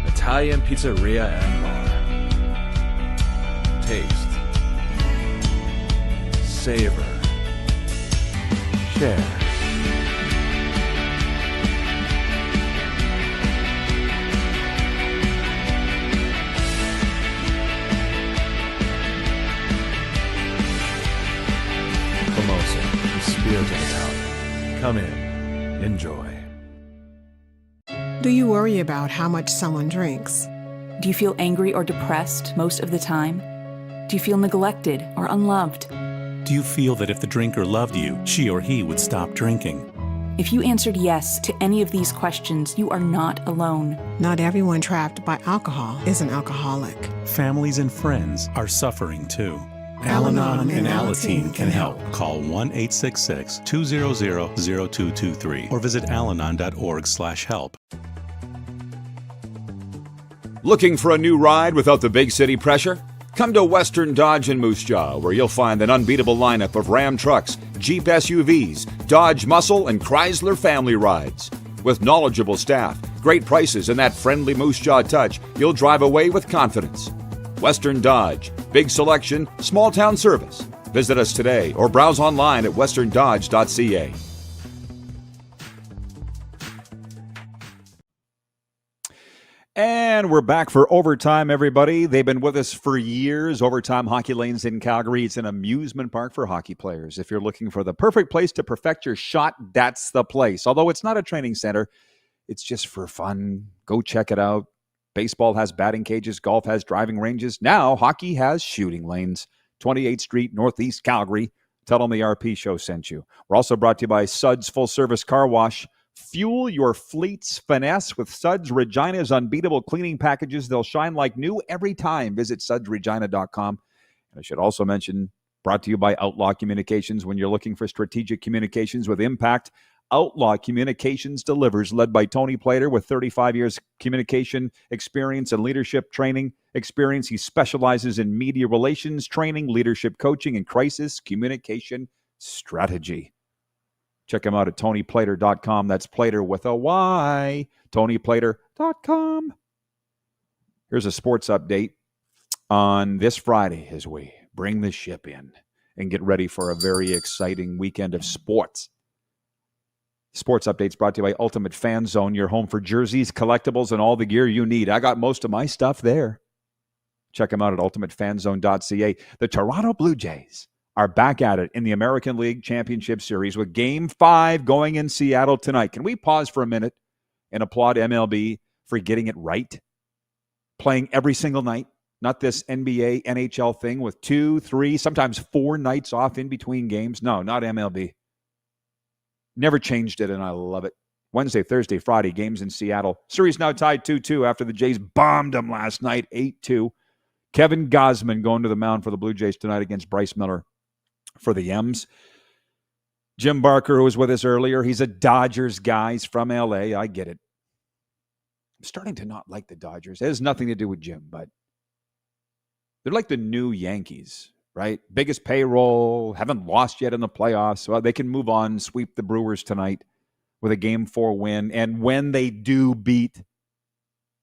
Speaker 10: Italian pizzeria and bar. Taste, savor, share. Famoso, the spirit of Italian. Come in, enjoy.
Speaker 6: Do you worry about how much someone drinks?
Speaker 7: Do you feel angry or depressed most of the time? Do you feel neglected or unloved?
Speaker 8: Do you feel that if the drinker loved you, she or he would stop drinking?
Speaker 7: If you answered yes to any of these questions, you are not alone.
Speaker 6: Not everyone trapped by alcohol is an alcoholic.
Speaker 8: Families and friends are suffering too.
Speaker 6: Al-Anon and
Speaker 8: Alateen can help. Call 1-866-200-0223 or visit alanon.org/help.
Speaker 3: Looking for a new ride without the big city pressure? Come to Western Dodge in Moose Jaw, where you'll find an unbeatable lineup of Ram trucks, Jeep SUVs, Dodge Muscle, and Chrysler family rides. With knowledgeable staff, great prices, and that friendly Moose Jaw touch, you'll drive away with confidence. Western Dodge. Big selection, small town service. Visit us today or browse online at westerndodge.ca. And we're back for Overtime, everybody. They've been with us for years. Overtime Hockey Lanes in Calgary. It's an amusement park for hockey players. If you're looking for the perfect place to perfect your shot, that's the place. Although it's not a training center, it's just for fun. Go check it out. Baseball has batting cages. Golf has driving ranges. Now, hockey has shooting lanes. 28th Street, Northeast Calgary. Tell them the RP show sent you. We're also brought to you by Suds Full Service Car Wash. Fuel your fleet's finesse with Suds Regina's unbeatable cleaning packages. They'll shine like new every time. Visit sudsregina.com. And I should also mention, brought to you by Outlaw Communications. When you're looking for strategic communications with impact, Outlaw Communications delivers, led by Tony Plater with 35 years communication experience and leadership training experience. He specializes in media relations training, leadership coaching, and crisis communication strategy. Check him out at tonyplater.com. That's Plater with a Y. tonyplater.com. Here's a sports update on this Friday as we bring the ship in and get ready for a very exciting weekend of sports. Sports updates brought to you by Ultimate Fan Zone, your home for jerseys, collectibles, and all the gear you need. I got most of my stuff there. Check them out at ultimatefanzone.ca. The Toronto Blue Jays are back at it in the American League Championship Series with Game 5 going in Seattle tonight. Can we pause for a minute and applaud MLB for getting it right? Playing every single night, not this NBA, NHL thing with 2, 3, sometimes 4 nights off in between games. No, not MLB. Never changed it, and I love it. Wednesday, Thursday, Friday, games in Seattle. Series now tied 2-2 after the Jays bombed them last night, 8-2. Kevin Gausman going to the mound for the Blue Jays tonight against Bryce Miller for the M's. Jim Barker, who was with us earlier, he's a Dodgers guy. He's from L.A. I get it. I'm starting to not like the Dodgers. It has nothing to do with Jim, but they're like the new Yankees, right? Biggest payroll, haven't lost yet in the playoffs. So they can move on, sweep the Brewers tonight with a Game 4 win. And when they do beat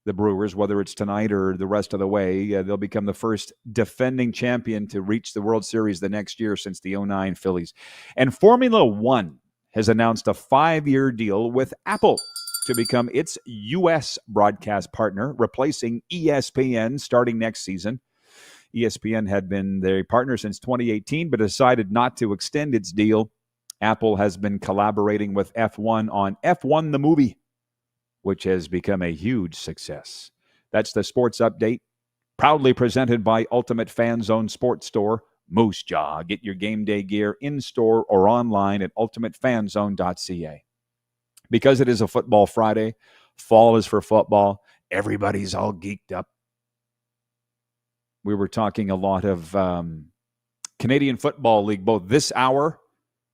Speaker 3: the Brewers, whether it's tonight or the rest of the way, they'll become the first defending champion to reach the World Series the next year since the 2009 Phillies. And Formula One has announced a 5-year deal with Apple to become its U.S. broadcast partner, replacing ESPN starting next season. ESPN had been their partner since 2018, but decided not to extend its deal. Apple has been collaborating with F1 on F1 the Movie, which has become a huge success. That's the sports update, proudly presented by Ultimate Fan Zone Sports Store. Moose Jaw. Get your game day gear in-store or online at ultimatefanzone.ca. Because it is a football Friday, fall is for football, everybody's all geeked up. We were talking a lot of Canadian Football League, both this hour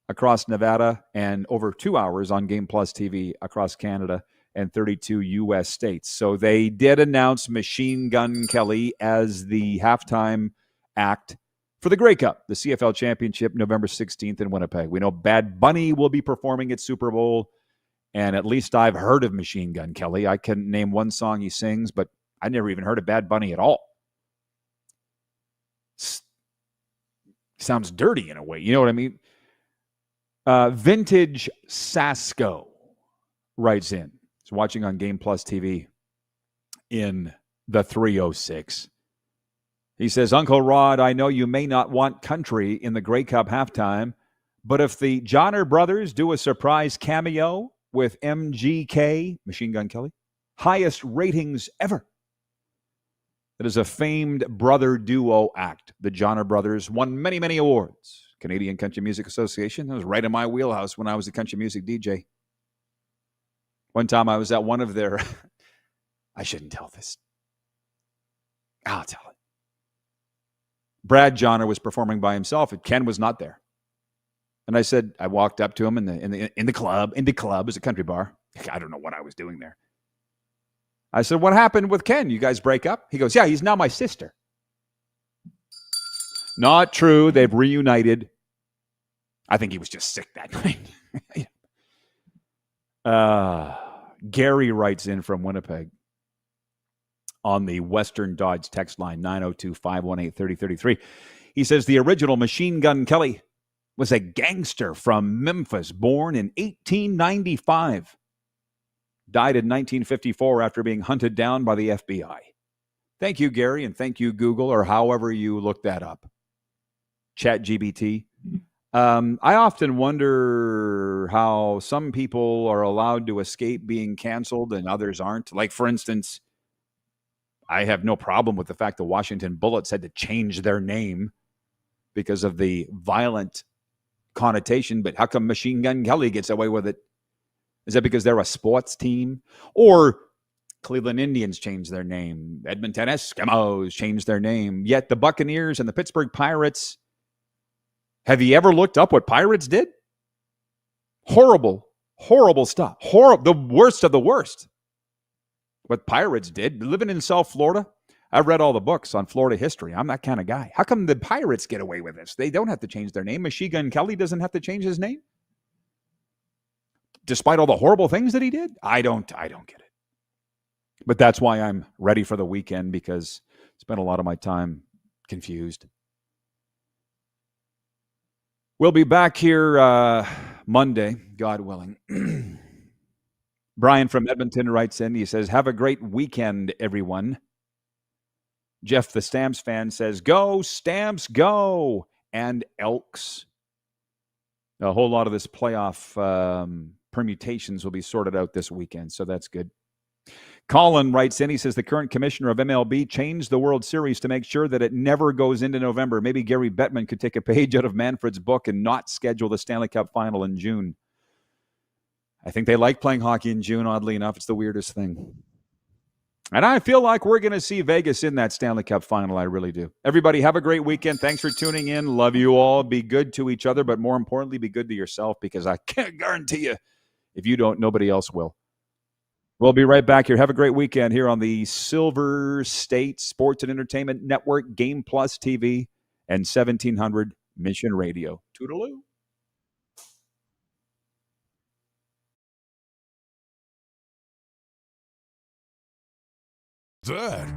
Speaker 3: across Nevada and over 2 hours on Game Plus TV across Canada and 32 U.S. states. So they did announce Machine Gun Kelly as the halftime act for the Grey Cup, the CFL Championship, November 16th in Winnipeg. We know Bad Bunny will be performing at Super Bowl, and at least I've heard of Machine Gun Kelly. I can name one song he sings, but I never even heard of Bad Bunny at all. Sounds dirty in a way. You know what I mean? Vintage Sasko writes in. He's watching on Game Plus TV in the 306. He says, Uncle Rod, I know you may not want country in the Grey Cup halftime, but if the Johnner brothers do a surprise cameo with MGK, Machine Gun Kelly, highest ratings ever. It is a famed brother duo act. The Johnner brothers won many, many awards. Canadian Country Music Association. That was right in my wheelhouse when I was a country music DJ. One time I was at one of their, I shouldn't tell this. I'll tell it. Brad Johnner was performing by himself, and Ken was not there. And I said, I walked up to him in the club. Indie Club is a country bar. I don't know what I was doing there. I said, what happened with Ken? You guys break up? He goes, yeah, he's now my sister. Not true. They've reunited. I think he was just sick that night. Gary writes in from Winnipeg on the Western Dodge text line, 902-518-3033. He says, the original Machine Gun Kelly was a gangster from Memphis, born in 1895. Died in 1954 after being hunted down by the FBI. Thank you, Gary, and thank you, Google, or however you look that up. ChatGPT. I often wonder how some people are allowed to escape being canceled and others aren't. Like, for instance, I have no problem with the fact the Washington Bullets had to change their name because of the violent connotation, but how come Machine Gun Kelly gets away with it? Is that because they're a sports team? Or Cleveland Indians changed their name. Edmonton Eskimos changed their name. Yet the Buccaneers and the Pittsburgh Pirates, have you ever looked up what Pirates did? Horrible, horrible stuff. The worst of the worst. What Pirates did, living in South Florida, I read all the books on Florida history. I'm that kind of guy. How come the Pirates get away with this? They don't have to change their name. Machine Gun Kelly doesn't have to change his name? Despite all the horrible things that he did? I don't get it. But that's why I'm ready for the weekend, because I spent a lot of my time confused. We'll be back here Monday, God willing. Brian from Edmonton writes in. He says, have a great weekend, everyone. Jeff, the Stamps fan, says, go, Stamps, go. And Elks. A whole lot of this playoff permutations will be sorted out this weekend, so that's good. Colin writes in. He says, the current commissioner of MLB changed the World Series to make sure that it never goes into November. Maybe Gary Bettman could take a page out of Manfred's book and not schedule the Stanley Cup final in June. I think they like playing hockey in June, oddly enough. It's the weirdest thing. And I feel like we're going to see Vegas in that Stanley Cup final. I really do. Everybody, have a great weekend. Thanks for tuning in. Love you all. Be good to each other, but more importantly, be good to yourself, because I can't guarantee you, if you don't, nobody else will. We'll be right back here. Have a great weekend here on the Silver State Sports and Entertainment Network, Game Plus TV, and 1700 Mission Radio. Toodaloo.
Speaker 2: That.